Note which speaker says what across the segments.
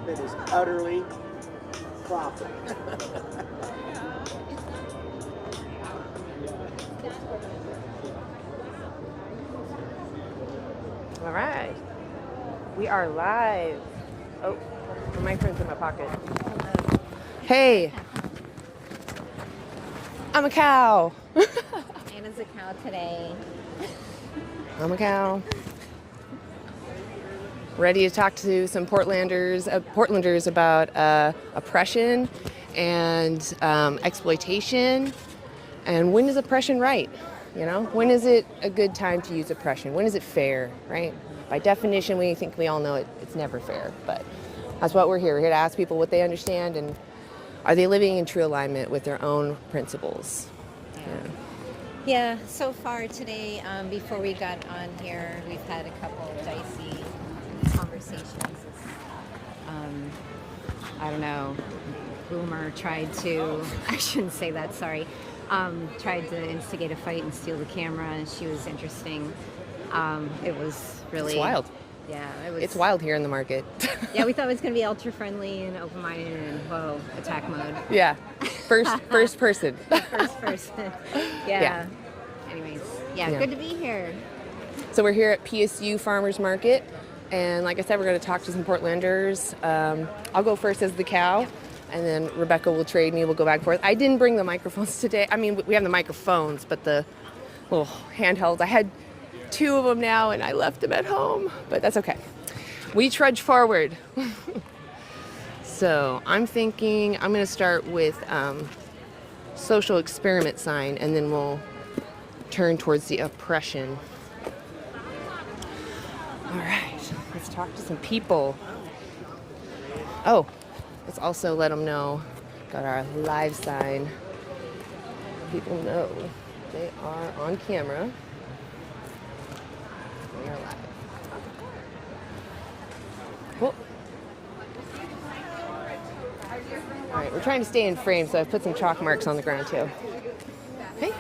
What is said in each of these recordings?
Speaker 1: that is utterly proper.
Speaker 2: All right. We are live. Oh, my microphone's in my pocket. Hey. I'm a cow.
Speaker 3: Anna's a cow today.
Speaker 2: I'm a cow. Ready to talk to some Portlanders about oppression and exploitation. And when is oppression right? You know, when is it a good time to use oppression? When is it fair, right? By definition, we think we all know it's never fair, but that's what we're here. We're here to ask people what they understand and are they living in true alignment with their own principles?
Speaker 3: Yeah, so far today, before we got on here, we've had a couple of dicey conversations. I don't know, Boomer tried to, I shouldn't say that, sorry, tried to instigate a fight and steal the camera, and she was interesting. It was really...
Speaker 2: It's wild.
Speaker 3: Yeah,
Speaker 2: It's wild here in the market.
Speaker 3: Yeah, we thought it was going to be ultra-friendly and open-minded and, whoa, attack mode.
Speaker 2: Yeah, first person.
Speaker 3: First person. Yeah. Anyways, yeah, good to be here.
Speaker 2: So we're here at PSU Farmers Market, and like I said, we're going to talk to some Portlanders. I'll go first as the cow, and then Rebecca will trade me. We'll go back and forth. I didn't bring the microphones today. I mean, we have the microphones, but the little handhelds, I had 2 of them now, and I left them at home, but that's okay. We trudge forward. So I'm thinking I'm going to start with social experiment sign, and then we'll turn towards the oppression. All right, let's talk to some people. Oh, let's also let them know. Got our live sign. People know they are on camera. We are live. Cool. All right, we're trying to stay in frame, so I've put some chalk marks on the ground too. Hey.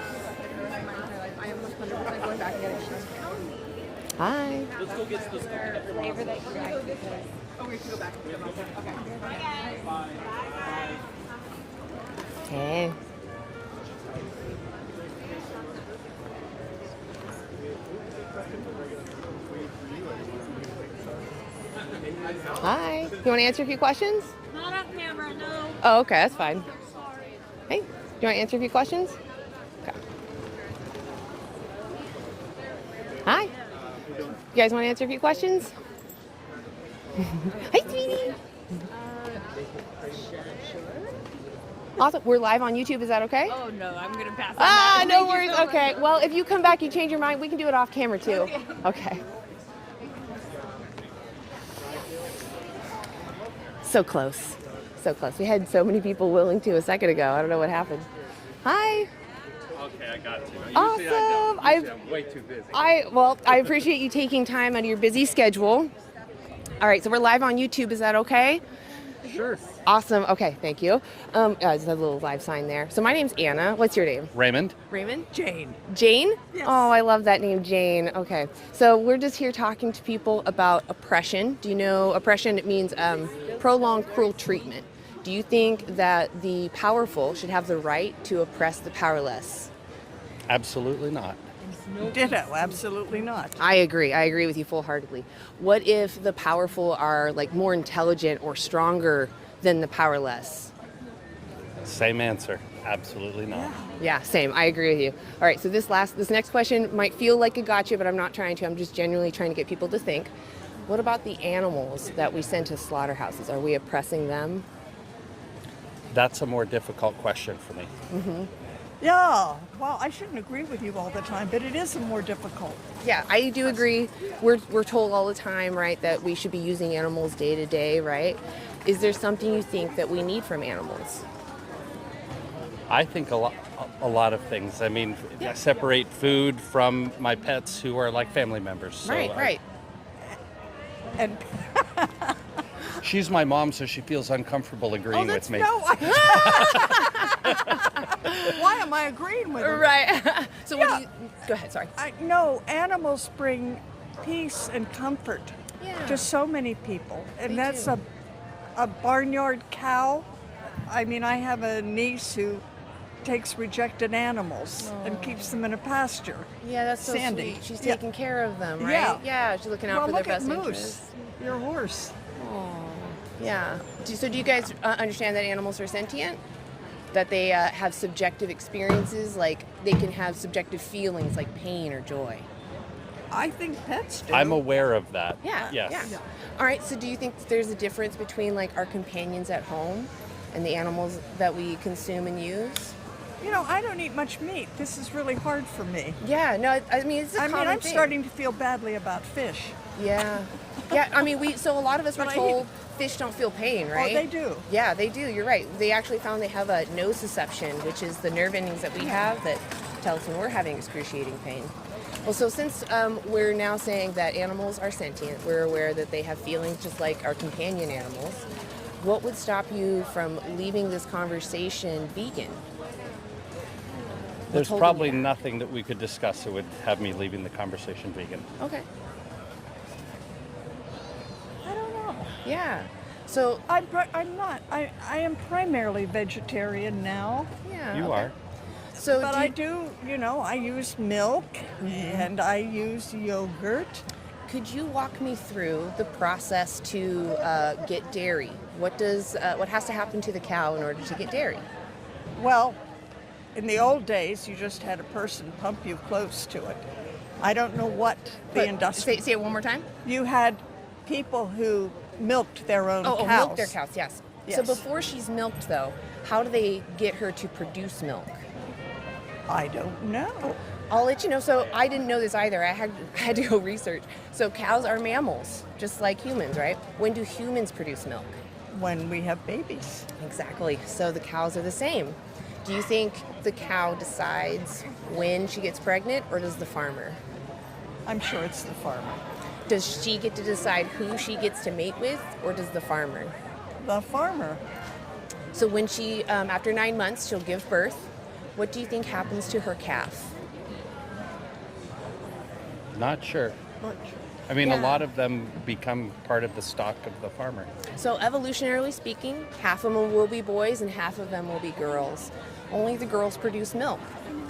Speaker 2: Hi.
Speaker 4: Let's go get this flavor that you like. Oh, we should go back. Okay.
Speaker 2: Hey. Hi. You want to answer a few questions?
Speaker 4: Not on camera, no.
Speaker 2: Oh, okay, that's fine.
Speaker 4: Sorry.
Speaker 2: Hey, you want to answer a few questions? Okay. Hi. You guys want to answer a few questions? Hi, sweetie. Awesome. We're live on YouTube. Is that okay?
Speaker 4: Oh, no, I'm going to pass on
Speaker 2: Ah,
Speaker 4: that.
Speaker 2: no
Speaker 4: Thank you
Speaker 2: worries.
Speaker 4: so
Speaker 2: Okay.
Speaker 4: much.
Speaker 2: Well, if you come back and change your mind, we can do it off camera too. Okay. So close. So close. We had so many people willing to a second ago. I don't know what happened. Hi.
Speaker 5: Okay, I got you. Usually
Speaker 2: Awesome.
Speaker 5: I'm way too busy.
Speaker 2: I appreciate you taking time out of your busy schedule. All right, so we're live on YouTube. Is that okay?
Speaker 5: Sure.
Speaker 2: Awesome. Okay, thank you. Just a little live sign there. So my name's Anna. What's your name?
Speaker 5: Raymond?
Speaker 2: Raymond?
Speaker 4: Jane.
Speaker 2: Jane?
Speaker 4: Yes.
Speaker 2: Oh, I love that name, Jane. Okay. So we're just here talking to people about oppression. Do you know oppression? It means prolonged cruel treatment. Do you think that the powerful should have the right to oppress the powerless?
Speaker 5: Absolutely not.
Speaker 4: Ditto, absolutely not.
Speaker 2: I agree. I agree with you full-heartedly. What if the powerful are like more intelligent or stronger than the powerless?
Speaker 5: Same answer. Absolutely not.
Speaker 2: Yeah, same. I agree with you. All right, so this next question might feel like a gotcha, but I'm not trying to. I'm just genuinely trying to get people to think. What about the animals that we send to slaughterhouses? Are we oppressing them?
Speaker 5: That's a more difficult question for me.
Speaker 2: Mm-hmm.
Speaker 4: Yeah, well, I shouldn't agree with you all the time, but it is more difficult.
Speaker 2: Yeah, I do agree. We're told all the time, right, that we should be using animals day to day, right? Is there something you think that we need from animals?
Speaker 5: I think a lot of things. I mean, I separate food from my pets who are like family members. So
Speaker 2: Right.
Speaker 4: And
Speaker 5: she's my mom, so she feels uncomfortable agreeing with me.
Speaker 4: Why am I agreeing with her?
Speaker 2: Right. So what do you... Go ahead, sorry.
Speaker 4: No, animals bring peace and comfort to so many people. And
Speaker 2: They
Speaker 4: that's
Speaker 2: do.
Speaker 4: A barnyard cow. I mean, I have a niece who takes rejected animals and keeps them in a pasture.
Speaker 2: Yeah, that's so
Speaker 4: Sandy.
Speaker 2: sweet. She's
Speaker 4: Yeah.
Speaker 2: taking care of them, right?
Speaker 4: Yeah.
Speaker 2: Yeah, she's looking out
Speaker 4: Well,
Speaker 2: for their
Speaker 4: look at
Speaker 2: best
Speaker 4: Moose,
Speaker 2: interests.
Speaker 4: your horse.
Speaker 2: Yeah. So do you guys understand that animals are sentient? That they have subjective experiences, like they can have subjective feelings like pain or joy?
Speaker 4: I think pets do.
Speaker 5: I'm aware of that.
Speaker 2: Yeah.
Speaker 5: Yes.
Speaker 2: Yeah. All right. So do you think there's a difference between like our companions at home and the animals that we consume and use?
Speaker 4: You know, I don't eat much meat. This is really hard for me.
Speaker 2: Yeah. No. I mean, it's a common
Speaker 4: I'm
Speaker 2: thing.
Speaker 4: starting to feel badly about fish.
Speaker 2: Yeah. Yeah. I mean, so a lot of us were
Speaker 4: But I
Speaker 2: told fish don't feel pain, right?
Speaker 4: Oh, they do.
Speaker 2: Yeah, they do. You're right. They actually found they have a nociception, which is the nerve endings that we have that tell us when we're having excruciating pain. Well, so since we're now saying that animals are sentient, we're aware that they have feelings just like our companion animals. What would stop you from leaving this conversation vegan?
Speaker 5: There's
Speaker 2: holding
Speaker 5: probably
Speaker 2: you back?
Speaker 5: nothing that we could discuss that would have me leaving the conversation vegan.
Speaker 2: Okay.
Speaker 4: I don't know.
Speaker 2: Yeah. So,
Speaker 4: I'm not. I am primarily vegetarian now.
Speaker 2: yeah.
Speaker 5: You
Speaker 2: okay.
Speaker 5: are.
Speaker 2: So,
Speaker 4: But I do, you know, I use milk and I use yogurt.
Speaker 2: could you walk me through the process to get dairy? What has to happen to the cow in order to get dairy?
Speaker 4: Well, in the old days, you just had a person pump you close to it. I don't know what the industry.
Speaker 2: Say it one more time.
Speaker 4: You had people who milked their own cows.
Speaker 2: Milk their cows, yes. So
Speaker 4: Yes.
Speaker 2: before she's milked, though, how do they get her to produce milk?
Speaker 4: I don't know.
Speaker 2: I'll let you know. So I didn't know this either. I had to go research. So cows are mammals, just like humans, right? When do humans produce milk?
Speaker 4: When we have babies.
Speaker 2: Exactly. So the cows are the same. Do you think the cow decides when she gets pregnant, or does the farmer?
Speaker 4: I'm sure it's the farmer.
Speaker 2: Does she get to decide who she gets to mate with, or does the farmer?
Speaker 4: The farmer.
Speaker 2: So when she, after 9 months, she'll give birth. What do you think happens to her calf?
Speaker 5: Not sure. I mean,
Speaker 2: Yeah.
Speaker 5: a lot of them become part of the stock of the farmer.
Speaker 2: So evolutionarily speaking, half of them will be boys and half of them will be girls. Only the girls produce milk.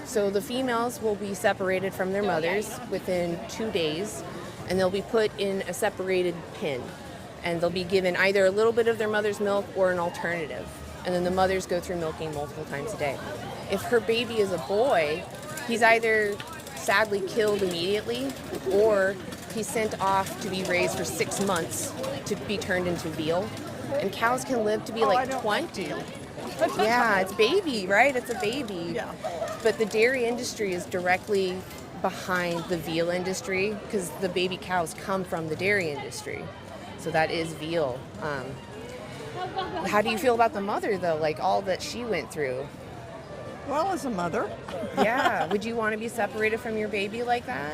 Speaker 2: So the females will be separated from their mothers within 2 days, and they'll be put in a separated pen. And they'll be given either a little bit of their mother's milk or an alternative. And then the mothers go through milking multiple times a day. If her baby is a boy, he's either sadly killed immediately, or he's sent off to be raised for 6 months to be turned into veal. And cows can live to be
Speaker 4: I
Speaker 2: like
Speaker 4: don't like
Speaker 2: 20.
Speaker 4: veal.
Speaker 2: Yeah, it's baby, right? It's a baby.
Speaker 4: Yeah.
Speaker 2: But the dairy industry is directly behind the veal industry because the baby cows come from the dairy industry. So that is veal. How do you feel about the mother, though? Like all that she went through?
Speaker 4: Well, as a mother,
Speaker 2: Yeah. Would you want to be separated from your baby like that?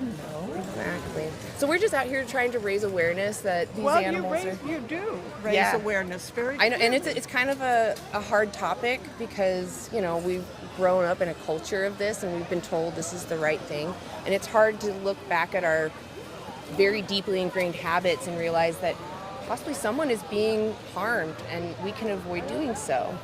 Speaker 4: no.
Speaker 2: Exactly. So we're just out here trying to raise awareness that these
Speaker 4: Well,
Speaker 2: animals are.
Speaker 4: you do raise
Speaker 2: Yeah.
Speaker 4: awareness very
Speaker 2: I know, and
Speaker 4: clearly.
Speaker 2: it's kind of a hard topic because, you know, we've grown up in a culture of this and we've been told this is the right thing. And it's hard to look back at our very deeply ingrained habits and realize that possibly someone is being harmed and we can avoid doing so.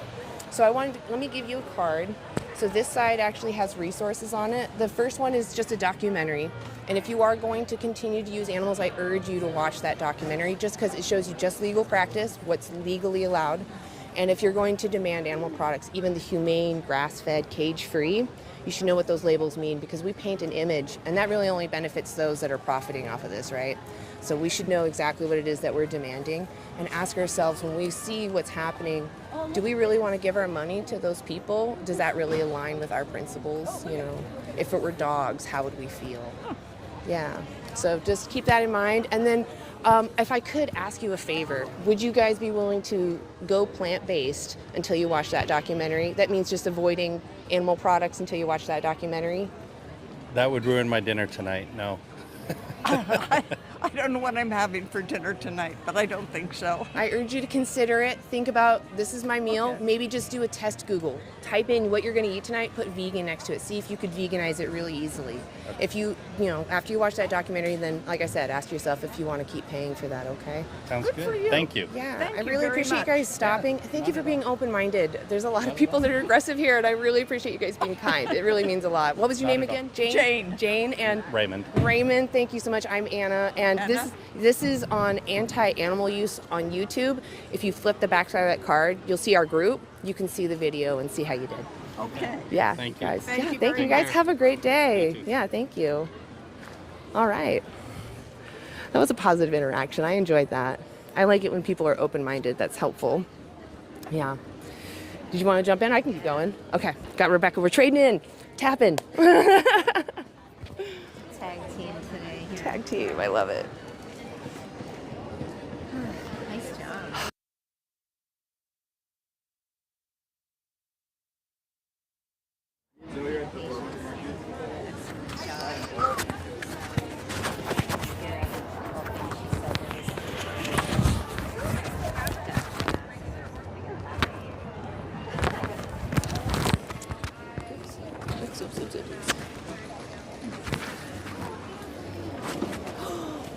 Speaker 2: So let me give you a card. So this side actually has resources on it. The first one is just a documentary. And if you are going to continue to use animals, I urge you to watch that documentary just because it shows you just legal practice, what's legally allowed. And if you're going to demand animal products, even the humane, grass-fed, cage-free, you should know what those labels mean because we paint an image and that really only benefits those that are profiting off of this, right? So we should know exactly what it is that we're demanding and ask ourselves when we see what's happening, do we really want to give our money to those people? Does that really align with our principles? You know, if it were dogs, how would we feel? Yeah, so just keep that in mind. And then if I could ask you a favor, would you guys be willing to go plant-based until you watch that documentary? That means just avoiding animal products until you watch that documentary?
Speaker 5: That would ruin my dinner tonight. No.
Speaker 4: I don't know what I'm having for dinner tonight, but I don't think so.
Speaker 2: I urge you to consider it. Think about, this is my meal.
Speaker 4: Okay.
Speaker 2: Maybe just do a test Google. Type in what you're going to eat tonight, put vegan next to it. See if you could veganize it really easily. If you after you watch that documentary, then, like I said, ask yourself if you want to keep paying for that, okay?
Speaker 5: Sounds
Speaker 4: Good
Speaker 5: good.
Speaker 4: for you.
Speaker 5: Thank you.
Speaker 2: Yeah,
Speaker 4: Thank
Speaker 2: I
Speaker 4: you
Speaker 2: really
Speaker 4: very
Speaker 2: appreciate
Speaker 4: much.
Speaker 2: you guys stopping. Thank you for being open-minded. There's a lot of people that are aggressive here, and I really appreciate you guys being kind. It really means a lot. What was your
Speaker 5: Not
Speaker 2: name
Speaker 5: at all.
Speaker 2: again? Jane?
Speaker 4: Jane.
Speaker 2: Jane and
Speaker 5: Raymond.
Speaker 2: Raymond, thank you so much. I'm Anna, and
Speaker 4: Anna.
Speaker 2: this is on anti-animal use on YouTube. If you flip the backside of that card, you'll see our group. You can see the video and see how you did.
Speaker 4: Okay.
Speaker 2: Yeah,
Speaker 5: Thank you.
Speaker 2: guys.
Speaker 4: Thank
Speaker 2: yeah,
Speaker 4: you
Speaker 2: thank
Speaker 4: very
Speaker 2: you guys.
Speaker 5: much.
Speaker 2: Have a great day.
Speaker 5: You too.
Speaker 2: Yeah, thank you. All right. That was a positive interaction. I enjoyed that. I like it when people are open-minded. That's helpful. Yeah. Did you want to jump in? I can keep going. Okay. Got Rebecca. We're trading in. Tapping.
Speaker 3: Tag team today here.
Speaker 2: Tag team. I love it.
Speaker 3: Nice job.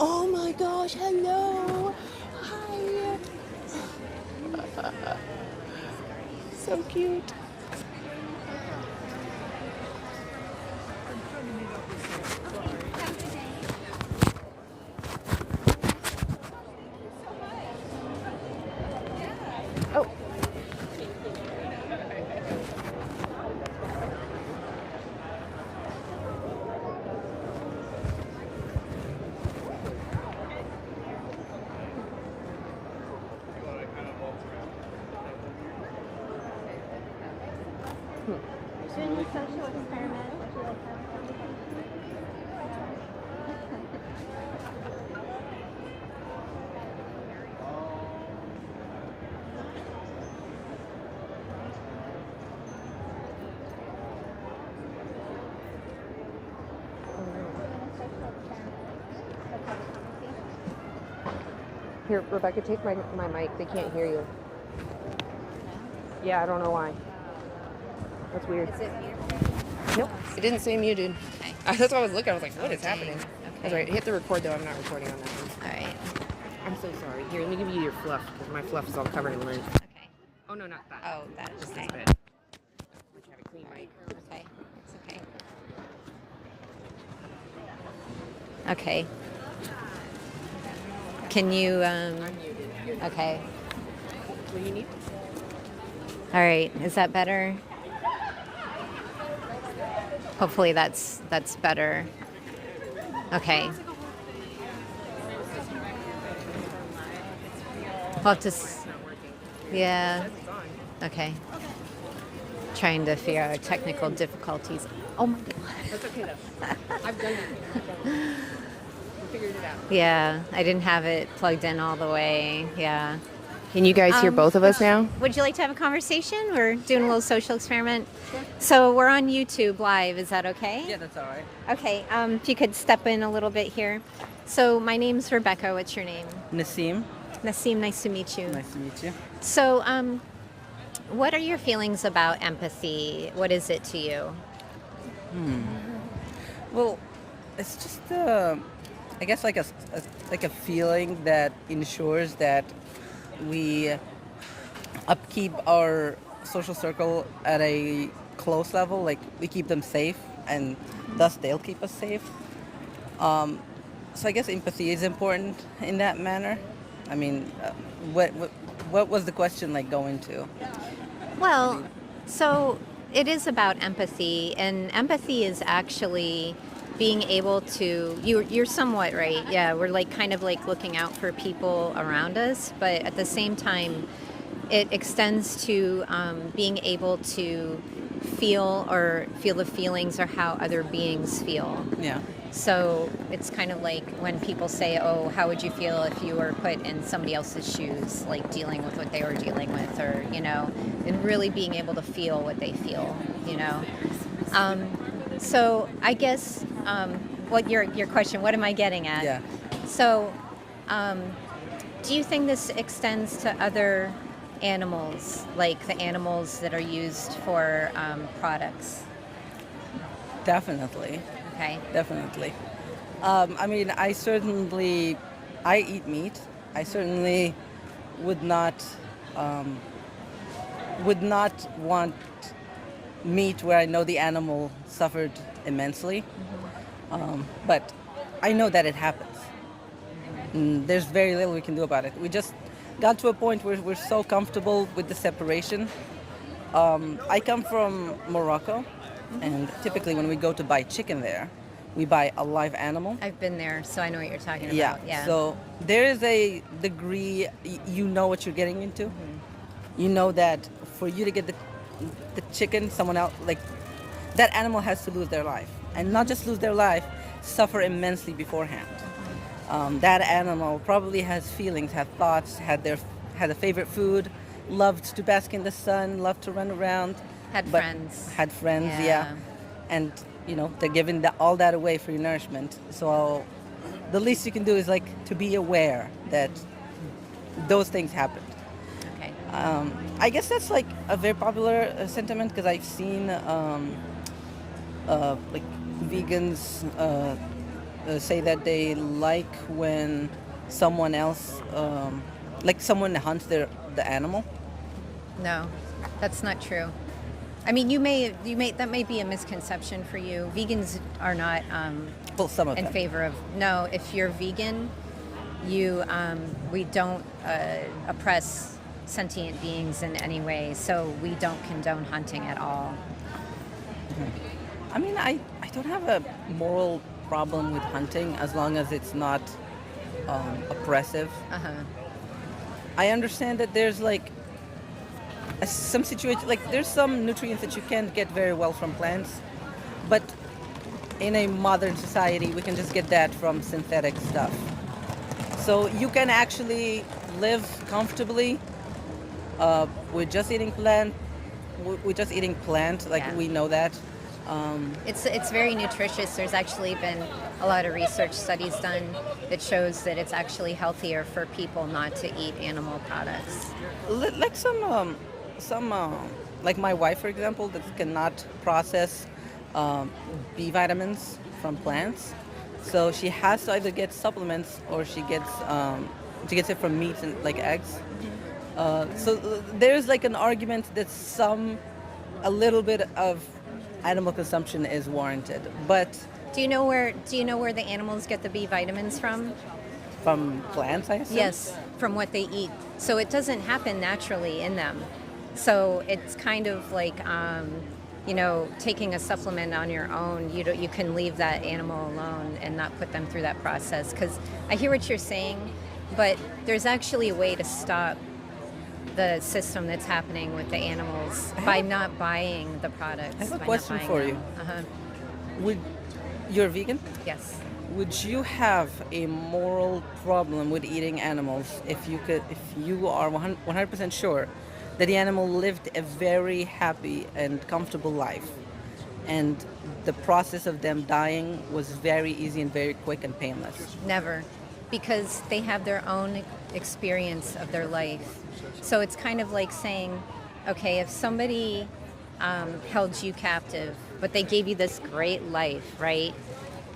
Speaker 2: Oh my gosh, hello. Hi. So cute. Oh.
Speaker 6: Doing a social experiment. Would you like to have a conversation?
Speaker 2: Here, Rebecca, take my mic. They can't hear you. Yeah, I don't know why. That's weird.
Speaker 3: Is it muted?
Speaker 2: Nope. It didn't say muted.
Speaker 3: Okay.
Speaker 2: That's what I was looking. I was like, what is
Speaker 3: Okay.
Speaker 2: happening?
Speaker 3: Okay.
Speaker 2: That's right. Hit the record, though. I'm not recording on that one.
Speaker 3: All right.
Speaker 2: I'm so sorry. Here, let me give you your fluff, because my fluff is all covered in lint.
Speaker 3: Okay.
Speaker 2: Oh, no, not that.
Speaker 3: Oh, that.
Speaker 2: Just
Speaker 3: Okay.
Speaker 2: this bit. Which have a clean mic.
Speaker 3: Okay. It's okay. Okay. Can you?
Speaker 2: I'm muted.
Speaker 3: Okay.
Speaker 2: What do you need?
Speaker 3: All right. Is that better? Hopefully that's better. Okay. We'll have to. Yeah. Okay. Trying to figure out technical difficulties. Oh my God.
Speaker 2: That's okay, though. I've done it. We figured it out.
Speaker 3: Yeah, I didn't have it plugged in all the way. Yeah.
Speaker 2: Can you guys hear both of us now?
Speaker 3: Would you like to have a conversation? We're doing a little social experiment. So we're on YouTube Live. Is that okay?
Speaker 7: Yeah, that's all right.
Speaker 3: Okay. If you could step in a little bit here. So my name's Rebecca. What's your name?
Speaker 7: Nassim,
Speaker 3: Nassim. Nice to meet you.
Speaker 7: nice to meet you.
Speaker 3: So, what are your feelings about empathy? What is it to you?
Speaker 7: Well, it's just, I guess, like a feeling that ensures that we upkeep our social circle at a close level, like we keep them safe, and thus they'll keep us safe. So I guess empathy is important in that manner. I mean, what was the question like going to?
Speaker 3: Well, so it is about empathy, and empathy is actually being able to, you're somewhat right. Yeah, we're like kind of like looking out for people around us, but at the same time, it extends to being able to feel the feelings or how other beings feel.
Speaker 7: Yeah.
Speaker 3: So it's kind of like when people say, oh, how would you feel if you were put in somebody else's shoes, like dealing with what they were dealing with, or, you know, and really being able to feel what they feel, you know. So I guess what your question? What am I getting at?
Speaker 7: Yeah.
Speaker 3: So, do you think this extends to other animals, like the animals that are used for products?
Speaker 7: Definitely.
Speaker 3: Okay.
Speaker 7: Definitely. I mean, I eat meat. I certainly would not want meat where I know the animal suffered immensely. But I know that it happens. There's very little we can do about it. We just got to a point where we're so comfortable with the separation. I come from Morocco, and typically when we go to buy chicken there, we buy a live animal.
Speaker 3: I've been there, so I know what you're talking about.
Speaker 7: Yeah. So there is a degree, you know what you're getting into. You know that for you to get the chicken, someone else, like, that animal has to lose their life. And not just lose their life, suffer immensely beforehand. That animal probably has feelings, had thoughts, had a favorite food, loved to bask in the sun, loved to run around.
Speaker 3: Had friends.
Speaker 7: Had friends,
Speaker 3: Yeah.
Speaker 7: yeah. And, they're giving all that away for your nourishment. So the least you can do is, like, to be aware that those things happened.
Speaker 3: Okay.
Speaker 7: I guess that's, like, a very popular sentiment, because I've seen, like, vegans say that they like when someone else, like someone hunts the animal.
Speaker 3: No, that's not true. I mean, that may be a misconception for you. Vegans are not
Speaker 7: Well, some of
Speaker 3: in
Speaker 7: them.
Speaker 3: favor of. No, if you're vegan, we don't oppress sentient beings in any way, so we don't condone hunting at all.
Speaker 7: I mean, I don't have a moral problem with hunting as long as it's not oppressive. I understand that there's, like, some situation, like, there's some nutrients that you can't get very well from plants, but in a modern society we can just get that from synthetic stuff. So you can actually live comfortably with just eating plant. Like,
Speaker 3: Yeah.
Speaker 7: we know that.
Speaker 3: It's very nutritious. There's actually been a lot of research studies done that shows that it's actually healthier for people not to eat animal products.
Speaker 7: Like some like my wife, for example, that cannot process B vitamins from plants, so she has to either get supplements or she gets it from meats and, like, eggs. So there's, like, an argument that a little bit of animal consumption is warranted, but
Speaker 3: Do you know where the animals get the B vitamins from?
Speaker 7: from plants, I assume.
Speaker 3: Yes, from what they eat. So it doesn't happen naturally in them. So it's kind of like, taking a supplement on your own. You can leave that animal alone and not put them through that process. Because I hear what you're saying, but there's actually a way to stop the system that's happening with the animals by not buying the products.
Speaker 7: I have a
Speaker 3: by not
Speaker 7: question
Speaker 3: buying
Speaker 7: for
Speaker 3: them.
Speaker 7: you. You're vegan?
Speaker 3: Yes.
Speaker 7: Would you have a moral problem with eating animals if you are 100% sure that the animal lived a very happy and comfortable life, and the process of them dying was very easy and very quick and painless?
Speaker 3: Never, because they have their own experience of their life. So it's kind of like saying, okay, if somebody held you captive, but they gave you this great life, right?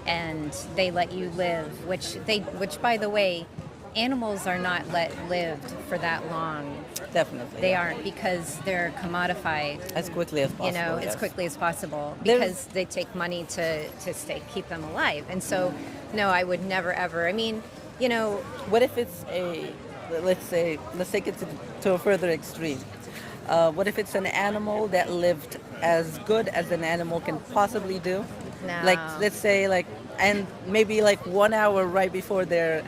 Speaker 3: And they let you live, which by the way, animals are not lived for that long.
Speaker 7: Definitely.
Speaker 3: They aren't, because they're commodified.
Speaker 7: As quickly as possible.
Speaker 3: As
Speaker 7: yes.
Speaker 3: quickly as possible,
Speaker 7: There's-
Speaker 3: because they take money to keep them alive. And so, no, I would never ever. I mean,
Speaker 7: What if it's let's take it to a further extreme. What if it's an animal that lived as good as an animal can possibly do?
Speaker 3: No.
Speaker 7: Like, let's say, like, and maybe like 1 hour right before their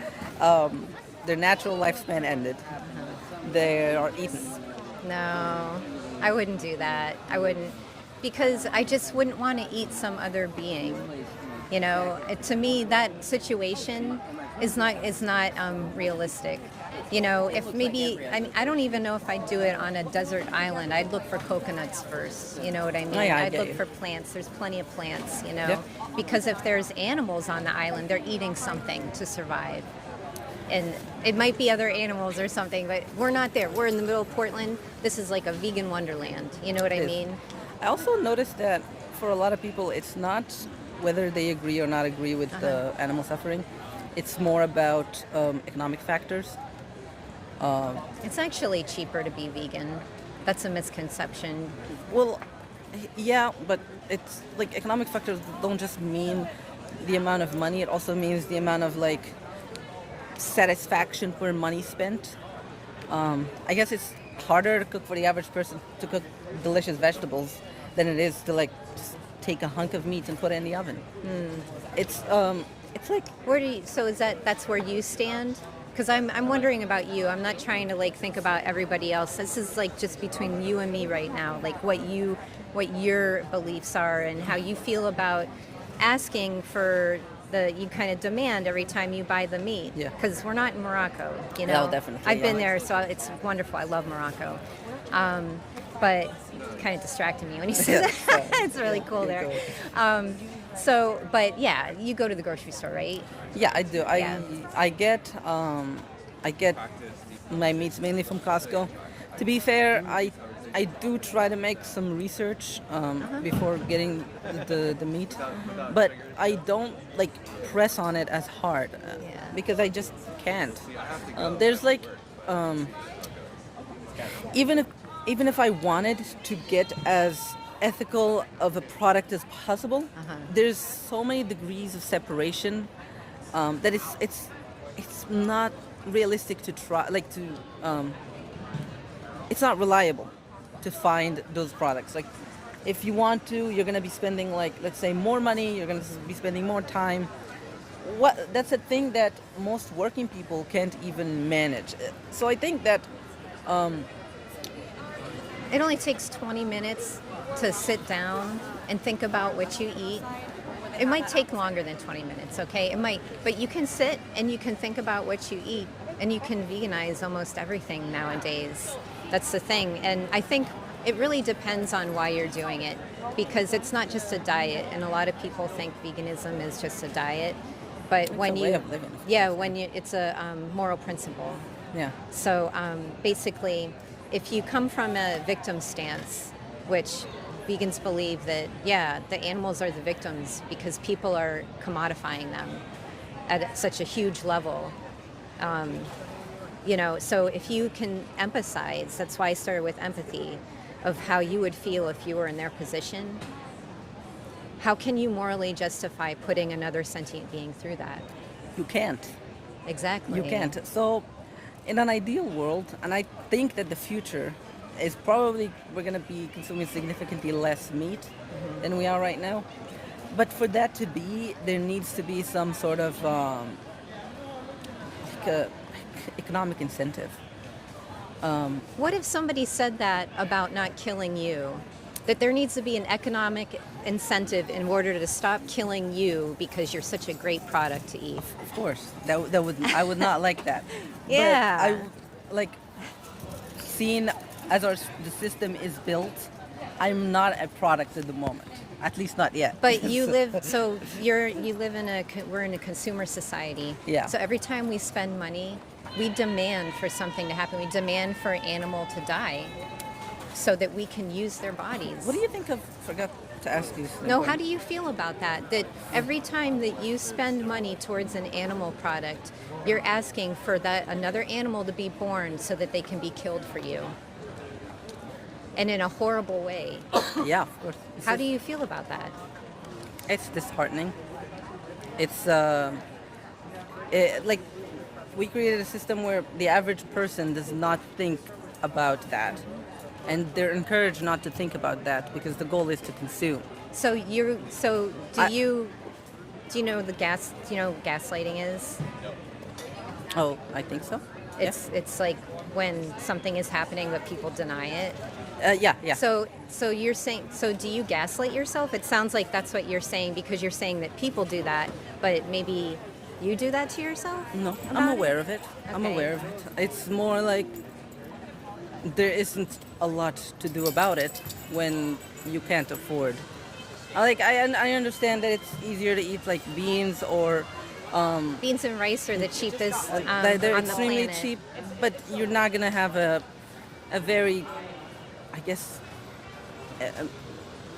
Speaker 7: natural lifespan ended, they are eaten.
Speaker 3: No, I wouldn't do that. I wouldn't, because I just wouldn't want to eat some other being. To me, that situation is not realistic. You know, if maybe, I don't even know if I'd do it on a desert island. I'd look for coconuts first, you know what I mean?
Speaker 7: Oh, yeah, I
Speaker 3: I'd
Speaker 7: get
Speaker 3: look
Speaker 7: you.
Speaker 3: for plants. There's plenty of plants, you know?
Speaker 7: Yeah.
Speaker 3: Because if there's animals on the island, they're eating something to survive. And it might be other animals or something, but we're not there. We're in the middle of Portland. This is like a vegan wonderland, you know what I
Speaker 7: It is.
Speaker 3: mean?
Speaker 7: I also noticed that for a lot of people, it's not whether they agree or not agree with the animal suffering. It's more about economic factors.
Speaker 3: It's actually cheaper to be vegan. That's a misconception.
Speaker 7: Well, yeah, but it's like economic factors don't just mean the amount of money. It also means the amount of like satisfaction per money spent. I guess it's harder to cook for the average person to cook delicious vegetables than it is to like just take a hunk of meat and put it in the oven. It's like
Speaker 3: Where do you, so is that's where you stand? Because I'm wondering about you. I'm not trying to like think about everybody else. This is like just between you and me right now. Like what your beliefs are and how you feel about asking for you kind of demand every time you buy the meat.
Speaker 7: Yeah.
Speaker 3: Because we're not in Morocco, you know.
Speaker 7: No, definitely,
Speaker 3: I've been
Speaker 7: yeah.
Speaker 3: there, so it's wonderful. I love Morocco. But kind of distracted me when you said that. It's really cool there. But yeah, you go to the grocery store, right?
Speaker 7: yeah, I do.
Speaker 3: Yeah.
Speaker 7: I get my meats mainly from Costco. To be fair, I do try to make some research before getting the meat, but I don't like press on it as hard because I just can't. There's like even if I wanted to get as ethical of a product as possible, there's so many degrees of separation that it's not realistic to try it's not reliable to find those products. Like if you want to, you're going to be spending like, let's say, more money, you're going to be spending more time. That's a thing that most working people can't even manage. So I think that
Speaker 3: It only takes 20 minutes to sit down and think about what you eat. It might take longer than 20 minutes, okay? It might, but you can sit and you can think about what you eat, and you can veganize almost everything nowadays. That's the thing. And I think it really depends on why you're doing it, because it's not just a diet, and a lot of people think veganism is just a diet. But when
Speaker 7: a way of living.
Speaker 3: it's a moral principle.
Speaker 7: yeah.
Speaker 3: So basically, if you come from a victim stance, which vegans believe that, the animals are the victims because people are commodifying them at such a huge level. So if you can empathize, that's why I started with empathy, of how you would feel if you were in their position. How can you morally justify putting another sentient being through that?
Speaker 7: You can't.
Speaker 3: Exactly.
Speaker 7: You can't. So, in an ideal world, and I think that the future is probably we're going to be consuming significantly less meat than we are right now. But for that to be, there needs to be some sort of economic incentive.
Speaker 3: What if somebody said that about not killing you? That there needs to be an economic incentive in order to stop killing you because you're such a great product to eat.
Speaker 7: Of course, that would I would not like that.
Speaker 3: Yeah.
Speaker 7: But I like seeing as the system is built. I'm not a product at the moment, at least not yet.
Speaker 3: But you we're in a consumer society.
Speaker 7: Yeah.
Speaker 3: So every time we spend money, we demand for something to happen. We demand for an animal to die so that we can use their bodies.
Speaker 7: What do you think of? Forgot to ask you.
Speaker 3: No, how do you feel about that? That every time that you spend money towards an animal product, you're asking for that another animal to be born so that they can be killed for you. And in a horrible way.
Speaker 7: Yeah, of course.
Speaker 3: How do you feel about that?
Speaker 7: It's disheartening. It's like we created a system where the average person does not think about that, and they're encouraged not to think about that because the goal is to consume.
Speaker 3: So do you know the gas? Do you know what gaslighting is?
Speaker 7: Oh, I think so.
Speaker 3: It's like when something is happening but people deny it.
Speaker 7: Yeah.
Speaker 3: So you're saying, so do you gaslight yourself? It sounds like that's what you're saying, because you're saying that people do that, but maybe You do that to yourself?
Speaker 7: No, I'm
Speaker 3: about
Speaker 7: aware
Speaker 3: it?
Speaker 7: of it. I'm
Speaker 3: Okay.
Speaker 7: aware of it. It's more like there isn't a lot to do about it when you can't afford. I understand that it's easier to eat like beans or
Speaker 3: Beans and rice are the cheapest
Speaker 7: that they're
Speaker 3: on the
Speaker 7: extremely
Speaker 3: planet.
Speaker 7: cheap, but you're not gonna have a very, I guess,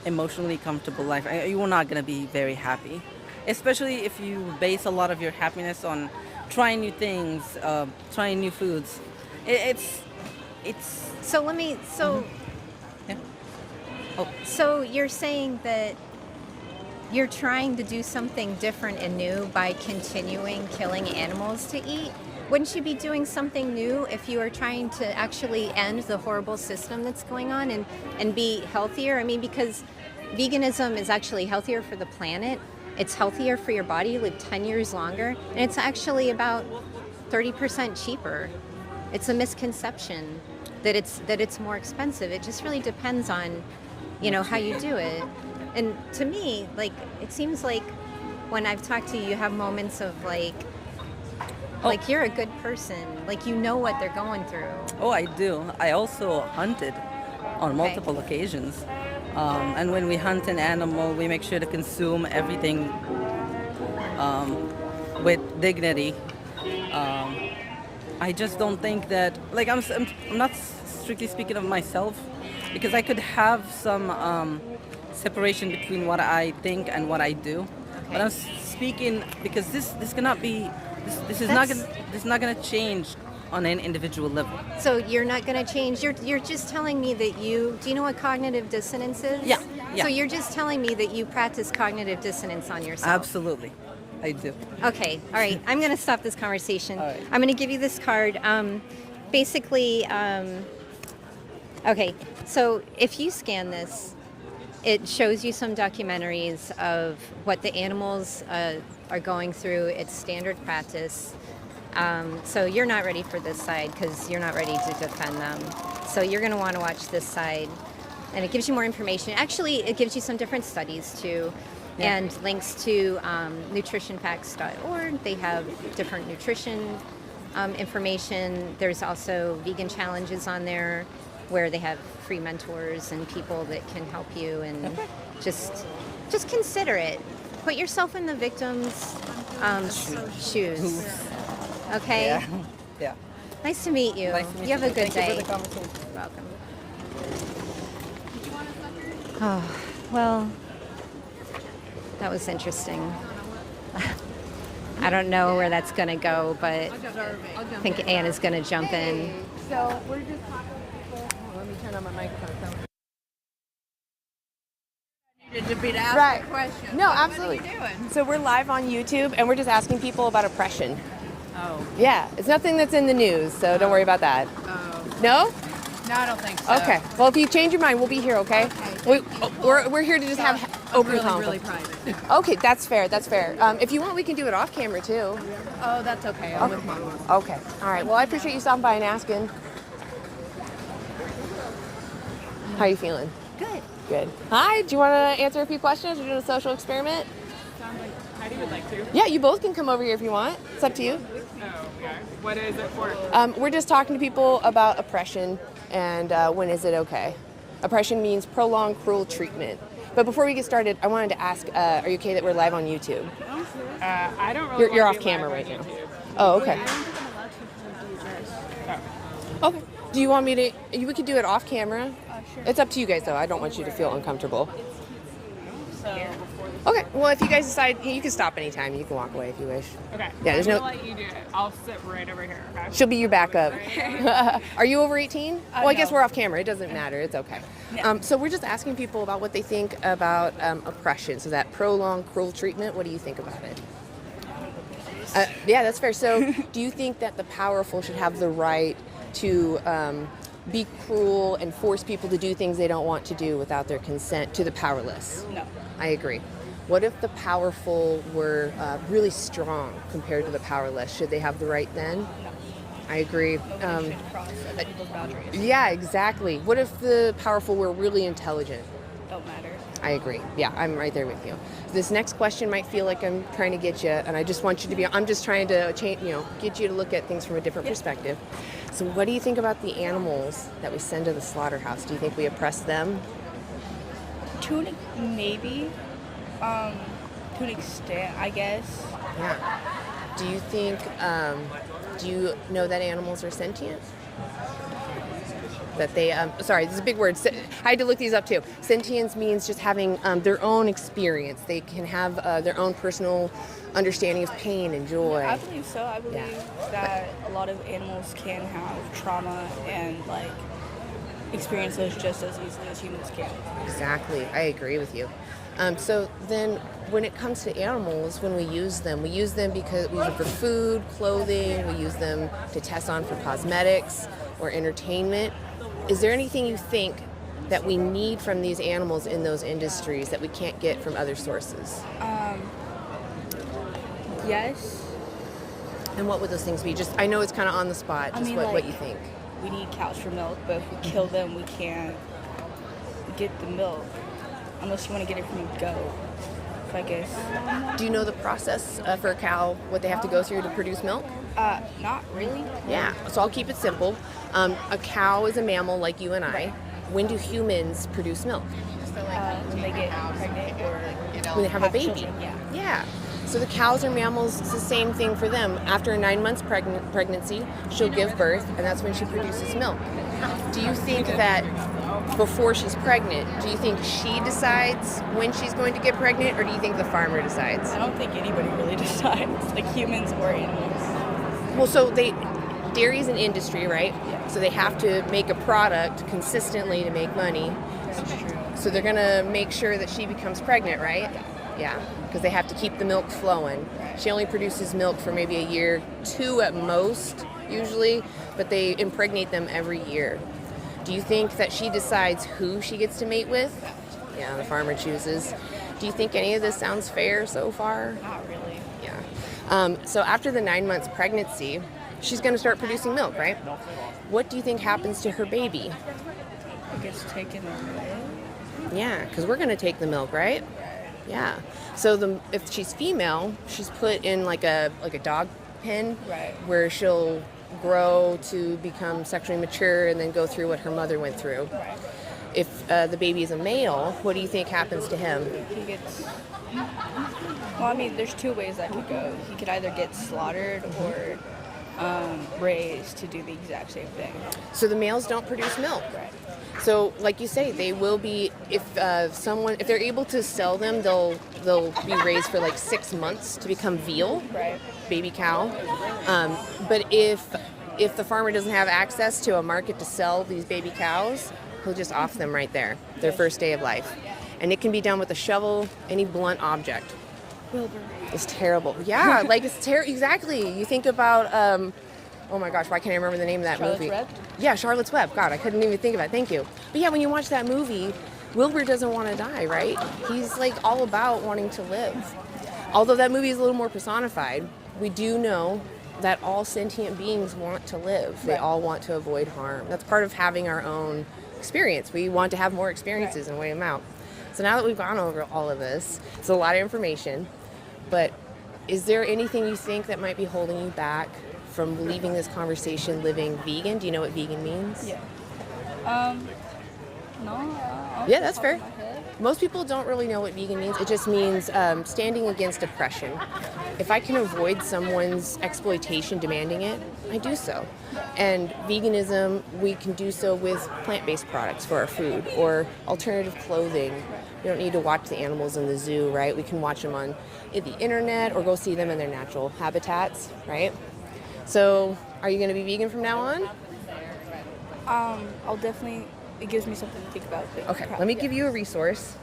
Speaker 7: emotionally comfortable life. You're not gonna be very happy, especially if you base a lot of your happiness on trying new things, trying new foods. It's
Speaker 3: So let me. So
Speaker 7: yeah. Oh,
Speaker 3: so you're saying that you're trying to do something different and new by continuing killing animals to eat. Wouldn't you be doing something new if you are trying to actually end the horrible system that's going on and be healthier? I mean, because veganism is actually healthier for the planet. It's healthier for your body. You live 10 years longer. And it's actually about 30% cheaper. It's a misconception that it's more expensive. It just really depends on, how you do it. And to me, like, it seems like when I've talked to you, you have moments of like you're a good person. Like, you know what they're going through.
Speaker 7: oh, I do. I also hunted on multiple occasions. And when we hunt an animal, we make sure to consume everything with dignity. I just don't think that, like, I'm not strictly speaking of myself, because I could have some separation between what I think and what I do.
Speaker 3: Okay.
Speaker 7: But I'm speaking because this cannot be. This is not gonna change on an individual level.
Speaker 3: So you're not going to change. You're just telling me that do you know what cognitive dissonance is?
Speaker 7: Yeah.
Speaker 3: So you're just telling me that you practice cognitive dissonance on yourself.
Speaker 7: Absolutely, I do.
Speaker 3: Okay. All right. I'm going to stop this conversation.
Speaker 7: All right.
Speaker 3: I'm going to give you this card. Basically, okay. So if you scan this, it shows you some documentaries of what the animals are going through. It's standard practice. So you're not ready for this side because you're not ready to defend them. So you're going to want to watch this side. And it gives you more information. Actually, it gives you some different studies too, and links to nutritionfacts.org. They have different nutrition information. There's also vegan challenges on there where they have free mentors and people that can help you, and just consider it. Put yourself in the victim's shoes. Okay?
Speaker 7: Yeah. Yeah.
Speaker 3: Nice to meet you.
Speaker 7: Nice to meet
Speaker 3: You have a good
Speaker 7: Thank
Speaker 3: day.
Speaker 7: you for the conversation.
Speaker 3: Welcome. Oh, well, that was interesting. I don't know where that's going to go, but I think Anna's going to jump in.
Speaker 2: So we're just talking to people. Let me turn on my microphone.
Speaker 8: To be to ask
Speaker 2: Right.
Speaker 8: a question.
Speaker 2: No,
Speaker 8: What
Speaker 2: absolutely.
Speaker 8: are you doing?
Speaker 2: So we're live on YouTube, and we're just asking people about oppression.
Speaker 8: Oh.
Speaker 2: Yeah, it's nothing that's in the news, so don't worry about that.
Speaker 8: Oh.
Speaker 2: No?
Speaker 8: No, I don't think so.
Speaker 2: Okay. Well, if you change your mind, we'll be here. Okay. We're here to just have open
Speaker 8: really,
Speaker 2: convo.
Speaker 8: really private.
Speaker 2: Okay, that's fair. That's fair. If you want, we can do it off camera too.
Speaker 8: Oh, that's okay. I'm with Mom.
Speaker 2: Okay. All right. Well, I appreciate you stopping by and asking. How are you feeling?
Speaker 3: Good.
Speaker 2: Good. Hi. Do you want to answer a few questions? We're doing a social experiment.
Speaker 9: Sounds like Heidi would like to.
Speaker 2: Yeah, you both can come over here if you want. It's up to you.
Speaker 9: Oh, yeah. What is it for?
Speaker 2: We're just talking to people about oppression and when is it okay. Oppression means prolonged cruel treatment. But before we get started, I wanted to ask, are you okay that we're live on YouTube?
Speaker 9: I don't really
Speaker 2: You're
Speaker 9: want
Speaker 2: off
Speaker 9: to be
Speaker 2: camera
Speaker 9: live
Speaker 2: right
Speaker 9: on
Speaker 2: now.
Speaker 9: YouTube.
Speaker 2: Oh, okay.
Speaker 9: Oh.
Speaker 2: Okay. Do you want me to? We could do it off camera. Sure. It's up to you guys, though. I don't want you to feel uncomfortable. Okay. Well, if you guys decide, you can stop anytime. You can walk away if you wish.
Speaker 9: Okay.
Speaker 2: Yeah, there's
Speaker 9: I'm
Speaker 2: no-
Speaker 9: gonna let you do it. I'll sit right over here. Okay.
Speaker 2: She'll be your backup. Are you over 18? Well, I guess we're off camera. It doesn't matter. It's okay. So we're just asking people about what they think about oppression. So that prolonged cruel treatment. What do you think about it? Yeah, that's fair. So do you think that the powerful should have the right to be cruel and force people to do things they don't want to do without their consent to the powerless?
Speaker 8: No.
Speaker 2: I agree. What if the powerful were really strong compared to the powerless? Should they have the right then? I agree.
Speaker 8: Nobody should cross other people's boundaries.
Speaker 2: Yeah, exactly. What if the powerful were really intelligent?
Speaker 8: Don't matter.
Speaker 2: I agree. Yeah, I'm right there with you. This next question might feel like I'm trying to get you, and I just want you to be. I'm just trying to change, get you to look at things from a different perspective. So, what do you think about the animals that we send to the slaughterhouse? Do you think we oppress them?
Speaker 10: Maybe, to an extent, I guess.
Speaker 2: Yeah. Do you think? Do you know that animals are sentient? That they, sorry, this is a big word. I had to look these up too. Sentience means just having their own experience. They can have their own personal understanding of pain and joy.
Speaker 10: I believe so. I believe that a lot of animals can have trauma and like experience those just as easily as humans can.
Speaker 2: Exactly. I agree with you. So then when it comes to animals, when we use them because we use them for food, clothing, we use them to test on for cosmetics or entertainment. Is there anything you think that we need from these animals in those industries that we can't get from other sources?
Speaker 10: Yes.
Speaker 2: And what would those things be? Just, I know it's kind of on the spot, just what you think.
Speaker 10: We need cows for milk, but if we kill them, we can't get the milk unless you want to get it from a goat, I guess.
Speaker 2: Do you know the process for a cow, what they have to go through to produce milk?
Speaker 10: Not really.
Speaker 2: Yeah, so I'll keep it simple. A cow is a mammal like you and I. When do humans produce milk?
Speaker 10: When they get pregnant or
Speaker 2: When they have a baby.
Speaker 10: children,
Speaker 2: Yeah. So the cows are mammals. It's the same thing for them. After a 9 months pregnancy, she'll give birth, and that's when she produces milk. Do you think that before she's pregnant, do you think she decides when she's going to get pregnant, or do you think the farmer decides?
Speaker 10: I don't think anybody really decides, like humans or animals.
Speaker 2: Well, so dairy is an industry, right? Yeah. So they have to make a product consistently to make money.
Speaker 10: That's true.
Speaker 2: So they're gonna make sure that she becomes pregnant, right? Yeah, because they have to keep the milk flowing. She only produces milk for maybe a year, 2 at most, usually, but they impregnate them every year. Do you think that she decides who she gets to mate with? Yeah, the farmer chooses. Do you think any of this sounds fair so far?
Speaker 10: Not really.
Speaker 2: Yeah. So after the 9 months pregnancy, she's going to start producing milk, right? What do you think happens to her baby?
Speaker 10: It gets taken away.
Speaker 2: Yeah, because we're going to take the milk, right? Yeah. So if she's female, she's put in like a dog pen,
Speaker 10: Right.
Speaker 2: where she'll grow to become sexually mature and then go through what her mother went through.
Speaker 10: Right.
Speaker 2: If the baby is a male, what do you think happens to him?
Speaker 10: He gets. Well, I mean, there's 2 ways that could go. He could either get slaughtered or raised to do the exact same thing.
Speaker 2: So the males don't produce milk.
Speaker 10: Right.
Speaker 2: So, like you say, they will be, if they're able to sell them, they'll be raised for like 6 months to become veal,
Speaker 10: Right.
Speaker 2: baby cow. But if the farmer doesn't have access to a market to sell these baby cows, he'll just off them right there, their first day of life. And it can be done with a shovel, any blunt object.
Speaker 10: Wilbur.
Speaker 2: It's terrible. Yeah, like it's terrible. Exactly. You think about, oh my gosh, why can't I remember the name of that
Speaker 10: Charlotte's
Speaker 2: movie?
Speaker 10: Web?
Speaker 2: Yeah, Charlotte's Web. God, I couldn't even think of it. Thank you. But yeah, when you watch that movie, Wilbur doesn't want to die, right? He's like all about wanting to live. Although that movie is a little more personified, we do know that all sentient beings want to live. They all want to avoid harm. That's part of having our own experience. We want to have more experiences and weigh them out. So now that we've gone over all of this, it's a lot of information, but is there anything you think that might be holding you back from leaving this conversation living vegan? Do you know what vegan means?
Speaker 10: Yeah. No.
Speaker 2: Yeah, that's fair. Most people don't really know what vegan means. It just means standing against oppression. If I can avoid someone's exploitation demanding it, I do so. And veganism, we can do so with plant-based products for our food or alternative clothing. We don't need to watch the animals in the zoo, right? We can watch them on the internet or go see them in their natural habitats, right? So, are you going to be vegan from now on?
Speaker 10: I'll definitely. It gives me something to think about.
Speaker 2: Okay, let me give you a resource.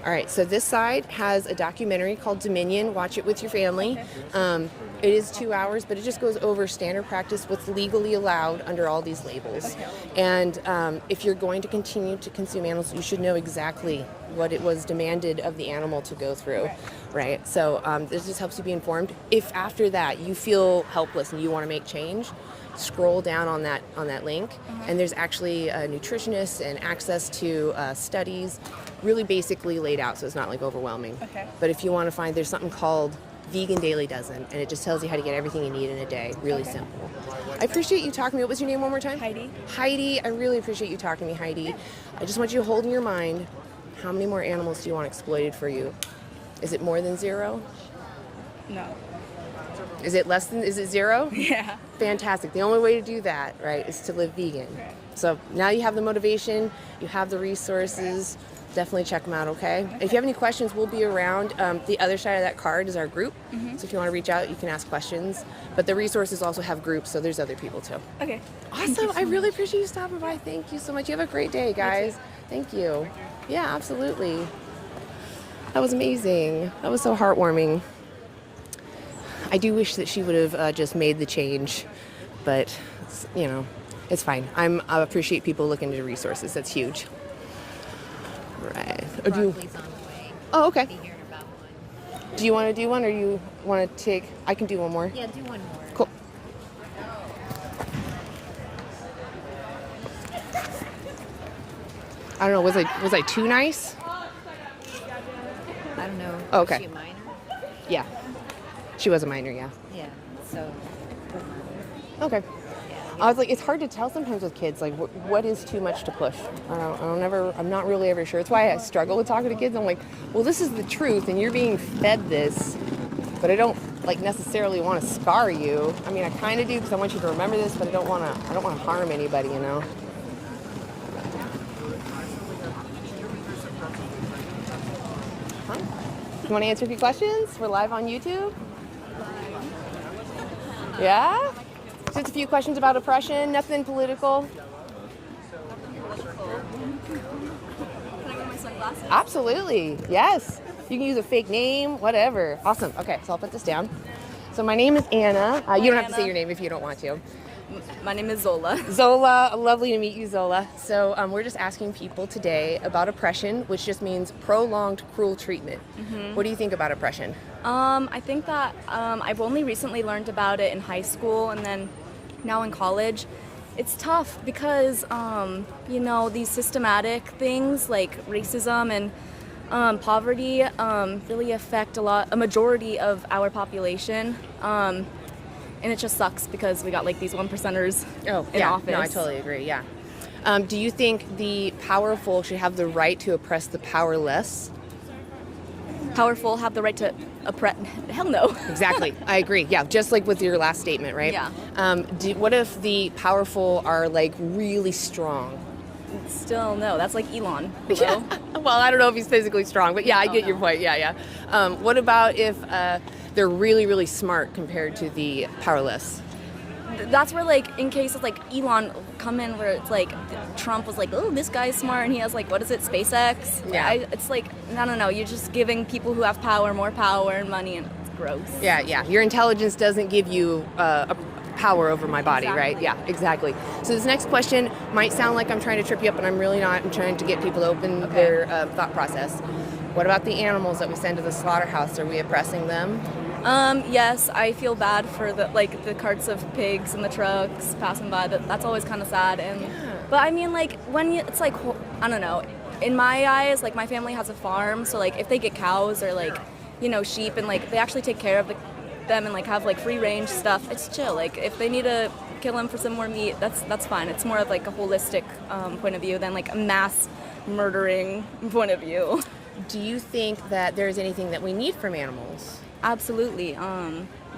Speaker 2: All right, so this side has a documentary called Dominion. Watch it with your family. It is 2 hours, but it just goes over standard practice, what's legally allowed under all these labels. And if you're going to continue to consume animals, you should know exactly what it was demanded of the animal to go through, right? So this just helps you be informed. If after that you feel helpless and you want to make change, scroll down on that link, and there's actually nutritionists and access to studies really basically laid out, so it's not like overwhelming.
Speaker 10: Okay.
Speaker 2: But if you want to find, there's something called Vegan Daily Dozen, and it just tells you how to get everything you need in a day. Really simple. I appreciate you talking to me. What was your name one more time?
Speaker 10: Heidi.
Speaker 2: Heidi, I really appreciate you talking to me, Heidi. I just want you to hold in your mind, how many more animals do you want exploited for you? Is it more than 0?
Speaker 10: No.
Speaker 2: Is it less than, is it 0?
Speaker 10: Yeah.
Speaker 2: Fantastic. The only way to do that, right, is to live vegan. So now you have the motivation, you have the resources. Definitely check them out, okay? If you have any questions, we'll be around. The other side of that card is our group. So if you want to reach out, you can ask questions. But the resources also have groups, so there's other people too.
Speaker 10: Okay.
Speaker 2: Awesome. I really appreciate you stopping by. Thank you so much. You have a great day, guys. Thank you. Yeah, absolutely. That was amazing. That was so heartwarming. I do wish that she would have just made the change, but you know, it's fine. I appreciate people looking into resources. That's huge. Right. Or do you,
Speaker 3: Broccoli's on the way.
Speaker 2: oh, okay.
Speaker 3: Be here in about one.
Speaker 2: Do you want to do one, or you want to take? I can do one more.
Speaker 3: Yeah, do one more.
Speaker 2: Cool. I don't know. Was I too nice?
Speaker 3: I don't know.
Speaker 2: Oh,
Speaker 3: Was
Speaker 2: okay.
Speaker 3: she a minor?
Speaker 2: Yeah. She was a minor. Yeah.
Speaker 3: Yeah. So.
Speaker 2: Okay. I was like, it's hard to tell sometimes with kids, like, what is too much to push? I'm not really ever sure. It's why I struggle with talking to kids. I'm like, well, this is the truth, and you're being fed this, but I don't, like, necessarily want to scar you. I mean, I kind of do because I want you to remember this, but I don't want to harm anybody, you know? Huh? You want to answer a few questions? We're live on YouTube? Yeah? Just a few questions about oppression, nothing political.
Speaker 10: Can I wear my sunglasses?
Speaker 2: Absolutely, yes. You can use a fake name, whatever. Awesome. Okay, so I'll put this down. So my name is Anna. You don't have to say your name if you don't want to.
Speaker 10: My name is Zola.
Speaker 2: Zola, lovely to meet you, Zola. So we're just asking people today about oppression, which just means prolonged cruel treatment. What do you think about oppression?
Speaker 10: I think that I've only recently learned about it in high school and then now in college. It's tough because, you know, these systematic things like racism and poverty really affect a majority of our population. And it just sucks because we got like these 1%ers in office.
Speaker 2: No, I totally agree, yeah. Do you think the powerful should have the right to oppress the powerless?
Speaker 10: Powerful have the right to oppress? Hell no.
Speaker 2: Exactly, I agree. Yeah, just like with your last statement, right?
Speaker 10: Yeah.
Speaker 2: What if the powerful are like really strong?
Speaker 10: Still no. That's like Elon. Hello?
Speaker 2: Well, I don't know if he's physically strong, but yeah, I get your point. Yeah. What about if they're really, really smart compared to the powerless?
Speaker 10: That's where, like, in cases like Elon come in where it's like Trump was like, oh, this guy's smart, and he has like, what is it, SpaceX?
Speaker 2: Yeah.
Speaker 10: It's like, no. You're just giving people who have power more power and money, and it's gross.
Speaker 2: Yeah. Your intelligence doesn't give you a power over my body,
Speaker 10: Exactly.
Speaker 2: right? Yeah, exactly. So this next question might sound like I'm trying to trip you up, but I'm really not. I'm trying to get people to open their thought process. What about the animals that we send to the slaughterhouse? Are we oppressing them?
Speaker 10: Yes, I feel bad for the carts of pigs and the trucks passing by. That's always kind of sad. But I mean, like, it's like, I don't know. In my eyes, like, my family has a farm, so like if they get cows or like, you know, sheep, and like they actually take care of them and like have like free range stuff, it's chill. Like if they need to kill them for some more meat, that's fine. It's more of like a holistic point of view than like a mass murdering point of view.
Speaker 2: Do you think that there's anything that we need from animals?
Speaker 10: Absolutely.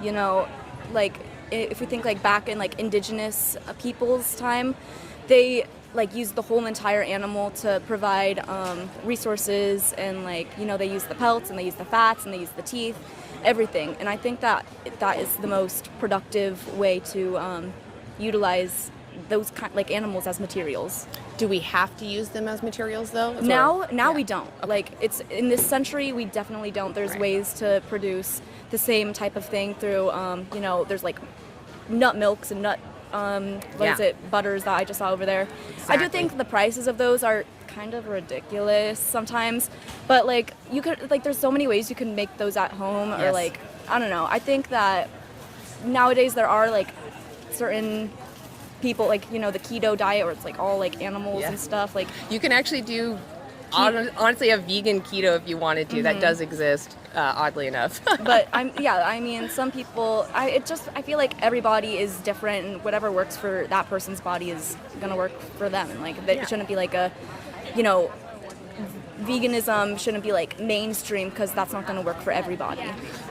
Speaker 10: You know, like if we think like back in like indigenous people's time, they like used the whole entire animal to provide resources, and like, you know, they use the pelts and they use the fats and they use the teeth, everything. And I think that is the most productive way to utilize those like animals as materials.
Speaker 2: Do we have to use them as materials though?
Speaker 10: Now we don't. Okay. Like, it's in this century we definitely don't. There's ways to produce the same type of thing through you know, there's like nut milks and nut butters that I just saw over there. Exactly. I do think the prices of those are kind of ridiculous sometimes, but like you could, like, there's so many ways you can make those at home. Or like, I don't know. I think that nowadays there are like certain people, like, you know, the keto diet where it's like all like animals and stuff. Like,
Speaker 2: you can actually do honestly a vegan keto if you wanted to. That does exist, oddly enough.
Speaker 10: But I mean, some people, I feel like everybody is different, and whatever works for that person's body is gonna work for them. And like, it shouldn't be like a, you know, veganism shouldn't be like mainstream because that's not gonna work for everybody.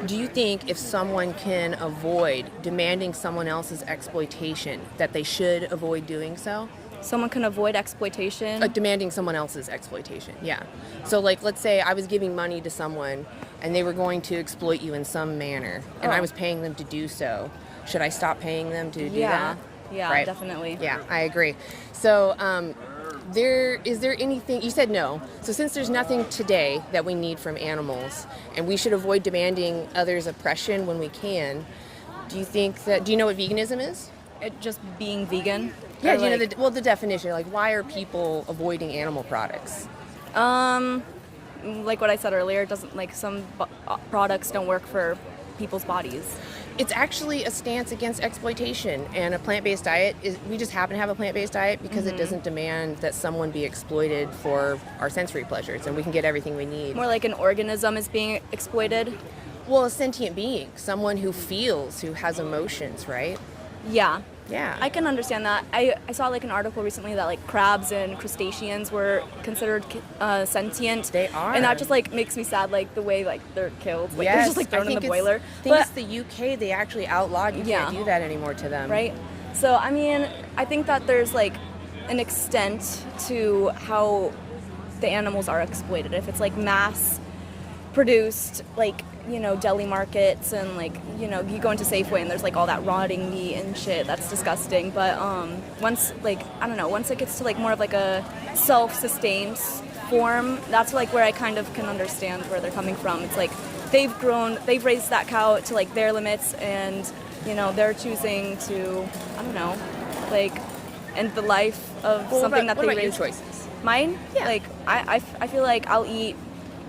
Speaker 2: Do you think if someone can avoid demanding someone else's exploitation, that they should avoid doing so?
Speaker 10: Someone can avoid exploitation?
Speaker 2: Demanding someone else's exploitation, yeah. So like, let's say I was giving money to someone and they were going to exploit you in some manner, and I was paying them to do so. Should I stop paying them to do that?
Speaker 10: Yeah,
Speaker 2: Right.
Speaker 10: definitely.
Speaker 2: Yeah, I agree. So is there anything, you said no, so since there's nothing today that we need from animals and we should avoid demanding others' oppression when we can, do you know what veganism is?
Speaker 10: It just being vegan?
Speaker 2: Yeah,
Speaker 10: Or
Speaker 2: do you
Speaker 10: like-
Speaker 2: know the definition, like why are people avoiding animal products?
Speaker 10: Like what I said earlier, it doesn't, like, some products don't work for people's bodies.
Speaker 2: It's actually a stance against exploitation, and a plant-based diet we just happen to have a plant-based diet because it doesn't demand that someone be exploited for our sensory pleasures, and we can get everything we need.
Speaker 10: More like an organism is being exploited.
Speaker 2: Well, a sentient being, someone who feels, who has emotions, right?
Speaker 10: Yeah.
Speaker 2: Yeah.
Speaker 10: I can understand that. I saw like an article recently that like crabs and crustaceans were considered sentient.
Speaker 2: They are.
Speaker 10: And that just like makes me sad, like the way like they're killed. Like
Speaker 2: Yes,
Speaker 10: they're just like thrown in the boiler.
Speaker 2: I think it's the UK, they actually outlawed, you can't
Speaker 10: Yeah.
Speaker 2: do that anymore to them.
Speaker 10: Right? So I mean, I think that there's like an extent to how the animals are exploited. If it's like mass produced, like, you know, deli markets, and like, you know, you go into Safeway and there's like all that rotting meat and shit, that's disgusting. But once, like, I don't know, once it gets to like more of like a self-sustained form, that's like where I kind of can understand where they're coming from. It's like they've raised that cow to like their limits, and, you know, they're choosing to, I don't know, like, end the life of something that they
Speaker 2: what about
Speaker 10: raised.
Speaker 2: your choices?
Speaker 10: Mine?
Speaker 2: Yeah.
Speaker 10: Like, I feel like I'll eat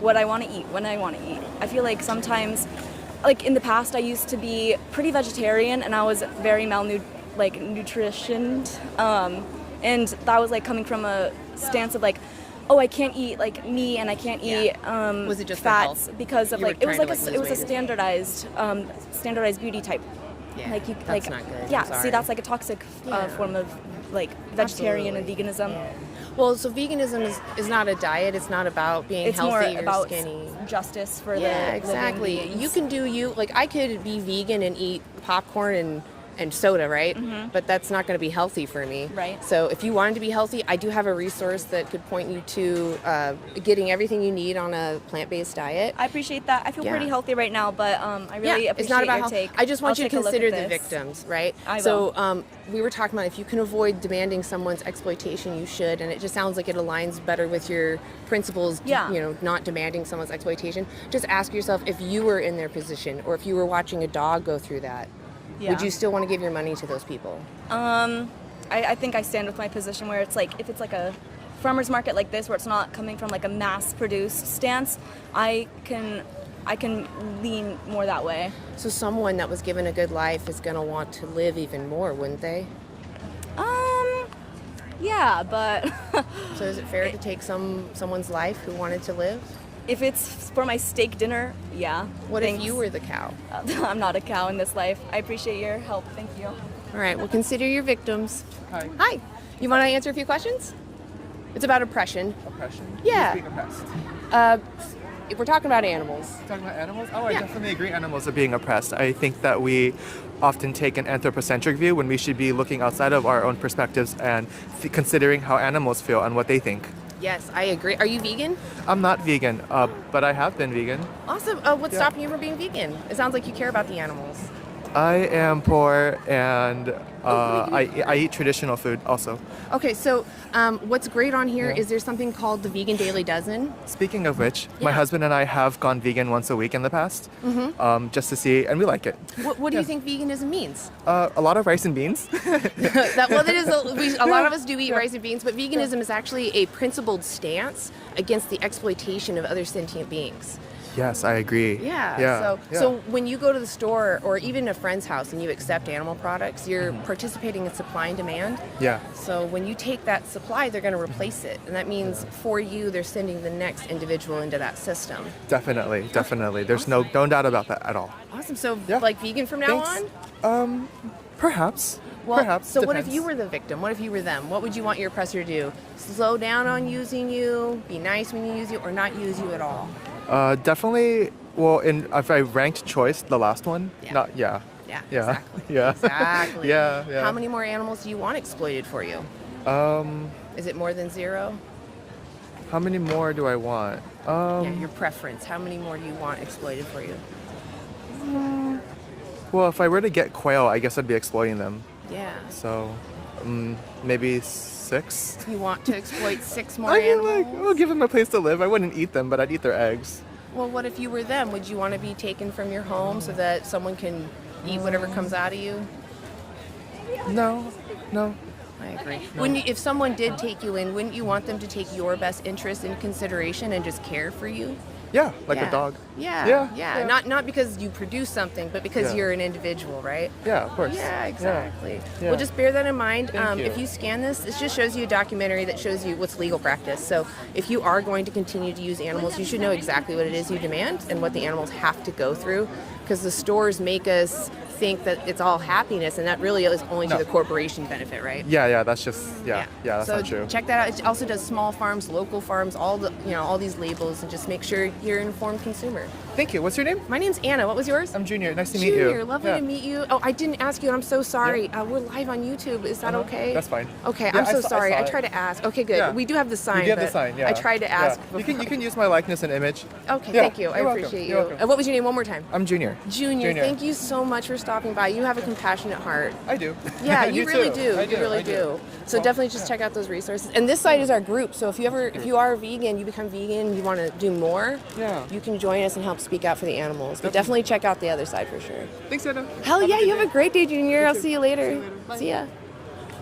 Speaker 10: what I want to eat when I want to eat. I feel like sometimes, like in the past, I used to be pretty vegetarian and I was very nutritioned, and that was like coming from a stance of like, oh, I can't eat like meat and I can't eat
Speaker 2: Was it just for
Speaker 10: fats
Speaker 2: health?
Speaker 10: because of
Speaker 2: You were
Speaker 10: like it was
Speaker 2: trying
Speaker 10: like
Speaker 2: to,
Speaker 10: a
Speaker 2: like,
Speaker 10: it was a
Speaker 2: lose weight?
Speaker 10: standardized beauty type.
Speaker 2: Yeah,
Speaker 10: Like you
Speaker 2: that's
Speaker 10: like
Speaker 2: not good. I'm
Speaker 10: yeah.
Speaker 2: sorry.
Speaker 10: See, that's like a toxic form of like vegetarian and veganism.
Speaker 2: Well, so veganism is not a diet. It's not about being
Speaker 10: It's more
Speaker 2: healthy or
Speaker 10: about
Speaker 2: skinny.
Speaker 10: justice for
Speaker 2: Yeah,
Speaker 10: the
Speaker 2: exactly.
Speaker 10: living beings.
Speaker 2: You can do like I could be vegan and eat popcorn and soda, right? But that's not going to be healthy for me.
Speaker 10: Right.
Speaker 2: So if you wanted to be healthy, I do have a resource that could point you to getting everything you need on a plant-based diet.
Speaker 10: I appreciate that. I feel
Speaker 2: Yeah.
Speaker 10: pretty healthy right now, but I really appreciate
Speaker 2: it's not about
Speaker 10: your
Speaker 2: health.
Speaker 10: take.
Speaker 2: I just want
Speaker 10: I'll
Speaker 2: you to
Speaker 10: take a look
Speaker 2: consider
Speaker 10: at
Speaker 2: the
Speaker 10: this.
Speaker 2: victims, right?
Speaker 10: I
Speaker 2: So we were talking about if you can avoid demanding someone's exploitation, you should, and it just sounds like it aligns better with your principles.
Speaker 10: Yeah.
Speaker 2: You know, not demanding someone's exploitation. Just ask yourself if you were in their position, or if you were watching a dog go through that.
Speaker 10: Yeah.
Speaker 2: Would you still want to give your money to those people?
Speaker 10: I think I stand with my position where it's like, if it's like a farmer's market like this, where it's not coming from like a mass-produced stance, I can lean more that way.
Speaker 2: So someone that was given a good life is going to want to live even more, wouldn't they?
Speaker 10: Yeah, but
Speaker 2: So is it fair to take someone's life who wanted to live?
Speaker 10: if it's for my steak dinner, yeah.
Speaker 2: What
Speaker 10: Thanks.
Speaker 2: if you were the cow?
Speaker 10: I'm not a cow in this life. I appreciate your help. Thank you.
Speaker 2: All right, well, consider your victims.
Speaker 11: Hi.
Speaker 2: Hi. You want to answer a few questions? It's about oppression.
Speaker 11: Oppression?
Speaker 2: Yeah.
Speaker 11: Who's being oppressed?
Speaker 2: If we're talking about animals.
Speaker 11: Talking about animals? Oh, I
Speaker 2: Yeah.
Speaker 11: definitely agree animals are being oppressed. I think that we often take an anthropocentric view when we should be looking outside of our own perspectives and considering how animals feel and what they think.
Speaker 2: Yes, I agree. Are you vegan?
Speaker 11: I'm not vegan, but I have been vegan.
Speaker 2: Awesome. What's
Speaker 11: Yeah.
Speaker 2: stopping you from being vegan? It sounds like you care about the animals.
Speaker 11: I am poor and I eat traditional food also.
Speaker 2: Okay, so what's great on here
Speaker 11: Yeah.
Speaker 2: is there's something called the Vegan Daily Dozen.
Speaker 11: Speaking of which, my
Speaker 2: Yeah.
Speaker 11: husband and I have gone vegan once a week in the past, just to see, and we like it.
Speaker 2: What do you think veganism means?
Speaker 11: A lot of rice and beans.
Speaker 2: A lot of us do eat rice and beans, but veganism is actually a principled stance against the exploitation of other sentient beings.
Speaker 11: Yes, I agree.
Speaker 2: Yeah. So when you go to the store or even a friend's house and you accept animal products, you're participating in supply and demand.
Speaker 11: Yeah.
Speaker 2: So when you take that supply, they're going to replace it. And that means for you, they're sending the next individual into that system.
Speaker 11: Definitely. There's no doubt about that at all.
Speaker 2: Awesome. So
Speaker 11: Yeah.
Speaker 2: like vegan from now
Speaker 11: Thanks.
Speaker 2: on?
Speaker 11: Perhaps.
Speaker 2: Well,
Speaker 11: Perhaps.
Speaker 2: so what if
Speaker 11: Depends.
Speaker 2: you were the victim? What if you were them? What would you want your oppressor to do? Slow down on using you, be nice when you use you, or not use you at all?
Speaker 11: Definitely. Well, if I ranked choice, the last one.
Speaker 2: Yeah.
Speaker 11: Yeah.
Speaker 2: Exactly.
Speaker 11: Yeah.
Speaker 2: Exactly.
Speaker 11: Yeah.
Speaker 2: How many more animals do you want exploited for you? Is it more than 0?
Speaker 11: How many more do I want?
Speaker 2: Your preference. How many more do you want exploited for you?
Speaker 11: Well, if I were to get quail, I guess I'd be exploiting them.
Speaker 2: Yeah.
Speaker 11: So, maybe 6.
Speaker 2: You want to exploit 6 more
Speaker 11: I mean,
Speaker 2: animals?
Speaker 11: I'll give them a place to live. I wouldn't eat them, but I'd eat their eggs.
Speaker 2: Well, what if you were them? Would you want to be taken from your home so that someone can eat whatever comes out of you?
Speaker 11: No.
Speaker 2: I agree. If someone did take you in, wouldn't you want them to take your best interest in consideration and just care for you?
Speaker 11: Yeah, like a dog.
Speaker 2: Yeah. Not because you produce something, but because
Speaker 11: Yeah.
Speaker 2: you're an individual, right?
Speaker 11: Yeah, of course.
Speaker 2: Yeah, exactly.
Speaker 11: Yeah.
Speaker 2: Well, just bear that in mind.
Speaker 11: Thank you.
Speaker 2: If you scan this just shows you a documentary that shows you what's legal practice. So if you are going to continue to use animals, you should know exactly what it is you demand and what the animals have to go through, because the stores make us think that it's all happiness, and that really is only to the corporation benefit, right?
Speaker 11: Yeah, that's just, that's
Speaker 2: so
Speaker 11: not true.
Speaker 2: check that out. It also does small farms, local farms, all these labels, and just make sure you're an informed consumer.
Speaker 11: Thank you. What's your name?
Speaker 2: My name's Anna. What was yours?
Speaker 11: I'm Junior. Nice to meet you.
Speaker 2: Junior, lovely to meet you. Oh, I didn't ask you, and I'm so sorry. We're live on YouTube. Is that okay?
Speaker 11: That's fine.
Speaker 2: Okay,
Speaker 11: Yeah,
Speaker 2: I'm so sorry.
Speaker 11: saw
Speaker 2: I
Speaker 11: it.
Speaker 2: tried to ask. Okay, good.
Speaker 11: Yeah.
Speaker 2: We do have the sign.
Speaker 11: You do have the
Speaker 2: but
Speaker 11: sign, yeah.
Speaker 2: I tried to ask.
Speaker 11: You can use my likeness and image.
Speaker 2: Okay,
Speaker 11: Yeah,
Speaker 2: thank you. I
Speaker 11: you're welcome.
Speaker 2: appreciate
Speaker 11: You're
Speaker 2: you.
Speaker 11: welcome.
Speaker 2: What was your name one more time?
Speaker 11: I'm Junior.
Speaker 2: Junior, thank you so much for stopping by. You have a compassionate heart.
Speaker 11: I do.
Speaker 2: Yeah, you really
Speaker 11: too.
Speaker 2: do. You really do. So definitely just check out those resources. And this site is our group. So if you are vegan, you become vegan, you want to do more, you can join us and help speak out for the animals. But definitely check out the other side for sure.
Speaker 11: Thanks, Anna.
Speaker 2: Hell yeah, you have a great day, Junior. I'll see you later. See ya.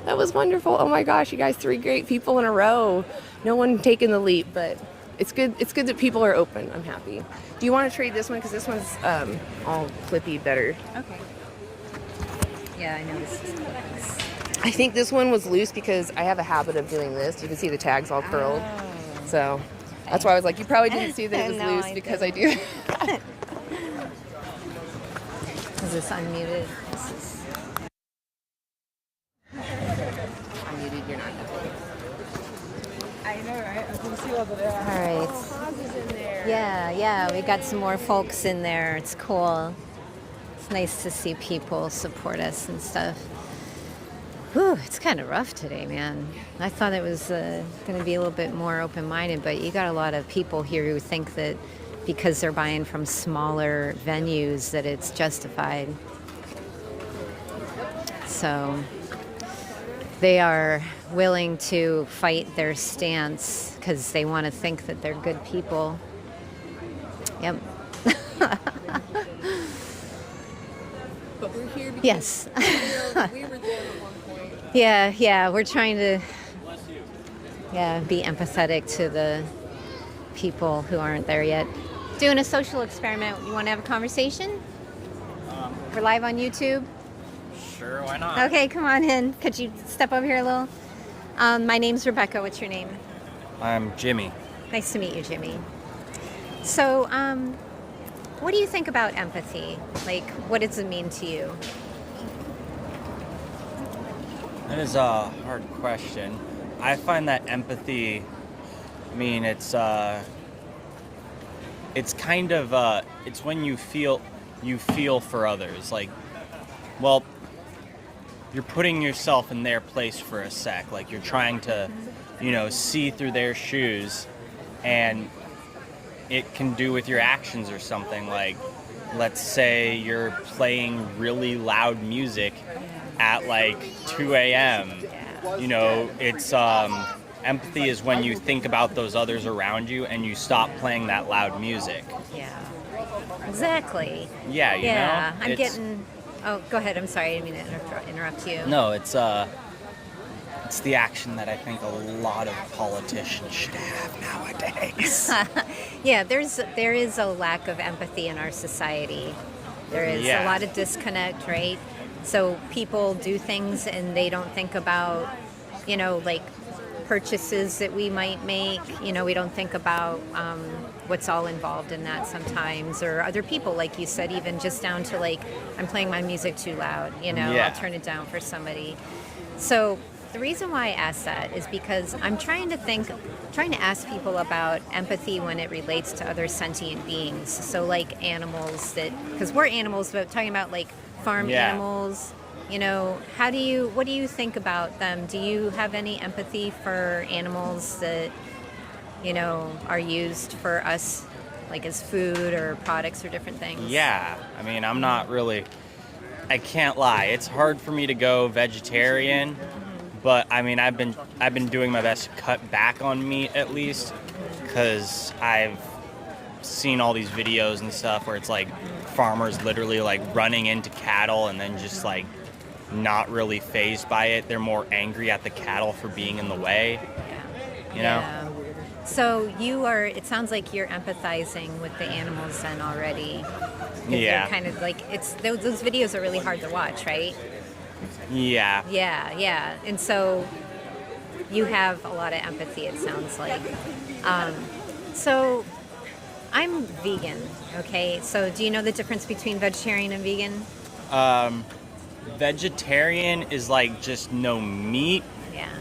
Speaker 2: That was wonderful. Oh my gosh, you guys, 3 great people in a row. No one taking the leap, but it's good. It's good that people are open. I'm happy. Do you want to trade this one? Because this one's all clippy better.
Speaker 3: Okay. Yeah, I know this is close.
Speaker 2: I think this one was loose because I have a habit of doing this. You can see the tags all curled. So that's why I was like, you probably didn't see that it was
Speaker 3: No,
Speaker 2: loose
Speaker 3: I
Speaker 2: because I do.
Speaker 3: Is this unmuted? This is...
Speaker 2: Unmuted, you're not.
Speaker 8: I know, right? I can see over there.
Speaker 3: All right. Yeah, we got some more folks in there. It's cool. It's nice to see people support us and stuff. Whew, it's kind of rough today, man. I thought it was going to be a little bit more open-minded, but you got a lot of people here who think that because they're buying from smaller venues that it's justified. So they are willing to fight their stance because they want to think that they're good people. Yep.
Speaker 2: But we're here because
Speaker 3: Yes.
Speaker 2: we were there at one point.
Speaker 3: Yeah, we're trying to be empathetic to the people who aren't there yet. Doing a social experiment. You want to have a conversation? We're live on YouTube.
Speaker 12: Sure, why not?
Speaker 3: Okay, come on in. Could you step over here a little? My name's Rebecca. What's your name?
Speaker 12: I'm Jimmy.
Speaker 3: Nice to meet you, Jimmy. So, what do you think about empathy? Like, what does it mean to you?
Speaker 12: That is a hard question. I find that empathy, I mean, it's kind of, it's when you feel for others. Like, well, you're putting yourself in their place for a sec. Like, you're trying to, see through their shoes, and it can do with your actions or something. Like, let's say you're playing really loud music at like 2 a.m. It's empathy is when you think about those others around you and you stop playing that loud music.
Speaker 3: Yeah. Exactly.
Speaker 12: Yeah,
Speaker 3: Yeah, I'm
Speaker 12: it's-
Speaker 3: getting... Oh, go ahead. I'm sorry. I didn't mean to interrupt you.
Speaker 12: No, it's it's the action that I think a lot of politicians should have nowadays.
Speaker 3: Yeah, there is a lack of empathy in our society. There is a lot of disconnect, right? So people do things and they don't think about, like purchases that we might make. We don't think about what's all involved in that sometimes, or other people, like you said, even just down to like, I'm playing my music too loud, I'll turn it down for somebody. So the reason why I ask that is because I'm trying to ask people about empathy when it relates to other sentient beings. So like animals because we're animals, but talking about like farm animals, what do you think about them? Do you have any empathy for animals that, are used for us, like as food or products or different things?
Speaker 12: Yeah, I mean, I can't lie. It's hard for me to go vegetarian, but I mean, I've been doing my best to cut back on meat at least, because I've seen all these videos and stuff where it's like farmers literally like running into cattle and then just like not really fazed by it. They're more angry at the cattle for being in the way. You know?
Speaker 3: Yeah. So it sounds like you're empathizing with the animals then already.
Speaker 12: Yeah.
Speaker 3: They're kind of like, those videos are really hard to watch, right?
Speaker 12: Yeah.
Speaker 3: Yeah. And so you have a lot of empathy, it sounds like. So I'm vegan, okay? So do you know the difference between vegetarian and vegan?
Speaker 12: Vegetarian is like just no meat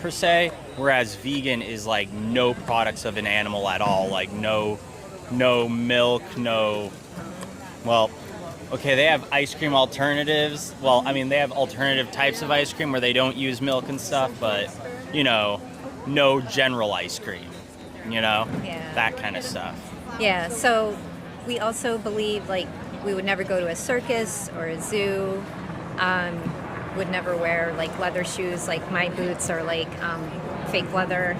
Speaker 12: per se, whereas vegan is like no products of an animal at all, like no milk, okay, they have ice cream alternatives. Well, I mean, they have alternative types of ice cream where they don't use milk and stuff, but, no general ice cream, that kind of stuff.
Speaker 3: Yeah, so we also believe, like, we would never go to a circus or a zoo, would never wear, like, leather shoes. Like, my boots are, like, fake leather,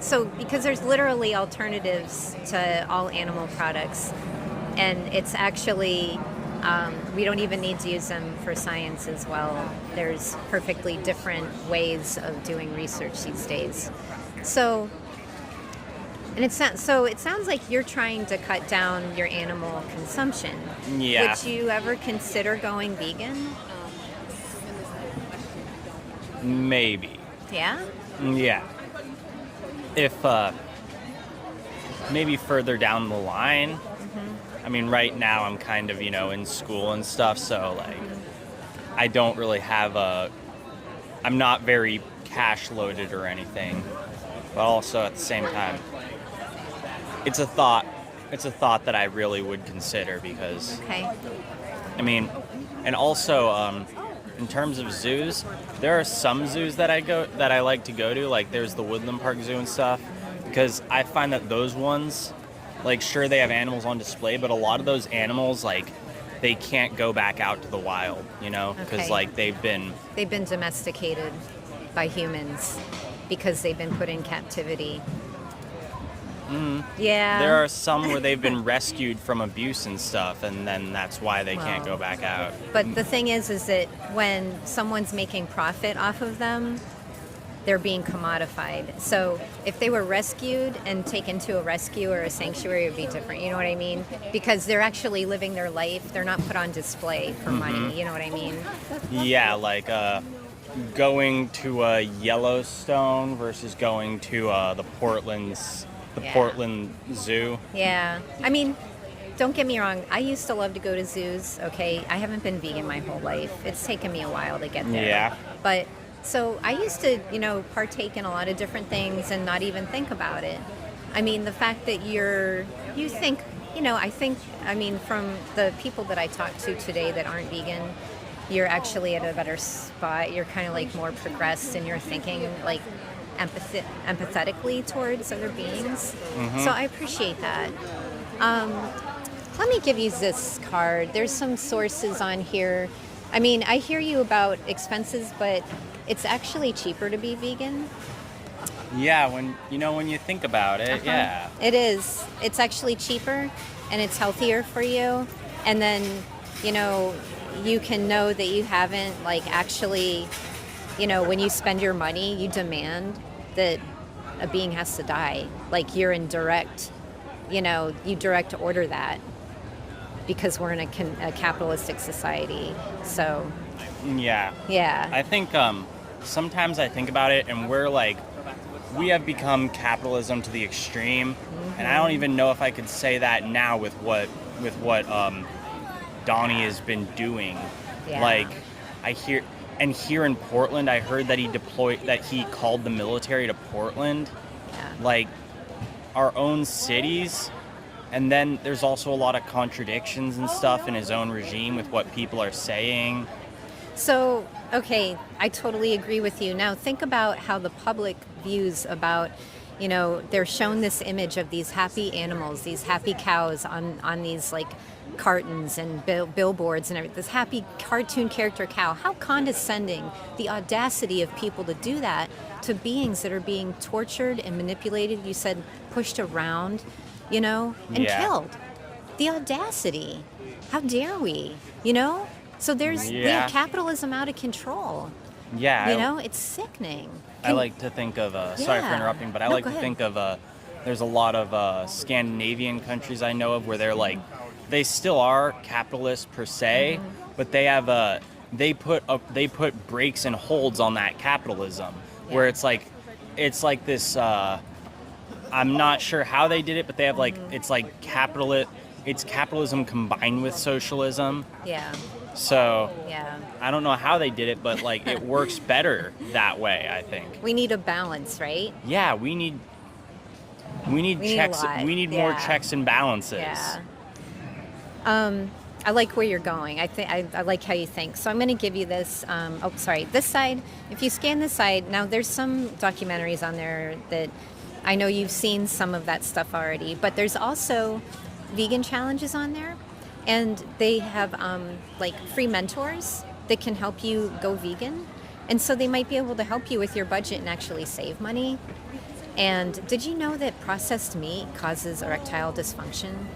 Speaker 3: so because there's literally alternatives to all animal products. And it's actually, we don't even need to use them for science as well. There's perfectly different ways of doing research these days. So it sounds like you're trying to cut down your animal consumption.
Speaker 12: Yeah.
Speaker 3: Would you ever consider going vegan?
Speaker 12: Maybe.
Speaker 3: Yeah?
Speaker 12: Yeah. If, maybe further down the line. I mean, right now I'm kind of, in school and stuff, so, like, I don't really have I'm not very cash loaded or anything, but also at the same time, it's a thought that I really would consider because, I mean, and also, in terms of zoos, there are some zoos that I like to go to, like there's the Woodland Park Zoo and stuff, because I find that those ones, like, sure, they have animals on display, but a lot of those animals, like, they can't go back out to the wild, because, like, they've been
Speaker 3: domesticated by humans because they've been put in captivity. Yeah.
Speaker 12: There are some where they've been rescued from abuse and stuff, and then that's why they can't go back out.
Speaker 3: But the thing is that when someone's making profit off of them, they're being commodified. So if they were rescued and taken to a rescue or a sanctuary, it would be different. You know what I mean? Because they're actually living their life. They're not put on display for money. You know what I mean?
Speaker 12: Yeah, like going to Yellowstone versus going to the Portland Zoo.
Speaker 3: Yeah. I mean, don't get me wrong. I used to love to go to zoos, okay? I haven't been vegan my whole life. It's taken me a while to get there.
Speaker 12: Yeah.
Speaker 3: But so I used to, partake in a lot of different things and not even think about it. I mean, the fact that you think, I mean, from the people that I talk to today that aren't vegan, you're actually at a better spot. You're kind of like more progressed and you're thinking like empathetically towards other beings. So I appreciate that. Let me give you this card. There's some sources on here. I mean, I hear you about expenses, but it's actually cheaper to be vegan.
Speaker 12: Yeah, when you think about it, yeah.
Speaker 3: It is. It's actually cheaper and it's healthier for you. And then, you can know that you haven't actually, when you spend your money, you demand that a being has to die. Like you're in direct, you direct order that because we're in a capitalistic society. So,
Speaker 12: Yeah.
Speaker 3: yeah.
Speaker 12: I think sometimes I think about it, and we have become capitalism to the extreme, and I don't even know if I could say that now with what Donnie has been doing.
Speaker 3: Yeah.
Speaker 12: Like, I hear, and here in Portland, I heard that he called the military to Portland, like our own cities. And then there's also a lot of contradictions and stuff in his own regime with what people are saying.
Speaker 3: So, okay, I totally agree with you. Now, think about how the public views about, they're shown this image of these happy animals, these happy cows on these like cartons and billboards and everything. This happy cartoon character cow. How condescending, the audacity of people to do that to beings that are being tortured and manipulated. You said pushed around, and killed. The audacity. How dare we, So we have capitalism out of control.
Speaker 12: Yeah.
Speaker 3: It's sickening.
Speaker 12: I like to think of, sorry for interrupting, but I like to think of, there's a lot of Scandinavian countries I know of where they're like, they still are capitalist per se, but they have they put brakes and holds on that capitalism, where it's like this, I'm not sure how they did it, but they have it's like it's capitalism combined with socialism.
Speaker 3: Yeah.
Speaker 12: So
Speaker 3: yeah.
Speaker 12: I don't know how they did it, but it works better that way, I think.
Speaker 3: We need a balance, right?
Speaker 12: Yeah, we need checks. We need more checks and balances.
Speaker 3: Yeah. I like where you're going. I like how you think. So I'm going to give you this. This side. If you scan this side, now there's some documentaries on there that I know you've seen some of that stuff already, but there's also vegan challenges on there, and they have free mentors that can help you go vegan, and so they might be able to help you with your budget and actually save money. And did you know that processed meat causes erectile dysfunction?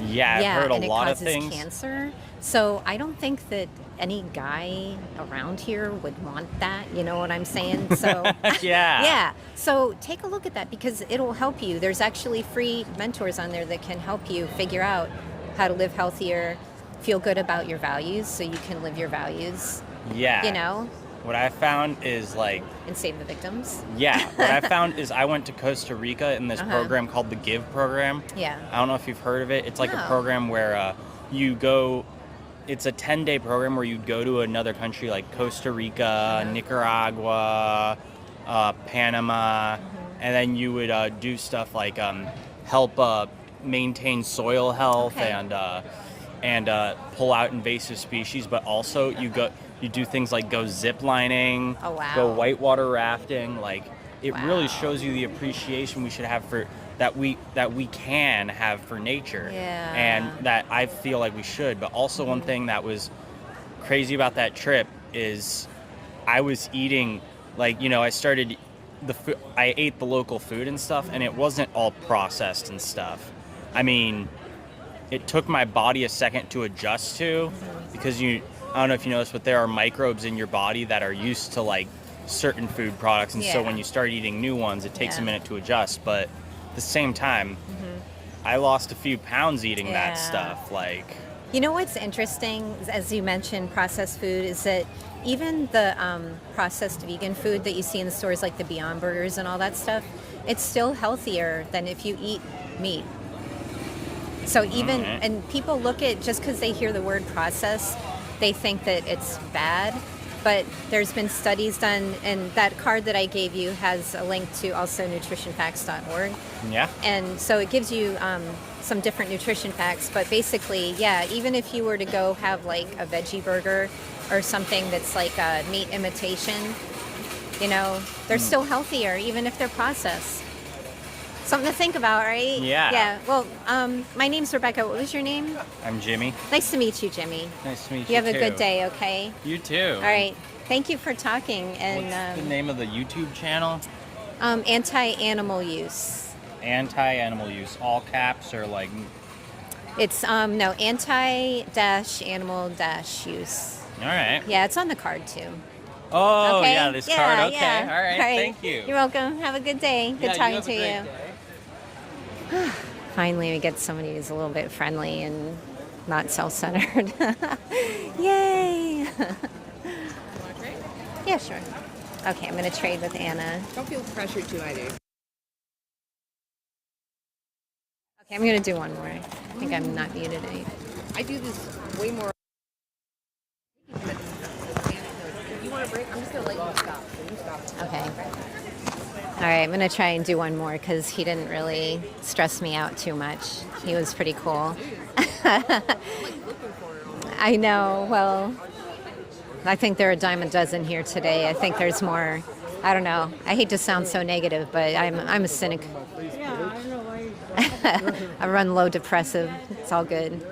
Speaker 12: Yeah, I've heard a lot of things.
Speaker 3: And it causes cancer. So I don't think that any guy around here would want that. You know what I'm saying? So
Speaker 12: yeah.
Speaker 3: Yeah. So take a look at that because it'll help you. There's actually free mentors on there that can help you figure out how to live healthier, feel good about your values so you can live your values.
Speaker 12: Yeah. What I found is
Speaker 3: and save the victims.
Speaker 12: Yeah. What I found is I went to Costa Rica in this program called the Give program.
Speaker 3: Yeah.
Speaker 12: I don't know if you've heard of it. It's like a program where you go. It's a 10-day program where you go to another country like Costa Rica, Nicaragua, Panama, and then you would do stuff like help maintain soil health and pull out invasive species, but also you do things like go zip lining, go whitewater rafting. It really shows you the appreciation we should have for that we can have for nature, and that I feel like we should. But also one thing that was crazy about that trip is I was eating I started I ate the local food and stuff, and it wasn't all processed and stuff. I mean, it took my body a second to adjust to, because I don't know if you know this, but there are microbes in your body that are used to certain food products, and so when you start eating new ones, it takes a minute to adjust. But at the same time, I lost a few pounds eating that stuff.
Speaker 3: You know what's interesting, as you mentioned, processed food, is that even the processed vegan food that you see in the stores, like the Beyond Burgers and all that stuff, it's still healthier than if you eat meat. So even, and people look at, just because they hear the word processed, they think that it's bad, but there's been studies done, and that card that I gave you has a link to also nutritionfacts.org.
Speaker 12: Yeah.
Speaker 3: And so it gives you some different nutrition facts, but basically, even if you were to go have a veggie burger or something that's like a meat imitation, they're still healthier even if they're processed. Something to think about, right?
Speaker 12: Yeah.
Speaker 3: Yeah. Well, my name's Rebecca. What was your name?
Speaker 12: I'm Jimmy.
Speaker 3: Nice to meet you, Jimmy.
Speaker 12: Nice to meet you.
Speaker 3: You have a
Speaker 12: too.
Speaker 3: good day, okay?
Speaker 12: You too.
Speaker 3: All right. Thank you for talking. And
Speaker 12: what's the name of the YouTube channel?
Speaker 3: Anti-animal use.
Speaker 12: Anti-animal use, all caps or
Speaker 3: It's no, anti-animal-use.
Speaker 12: All right.
Speaker 3: Yeah, it's on the card too.
Speaker 12: Oh,
Speaker 3: Okay?
Speaker 12: yeah, this card. Okay.
Speaker 3: Yeah.
Speaker 12: All right. Thank you.
Speaker 3: You're welcome. Have a good day. Good
Speaker 12: Yeah,
Speaker 3: talking
Speaker 12: have
Speaker 3: to
Speaker 12: a great
Speaker 3: you.
Speaker 12: day.
Speaker 3: Finally, we get somebody who's a little bit friendly and not self-centered. Yay! Yeah, sure. Okay, I'm going to trade with Anna.
Speaker 2: Don't feel pressured to either.
Speaker 3: Okay, I'm going to do one more. I think I'm not muted.
Speaker 2: I do this way more. You want a break? I'm just gonna let you stop. So you stop.
Speaker 3: Okay. All right, I'm going to try and do one more because he didn't really stress me out too much. He was pretty cool. I know. Well, I think there are a dime a dozen here today. I think there's more. I don't know. I hate to sound so negative, but I'm a cynic.
Speaker 8: Yeah, I don't know why.
Speaker 3: I run low depressive. It's all good.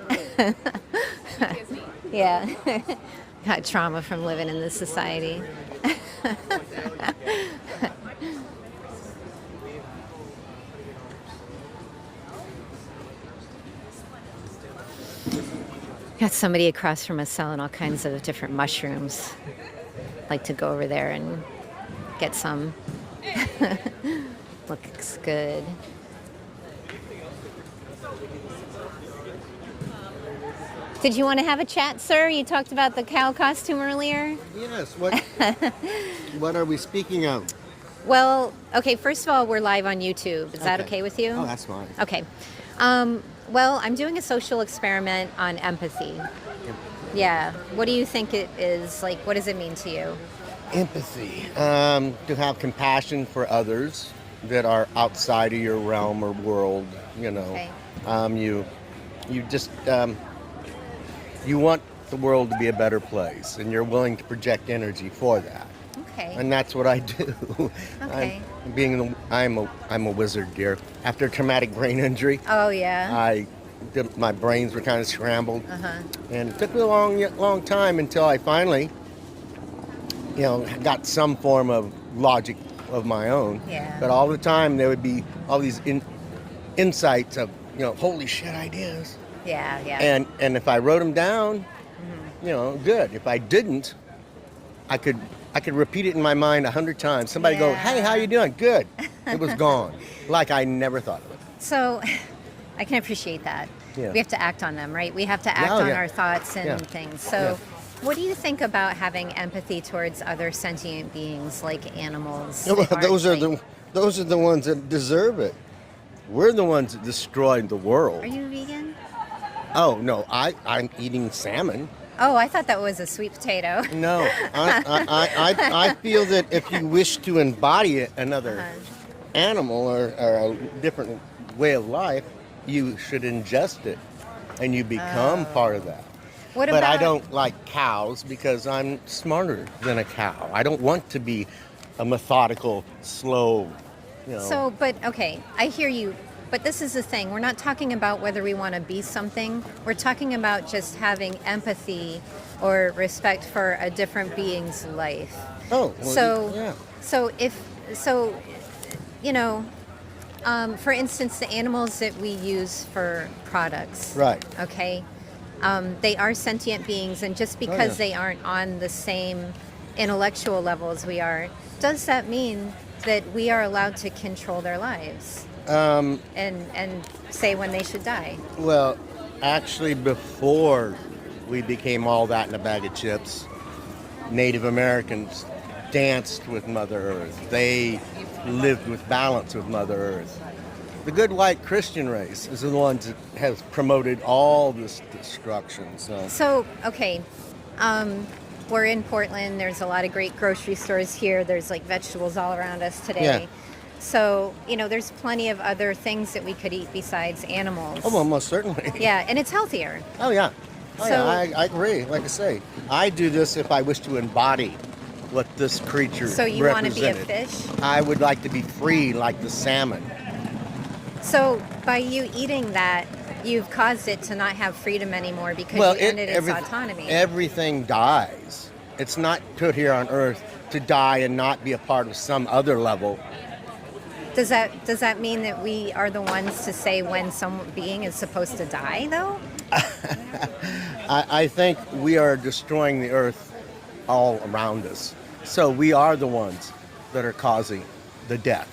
Speaker 3: Yeah. Got trauma from living in this society. Got somebody across from us selling all kinds of different mushrooms. Like to go over there and get some. Looks good. Did you want to have a chat, sir? You talked about the cow costume earlier.
Speaker 13: Yes. What are we speaking of?
Speaker 3: Well, okay, first of all, we're live on YouTube. Is that
Speaker 13: Okay.
Speaker 3: okay with you?
Speaker 13: Oh, that's fine.
Speaker 3: Okay. Well, I'm doing a social experiment on empathy. Yeah. What do you think it is? Like, what does it mean to you?
Speaker 13: Empathy. To have compassion for others that are outside of your realm or world. You know.
Speaker 3: Okay.
Speaker 13: You just you want the world to be a better place, and you're willing to project energy for that.
Speaker 3: Okay.
Speaker 13: And that's what I do.
Speaker 3: Okay.
Speaker 13: I'm a wizard, dear. After a traumatic brain injury,
Speaker 3: Oh, yeah.
Speaker 13: my brains were kind of scrambled,
Speaker 3: Uh-huh.
Speaker 13: and it took me a long time until I finally, got some form of logic of my own.
Speaker 3: Yeah.
Speaker 13: But all the time there would be all these insights of, holy shit ideas.
Speaker 3: Yeah, yeah.
Speaker 13: And if I wrote them down, good. If I didn't, I could repeat it in my mind 100 times. Somebody go, hey, how you doing? Good. It was gone. Like I never thought of it.
Speaker 3: So I can appreciate that.
Speaker 13: Yeah.
Speaker 3: We have to act on them, right? We have to act
Speaker 13: Oh,
Speaker 3: on
Speaker 13: yeah.
Speaker 3: our thoughts and
Speaker 13: Yeah.
Speaker 3: things. So what do you think about having empathy towards other sentient beings like animals?
Speaker 13: Well,
Speaker 3: that
Speaker 13: those are
Speaker 3: aren't,
Speaker 13: the ones that deserve it. We're the ones that destroyed the world.
Speaker 3: Are you vegan?
Speaker 13: Oh no, I'm eating salmon.
Speaker 3: Oh, I thought that was a sweet potato.
Speaker 13: No, I feel that if you wish to embody another animal or a different way of life, you should ingest it, and you become part of that.
Speaker 3: What
Speaker 13: But I
Speaker 3: about-
Speaker 13: don't like cows because I'm smarter than a cow. I don't want to be a methodical, slow,
Speaker 3: So, but okay, I hear you. But this is the thing. We're not talking about whether we want to be something. We're talking about just having empathy or respect for a different being's life.
Speaker 13: Oh, well,
Speaker 3: So,
Speaker 13: yeah.
Speaker 3: for instance, the animals that we use for products.
Speaker 13: Right.
Speaker 3: Okay. They are sentient beings, and just because they aren't on the same intellectual level as we are, does that mean that we are allowed to control their lives and say when they should die?
Speaker 13: Well, actually, before we became all that in a bag of chips, Native Americans danced with Mother Earth. They lived with balance with Mother Earth. The good white Christian race is the ones that has promoted all this destruction.
Speaker 3: So, okay, we're in Portland. There's a lot of great grocery stores here. There's like vegetables all around us today.
Speaker 13: Yeah.
Speaker 3: So, there's plenty of other things that we could eat besides animals.
Speaker 13: Oh, well, most certainly.
Speaker 3: Yeah, and it's healthier.
Speaker 13: Oh, yeah. Oh,
Speaker 3: So-
Speaker 13: yeah, I agree. Like I say, I do this if I wish to embody what this creature
Speaker 3: So you want to be a
Speaker 13: represented.
Speaker 3: fish?
Speaker 13: I would like to be free like the salmon.
Speaker 3: So by you eating that, you've caused it to not have freedom anymore because you ended its autonomy.
Speaker 13: Everything dies. It's not put here on Earth to die and not be a part of some other level.
Speaker 3: Does that mean that we are the ones to say when some being is supposed to die, though?
Speaker 13: I think we are destroying the Earth all around us. So we are the ones that are causing the death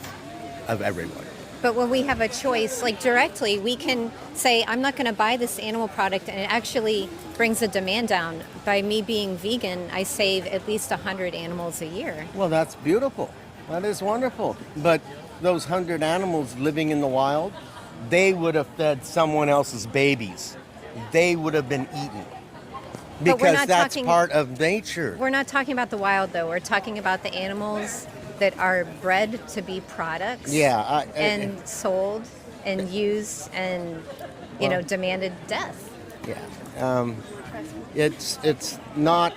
Speaker 13: of everyone.
Speaker 3: But when we have a choice, like directly, we can say, I'm not going to buy this animal product, and it actually brings the demand down. By me being vegan, I save at least 100 animals a year.
Speaker 13: Well, that's beautiful. That is wonderful. But those 100 animals living in the wild, they would have fed someone else's babies. They would have been eaten.
Speaker 3: But we're
Speaker 13: Because
Speaker 3: not
Speaker 13: that's
Speaker 3: talking-
Speaker 13: part of nature.
Speaker 3: We're not talking about the wild, though. We're talking about the animals that are bred to be products
Speaker 13: Yeah.
Speaker 3: and sold and used and, demanded death.
Speaker 13: Yeah. It's not.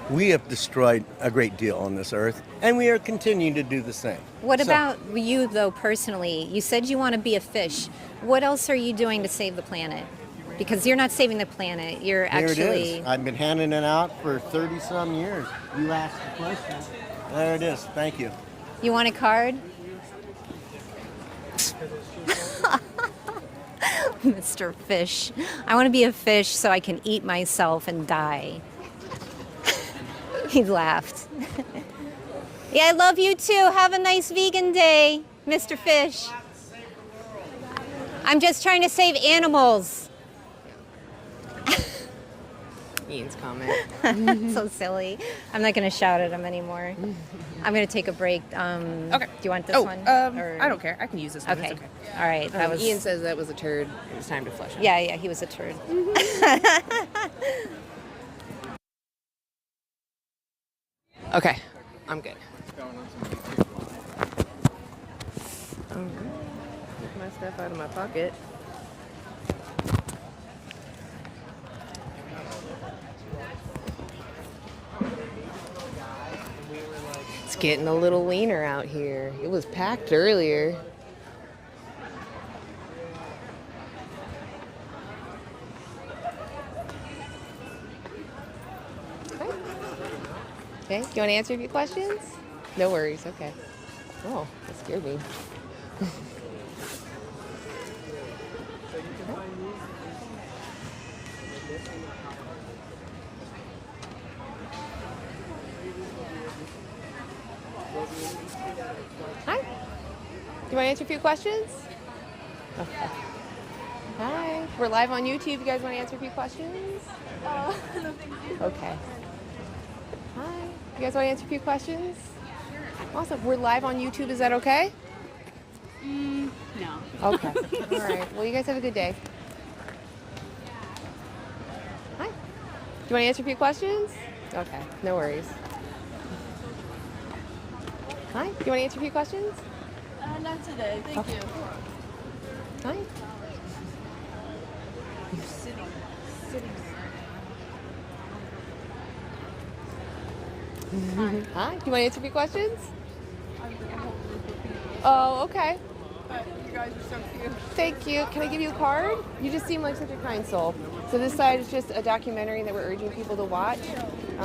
Speaker 13: We have destroyed a great deal on this earth, and we are continuing to do the same.
Speaker 3: What
Speaker 13: So-
Speaker 3: about you, though, personally? You said you want to be a fish. What else are you doing to save the planet? Because you're not saving the planet. You're
Speaker 13: Here
Speaker 3: actually...
Speaker 13: it is. I've been handing it out for 30-some years. You asked the question. There it is. Thank you.
Speaker 3: You want a card? Mr. Fish. I want to be a fish so I can eat myself and die. He laughed. Yeah, I love you too. Have a nice vegan day, Mr. Fish. I'm just trying to save animals.
Speaker 2: Ian's comment.
Speaker 3: So silly. I'm not going to shout at him anymore. I'm going to take a break. Okay. Do you want this one?
Speaker 2: I don't care. I can use this one.
Speaker 3: Okay.
Speaker 2: It's okay.
Speaker 3: All right. That was
Speaker 2: Ian says that was a turd. It was time to flush it.
Speaker 3: Yeah, he was a turd.
Speaker 2: Okay, I'm good. Take my stuff out of my pocket. It's getting a little leaner out here. It was packed earlier. Okay, you want to answer a few questions? No worries, okay. Oh, that scared me. Hi. Do you want to answer a few questions? Okay. Hi. We're live on YouTube. You guys want to answer a few questions?
Speaker 6: No, thank you.
Speaker 2: Okay. Hi. You guys want to answer a few questions? Awesome. We're live on YouTube. Is that okay?
Speaker 6: No.
Speaker 2: Okay. All right. Well, you guys have a good day. Hi. Do you want to answer a few questions? Okay. No worries. Hi. Do you want to answer a few questions?
Speaker 6: Not today. Thank you.
Speaker 2: Hi.
Speaker 6: Sitting
Speaker 2: Hi. Do you want to answer a few questions? Oh, okay.
Speaker 6: But you guys are so cute.
Speaker 2: Thank you. Can I give you a card? You just seem like such a kind soul. So this side is just a documentary that we're urging people to watch.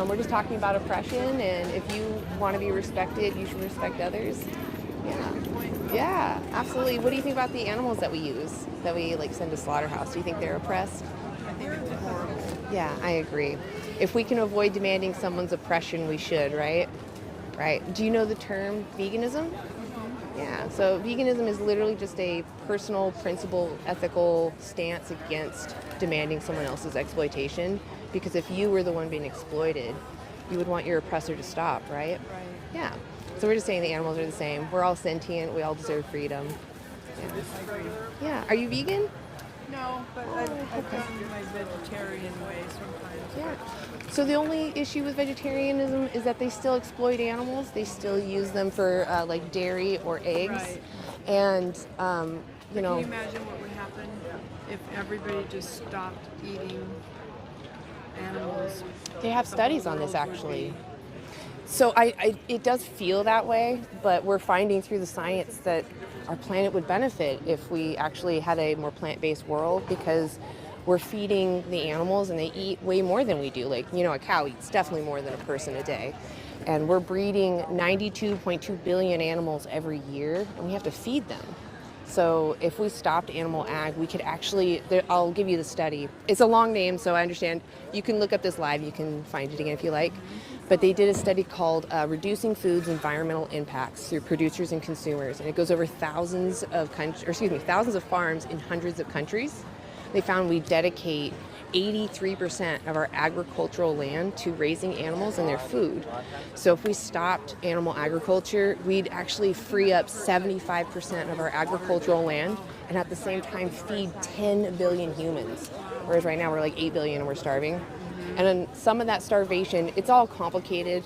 Speaker 2: We're just talking about oppression, and if you want to be respected, you should respect others. Yeah. Yeah, absolutely. What do you think about the animals that we use, that we send to slaughterhouse? Do you think they're oppressed?
Speaker 4: I think it's horrible.
Speaker 2: Yeah, I agree. If we can avoid demanding someone's oppression, we should, right? Right. Do you know the term veganism? Yeah, so veganism is literally just a personal, principled, ethical stance against demanding someone else's exploitation. Because if you were the one being exploited, you would want your oppressor to stop, right?
Speaker 4: Right.
Speaker 2: Yeah. So we're just saying the animals are the same. We're all sentient. We all deserve freedom. Yeah. Are you vegan?
Speaker 4: No, but I've done my vegetarian way sometimes.
Speaker 2: Yeah. So the only issue with vegetarianism is that they still exploit animals. They still use them for dairy or eggs.
Speaker 4: Right.
Speaker 2: And,
Speaker 4: Can you imagine what would happen if everybody just stopped eating animals?
Speaker 2: They have studies on this actually. So it does feel that way, but we're finding through the science that our planet would benefit if we actually had a more plant-based world, because we're feeding the animals and they eat way more than we do. A cow eats definitely more than a person a day. And we're breeding 92.2 billion animals every year, and we have to feed them. So if we stopped animal ag, we could actually, I'll give you the study. It's a long name, so I understand. You can look up this live. You can find it again if you like. But they did a study called Reducing Food's Environmental Impacts Through Producers and Consumers. And it goes over thousands of farms in hundreds of countries. They found we dedicate 83% of our agricultural land to raising animals and their food. So if we stopped animal agriculture, we'd actually free up 75% of our agricultural land and at the same time feed 10 billion humans. Whereas right now we're like 8 billion and we're starving. And then some of that starvation, it's all complicated,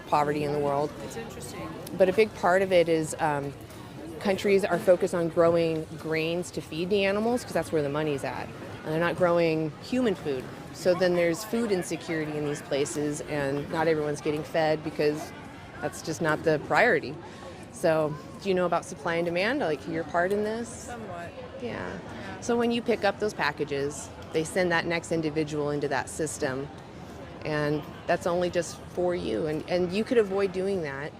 Speaker 2: poverty in the world.
Speaker 8: It's interesting.
Speaker 2: But a big part of it is countries are focused on growing grains to feed the animals because that's where the money's at. And they're not growing human food. So then there's food insecurity in these places and not everyone's getting fed because that's just not the priority. So do you know about supply and demand, like your part in this?
Speaker 8: Somewhat.
Speaker 2: Yeah. So when you pick up those packages, they send that next individual into that system. And that's only just for you. And you could avoid doing that.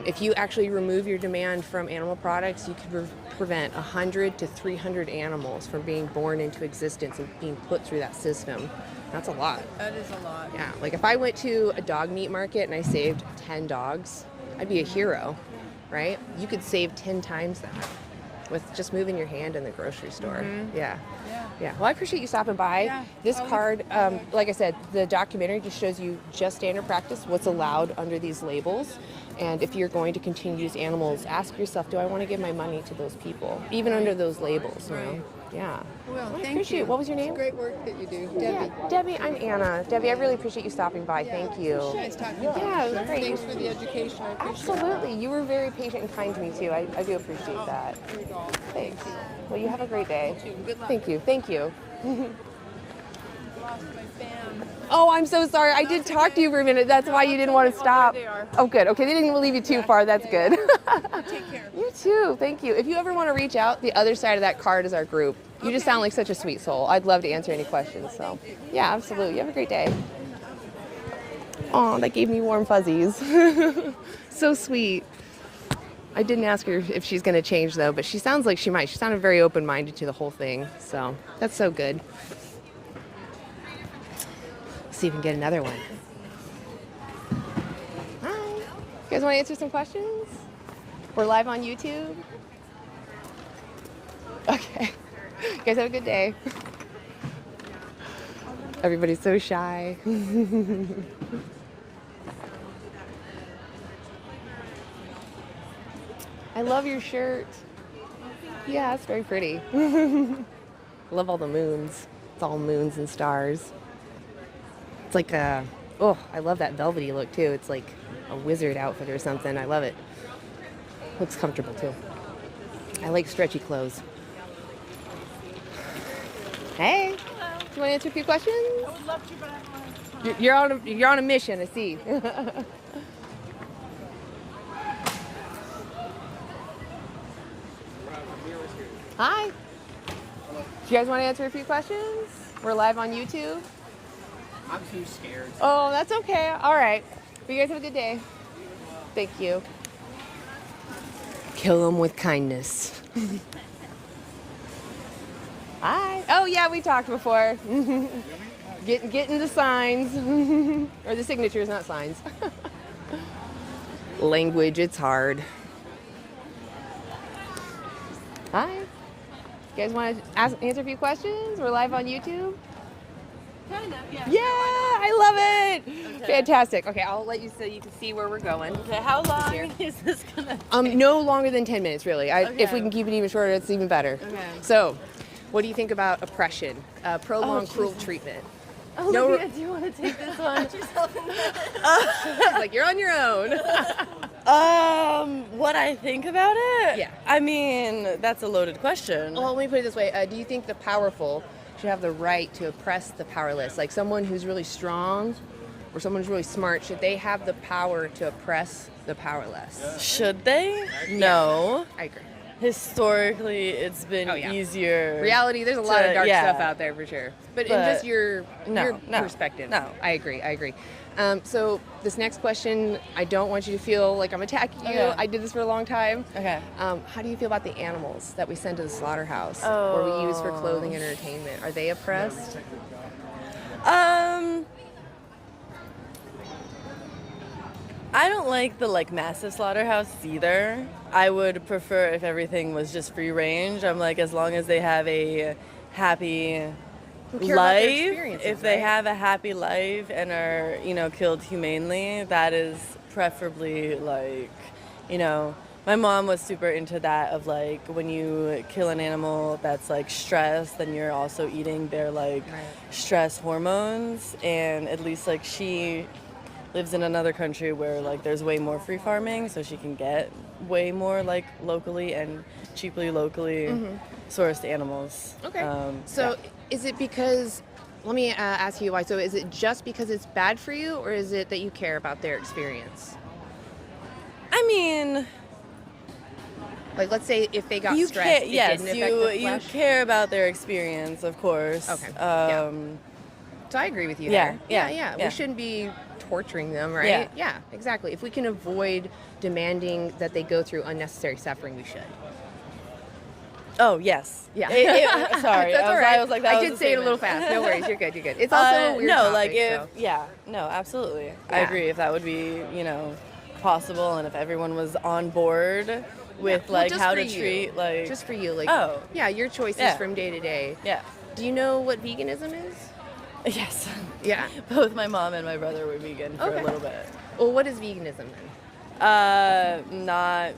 Speaker 2: If you actually remove your demand from animal products, you could prevent 100 to 300 animals from being born into existence and being put through that system. That's a lot.
Speaker 8: That is a lot.
Speaker 2: Yeah, like if I went to a dog meat market and I saved 10 dogs, I'd be a hero, right? You could save 10 times that with just moving your hand in the grocery store. Yeah. Well, I appreciate you stopping by.
Speaker 8: Yeah.
Speaker 2: This card, like I said, the documentary just shows you just standard practice, what's allowed under these labels. And if you're going to continue to use animals, ask yourself, do I want to give my money to those people, even under those labels?
Speaker 8: Right.
Speaker 2: Yeah.
Speaker 8: Well,
Speaker 2: I
Speaker 8: thank
Speaker 2: appreciate
Speaker 8: you.
Speaker 2: it. What was your name?
Speaker 8: It's great work that you do, Debbie.
Speaker 2: Yeah. Debbie, I'm Anna. Debbie, I really appreciate you stopping by. Thank you.
Speaker 8: Nice talking to you.
Speaker 2: Yeah, it was great.
Speaker 8: Thanks for the education. I appreciate it.
Speaker 2: Absolutely. You were very patient and kind to me, too. I do appreciate that. Thanks. Well, you have a great day.
Speaker 8: Good luck.
Speaker 2: Thank you. Thank you.
Speaker 8: Lost my fan.
Speaker 2: Oh, I'm so sorry. I did talk to you for a minute. That's why you didn't want to stop. Oh, good. Okay, they didn't leave you too far. That's good.
Speaker 8: Take care.
Speaker 2: You too. Thank you. If you ever want to reach out, the other side of that card is our group. You just sound like such a sweet soul. I'd love to answer any questions. So, yeah, absolutely. You have a great day. Oh, that gave me warm fuzzies. So sweet. I didn't ask her if she's going to change, though, but she sounds like she might. She sounded very open-minded to the whole thing. So, that's so good. See if we can get another one. Hi. You guys want to answer some questions? We're live on YouTube. Okay. You guys have a good day. Everybody's so shy. I love your shirt. Yeah, it's very pretty. I love all the moons. It's all moons and stars. It's like I love that velvety look too. It's like a wizard outfit or something. I love it. Looks comfortable too. I like stretchy clothes. Hey. Hello. Do you want to answer a few questions?
Speaker 8: I would love to, but I don't want to.
Speaker 2: You're on a mission, I see. Hi. Do you guys want to answer a few questions? We're live on YouTube.
Speaker 14: I'm too scared.
Speaker 2: Oh, that's okay. All right. But you guys have a good day. Thank you. Kill them with kindness. Hi. Oh, yeah, we talked before. Getting the signs. Or the signatures, not signs. Language, it's hard. Hi. You guys want to answer a few questions? We're live on YouTube.
Speaker 8: Kind of, yeah.
Speaker 2: Yeah, I love it. Okay. Fantastic. Okay, I'll let you so you can see where we're going.
Speaker 8: Okay, how long is this gonna take?
Speaker 2: No longer than 10 minutes, really. If we can keep it even shorter, it's even better.
Speaker 8: Okay.
Speaker 2: So, what do you think about oppression? Prolonged cruel treatment.
Speaker 8: Olivia, do you want to take this one? Put yourself in
Speaker 2: She's like, you're on your own.
Speaker 15: What I think about it?
Speaker 2: Yeah.
Speaker 15: I mean, that's a loaded question.
Speaker 2: Well, let me put it this way. Do you think the powerful should have the right to oppress the powerless? Like someone who's really strong or someone who's really smart, should they have the power to oppress the powerless?
Speaker 15: Should they? No.
Speaker 2: I agree.
Speaker 15: historically it's been easier.
Speaker 2: Reality, there's a lot of dark stuff out there for sure. But in just your perspective.
Speaker 15: No.
Speaker 2: I agree. So this next question, I don't want you to feel like I'm attacking you.
Speaker 15: Okay.
Speaker 2: I did this for a long time.
Speaker 15: Okay.
Speaker 2: How do you feel about the animals that we send to the slaughterhouse or we use for clothing and entertainment? Are they oppressed?
Speaker 15: I don't like the massive slaughterhouse either. I would prefer if everything was just free range. I'm like, as long as they have a happy life, if they have a happy life and are, killed humanely, that is preferably my mom was super into that of when you kill an animal that's stress, then you're also eating their stress hormones, and at least she lives in another country where there's way more free farming, so she can get way more locally and cheaply locally sourced animals.
Speaker 2: Okay. Is it because, let me ask you why, so is it just because it's bad for you, or is it that you care about their experience?
Speaker 15: I mean,
Speaker 2: let's say if they got stressed, it didn't affect the flesh?
Speaker 15: You care about their experience, of course.
Speaker 2: Okay. So I agree with you there. Yeah. We shouldn't be torturing them, right? Yeah, exactly. If we can avoid demanding that they go through unnecessary suffering, we should.
Speaker 15: Oh, yes.
Speaker 2: Yeah.
Speaker 15: Sorry.
Speaker 2: That's all right.
Speaker 15: I was like,
Speaker 2: I did say it a little fast. No worries. You're good. It's also a weird topic.
Speaker 15: Absolutely. I agree. If that would be, possible, and if everyone was on board with how to treat
Speaker 2: just for you, your choices from day to day.
Speaker 15: Yeah.
Speaker 2: Do you know what veganism is?
Speaker 15: Yes.
Speaker 2: Yeah.
Speaker 15: Both my mom and my brother were vegan for a little bit.
Speaker 2: Well, what is veganism then?
Speaker 15: Not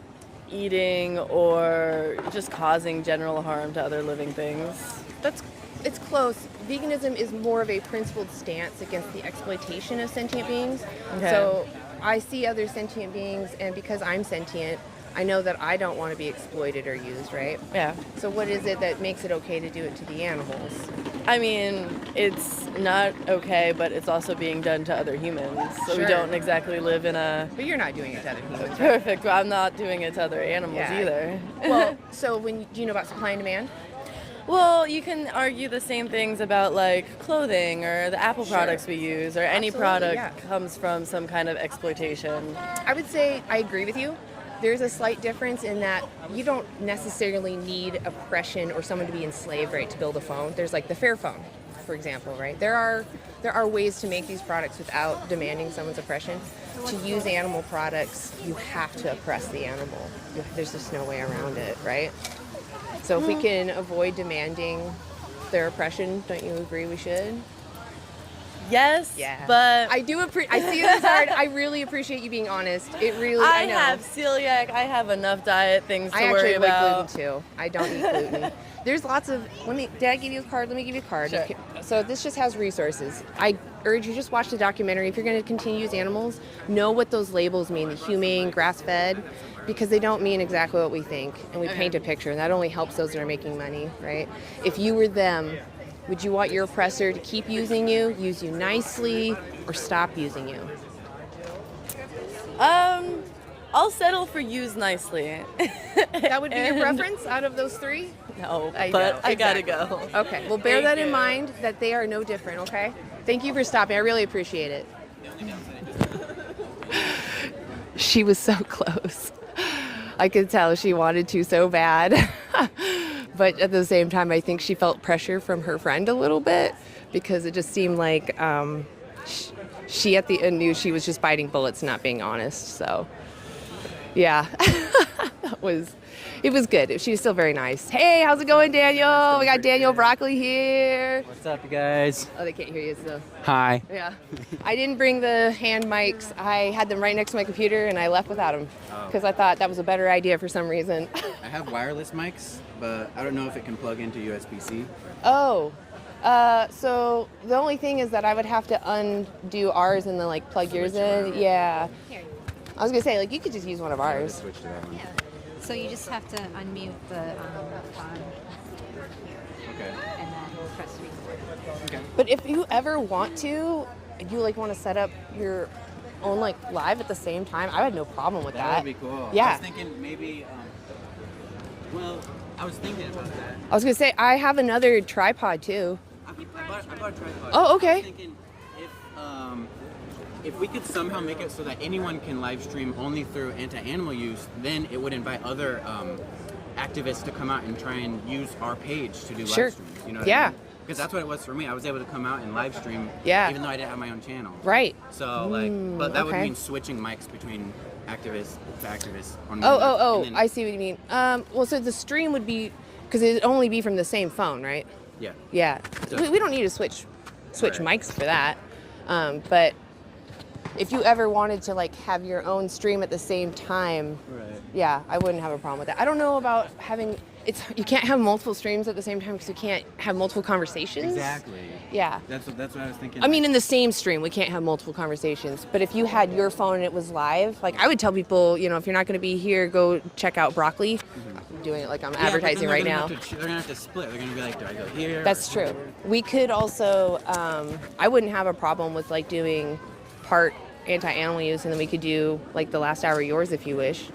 Speaker 15: eating or just causing general harm to other living things.
Speaker 2: It's close. Veganism is more of a principled stance against the exploitation of sentient beings.
Speaker 15: Okay.
Speaker 2: So I see other sentient beings, and because I'm sentient, I know that I don't want to be exploited or used, right?
Speaker 15: Yeah.
Speaker 2: So what is it that makes it okay to do it to the animals?
Speaker 15: I mean, it's not okay, but it's also being done to other humans. So we
Speaker 2: Sure.
Speaker 15: don't exactly live in a...
Speaker 2: But you're not doing it to other humans, right?
Speaker 15: Perfect. Well, I'm not doing it to other animals either.
Speaker 2: Well, so do you know about supply and demand?
Speaker 15: Well, you can argue the same things about clothing or the Apple products we use, or any product comes from some kind of exploitation.
Speaker 2: I would say I agree with you. There's a slight difference in that you don't necessarily need oppression or someone to be enslaved, right, to build a phone. There's the Fair phone, for example, right? There are ways to make these products without demanding someone's oppression. To use animal products, you have to oppress the animal. There's just no way around it, right? So if we can avoid demanding their oppression, don't you agree we should?
Speaker 15: Yes,
Speaker 2: yeah.
Speaker 15: But
Speaker 2: I see it as hard. I really appreciate you being honest. I know.
Speaker 15: have celiac. I have enough diet things to
Speaker 2: I
Speaker 15: worry
Speaker 2: actually
Speaker 15: about.
Speaker 2: avoid gluten too. I don't eat gluten. There's lots of. Did I give you a card? Let me give you a card.
Speaker 15: Sure.
Speaker 2: So this just has resources. I urge you just watch the documentary. If you're going to continue to use animals, know what those labels mean: the humane, grass-fed, because they don't mean exactly what we think, and we paint a picture, and that only helps those that are making money, right? If you were them, would you want your oppressor to keep using you, use you nicely, or stop using you?
Speaker 15: I'll settle for use nicely.
Speaker 2: That would be your preference out of those three?
Speaker 15: No,
Speaker 2: I
Speaker 15: gotta go.
Speaker 2: Okay, well bear that in mind, that they are no different, okay? Thank you for stopping. I really appreciate it. She was so close. I could tell she wanted to so bad. But at the same time, I think she felt pressure from her friend a little bit, because it just seemed like she at the end knew she was just biting bullets, not being honest. So, yeah, it was good. She was still very nice. Hey, how's it going, Daniel? We got Daniel Broccoli here.
Speaker 16: What's up, you guys?
Speaker 2: Oh, they can't hear you, so.
Speaker 16: Hi.
Speaker 2: Yeah. I didn't bring the hand mics. I had them right next to my computer, and I left without them because I thought that was a better idea for some reason.
Speaker 17: I have wireless mics, but I don't know if it can plug into USB-C.
Speaker 2: Oh. So the only thing is that I would have to undo ours and then plug yours in. Yeah. I was gonna say you could just use one of ours.
Speaker 17: Switch to that one.
Speaker 3: Yeah. So you just have to unmute the pod.
Speaker 17: Okay.
Speaker 3: And then press record.
Speaker 17: Okay.
Speaker 2: But if you ever want to, want to set up your own live at the same time, I had no problem with that.
Speaker 17: That would be cool.
Speaker 2: Yeah.
Speaker 17: I was thinking maybe Well, I was thinking about that.
Speaker 2: I was gonna say I have another tripod too.
Speaker 17: I bought a tripod.
Speaker 2: Oh, okay.
Speaker 17: I was thinking if we could somehow make it so that anyone can live stream only through anti-animal use, then it would invite other activists to come out and try and use our page to do
Speaker 2: Sure.
Speaker 17: live streams. You know what
Speaker 2: Yeah.
Speaker 17: I mean? Because that's what it was for me. I was able to come out and live stream,
Speaker 2: Yeah.
Speaker 17: even though I didn't have my own channel.
Speaker 2: Right.
Speaker 17: So but that would
Speaker 2: okay.
Speaker 17: mean switching mics between activists to activists. On
Speaker 2: Oh,
Speaker 17: one mic.
Speaker 2: oh,
Speaker 17: And
Speaker 2: oh!
Speaker 17: then-
Speaker 2: I see what you mean. Well, so the stream would be because it'd only be from the same phone, right?
Speaker 17: Yeah.
Speaker 2: Yeah.
Speaker 17: So-
Speaker 2: We don't need to switch
Speaker 17: Right.
Speaker 2: mics for that. But if you ever wanted to like have your own stream at the same time,
Speaker 17: Right.
Speaker 2: yeah, I wouldn't have a problem with that. I don't know about having you can't have multiple streams at the same time because you can't have multiple conversations.
Speaker 17: Exactly.
Speaker 2: Yeah.
Speaker 17: That's what I was thinking.
Speaker 2: I mean, in the same stream, we can't have multiple conversations. But if you had your phone and it was live, like I would tell people, you know, if you're not going to be here, go check out Broccoli. I'm doing it like I'm advertising right now.
Speaker 17: They're gonna have to split. They're gonna be like, do I go here?
Speaker 2: That's true. We could also, I wouldn't have a problem with like doing part anti-animal use, and then we could do like the last hour yours if you wish.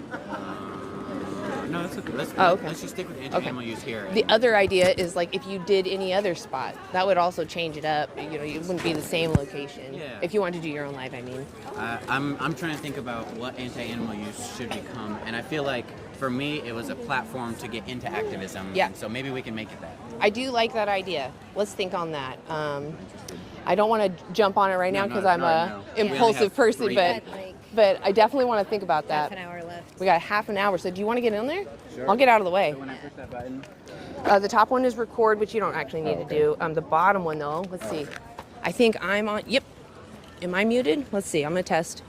Speaker 17: No, that's okay. Let's just stick with anti-animal use here.
Speaker 2: The other idea is like if you did any other spot, that would also change it up. You know, it wouldn't be the same location.
Speaker 17: Yeah.
Speaker 2: If you wanted to do your own live, I mean.
Speaker 17: I'm trying to think about what anti-animal use should become, and I feel like for me it was a platform to get into activism.
Speaker 2: Yeah.
Speaker 17: And so maybe we can make it that.
Speaker 2: I do like that idea. Let's think on that. I don't want to jump on it right now because I'm a impulsive person, but I definitely want to think about that.
Speaker 3: Half an hour left.
Speaker 2: We got half an hour, so do you want to get in there?
Speaker 17: Sure.
Speaker 2: I'll get out of the way.
Speaker 17: So when I push that button.
Speaker 2: The top one is record, which you don't actually need to do. The bottom one though, let's see. I think I'm on, yep. Am I muted? Let's see, I'm gonna test.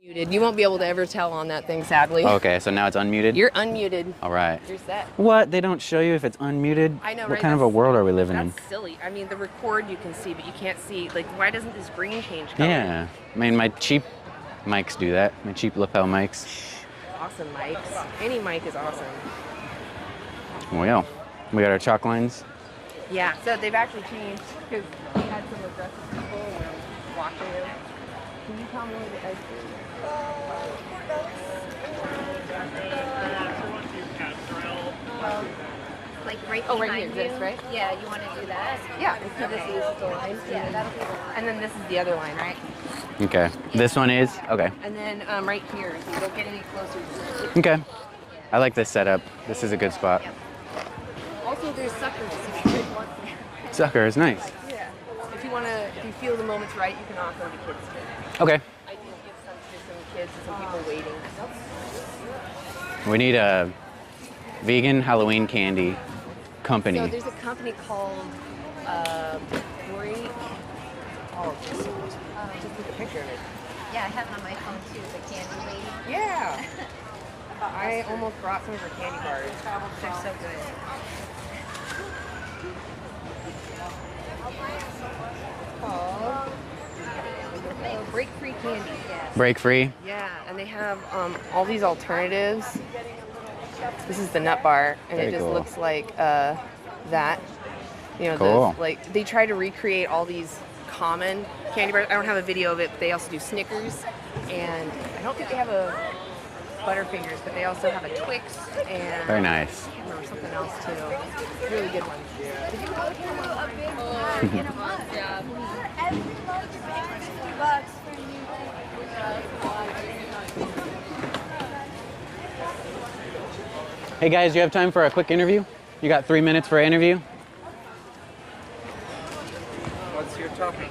Speaker 2: Muted. You won't be able to ever tell on that thing, sadly.
Speaker 16: Okay, so now it's unmuted?
Speaker 2: You're unmuted.
Speaker 16: All right.
Speaker 2: You're set.
Speaker 16: What? They don't show you if it's unmuted?
Speaker 2: I know,
Speaker 16: What
Speaker 2: right?
Speaker 16: kind of a world are we living in?
Speaker 2: That's silly. I mean, the record you can see, but you can't see, like, why doesn't this green change color?
Speaker 16: Yeah. I mean, my cheap mics do that. My cheap lapel mics.
Speaker 2: Awesome mics. Any mic is awesome.
Speaker 16: Well, we got our chalk lines.
Speaker 2: Yeah, so they've actually changed because we had some aggressive people when watching them. Can you tell me what the ice cream?
Speaker 3: Like right
Speaker 2: Oh,
Speaker 3: behind
Speaker 2: right here,
Speaker 3: you.
Speaker 2: this, right?
Speaker 3: Yeah, you want to do that?
Speaker 2: Yeah, and so this is the line.
Speaker 3: Yeah, that'll be the line.
Speaker 2: And then this is the other line, right?
Speaker 16: Okay. This one is? Okay.
Speaker 2: And then right here, so you don't get any closer to it.
Speaker 16: Okay. I like this setup. This is a good spot.
Speaker 2: Also, there's suckers.
Speaker 16: Sucker is nice.
Speaker 2: Yeah. If you feel the moment's right, you can offer the kids too.
Speaker 16: Okay.
Speaker 2: I did give some to some kids and some people waiting.
Speaker 16: We need a vegan Halloween candy company.
Speaker 2: So there's a company called Break. Oh, just take a picture of it.
Speaker 3: Yeah, I have it on my phone too, the candy lady.
Speaker 2: Yeah. I almost brought some of her candy bars.
Speaker 3: They're so good.
Speaker 2: Called Break Free Candy.
Speaker 16: Break free?
Speaker 2: Yeah, and they have all these alternatives. This is the nut bar, and
Speaker 16: Very
Speaker 2: it just
Speaker 16: cool.
Speaker 2: looks like that. You know,
Speaker 16: Cool.
Speaker 2: like they try to recreate all these common candy bars. I don't have a video of it, but they also do Snickers, and I don't think they have a Butterfingers, but they also have a Twix and
Speaker 16: Very nice.
Speaker 2: I can't remember something else too. Really good one. Did you go to a big
Speaker 6: in a month. Yeah. Every month you pay $50 for a new
Speaker 16: Hey guys, you have time for a quick interview? You got 3 minutes for an interview?
Speaker 18: What's your topic?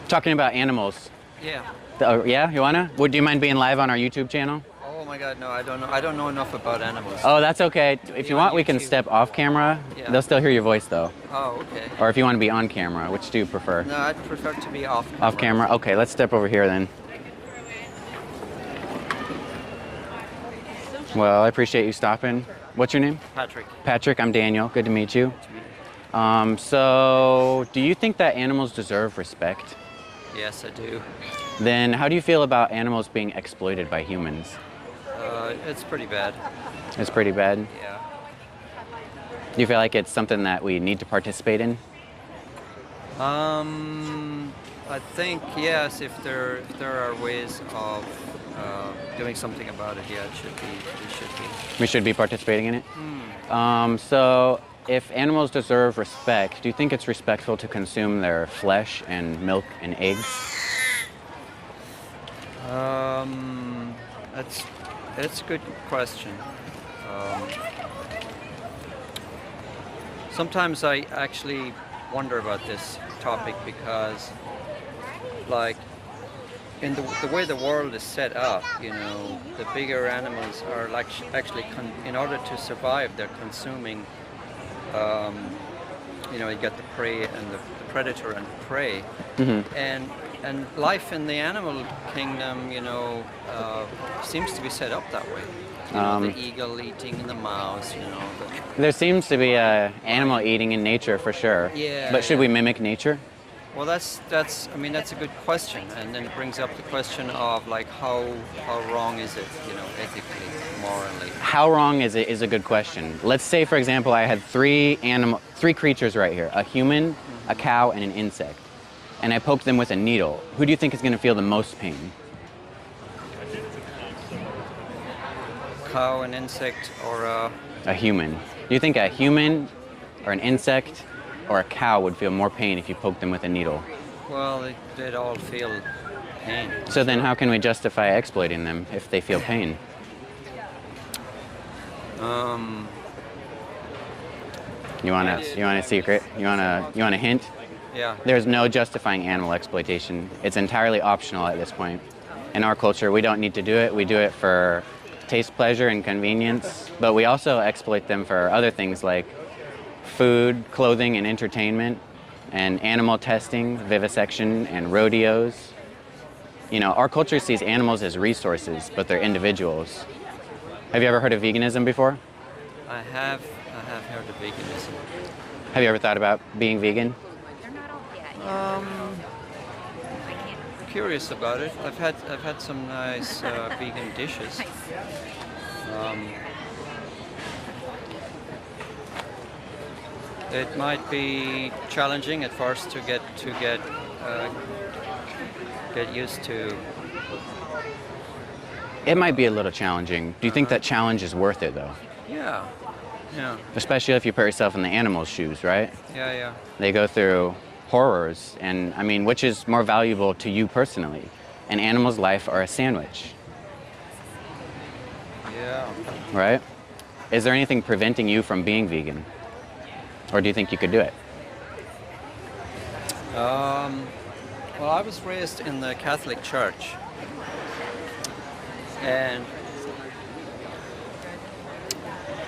Speaker 16: Talking about animals.
Speaker 18: Yeah.
Speaker 16: Yeah, you wanna? Do you mind being live on our YouTube channel?
Speaker 18: Oh my God, no, I don't know. I don't know enough about animals.
Speaker 16: Oh, that's okay. If you want, we can step off camera.
Speaker 18: Yeah.
Speaker 16: They'll still hear your voice though.
Speaker 18: Oh, okay.
Speaker 16: Or if you want to be on camera, which do you prefer?
Speaker 18: No, I'd prefer to be off.
Speaker 16: Off camera? Okay, let's step over here then. Well, I appreciate you stopping. What's your name?
Speaker 18: Patrick.
Speaker 16: Patrick, I'm Daniel. Good to meet you. So, do you think that animals deserve respect?
Speaker 18: Yes, I do.
Speaker 16: Then how do you feel about animals being exploited by humans?
Speaker 18: It's pretty bad.
Speaker 16: It's pretty bad?
Speaker 18: Yeah.
Speaker 16: Do you feel like it's something that we need to participate in?
Speaker 18: I think yes, if there are ways of doing something about it. Yeah, it should be. We should be.
Speaker 16: We should be participating in it. So, if animals deserve respect, do you think it's respectful to consume their flesh and milk and eggs?
Speaker 18: That's a good question. Sometimes I actually wonder about this topic because, like, in the way the world is set up, you know, the bigger animals are like actually, in order to survive, they're consuming. You know, you get the prey and the predator and prey, and life in the animal kingdom, you know, seems to be set up that way. You know, the eagle eating the mouse, you know.
Speaker 16: There seems to be animal eating in nature for sure.
Speaker 18: Yeah.
Speaker 16: But should we mimic nature?
Speaker 18: Well, that's I mean, that's a good question, and then it brings up the question of like how wrong is it, you know, ethically, morally.
Speaker 16: How wrong is it is a good question. Let's say, for example, I had three creatures right here: a human, a cow, and an insect, and I poked them with a needle. Who do you think is going to feel the most pain?
Speaker 18: Cow, an insect, or
Speaker 16: a human. Do you think a human, or an insect, or a cow would feel more pain if you poked them with a needle?
Speaker 18: Well, they'd all feel pain.
Speaker 16: So then how can we justify exploiting them if they feel pain? You want a secret? You want a hint?
Speaker 18: Yeah.
Speaker 16: There's no justifying animal exploitation. It's entirely optional at this point. In our culture, we don't need to do it. We do it for taste, pleasure, and convenience. But we also exploit them for other things like food, clothing, and entertainment, and animal testing, vivisection, and rodeos. You know, our culture sees animals as resources, but they're individuals. Have you ever heard of veganism before?
Speaker 18: I have heard of veganism.
Speaker 16: Have you ever thought about being vegan?
Speaker 18: Curious about it. I've had some nice vegan dishes. It might be challenging at first to get used to.
Speaker 16: It might be a little challenging. Do you think that challenge is worth it, though?
Speaker 18: Yeah.
Speaker 16: Especially if you put yourself in the animal's shoes, right?
Speaker 18: Yeah.
Speaker 16: They go through horrors, and I mean, which is more valuable to you personally, an animal's life or a sandwich?
Speaker 18: Yeah.
Speaker 16: Right? Is there anything preventing you from being vegan? Or do you think you could do it?
Speaker 18: Well, I was raised in the Catholic Church, and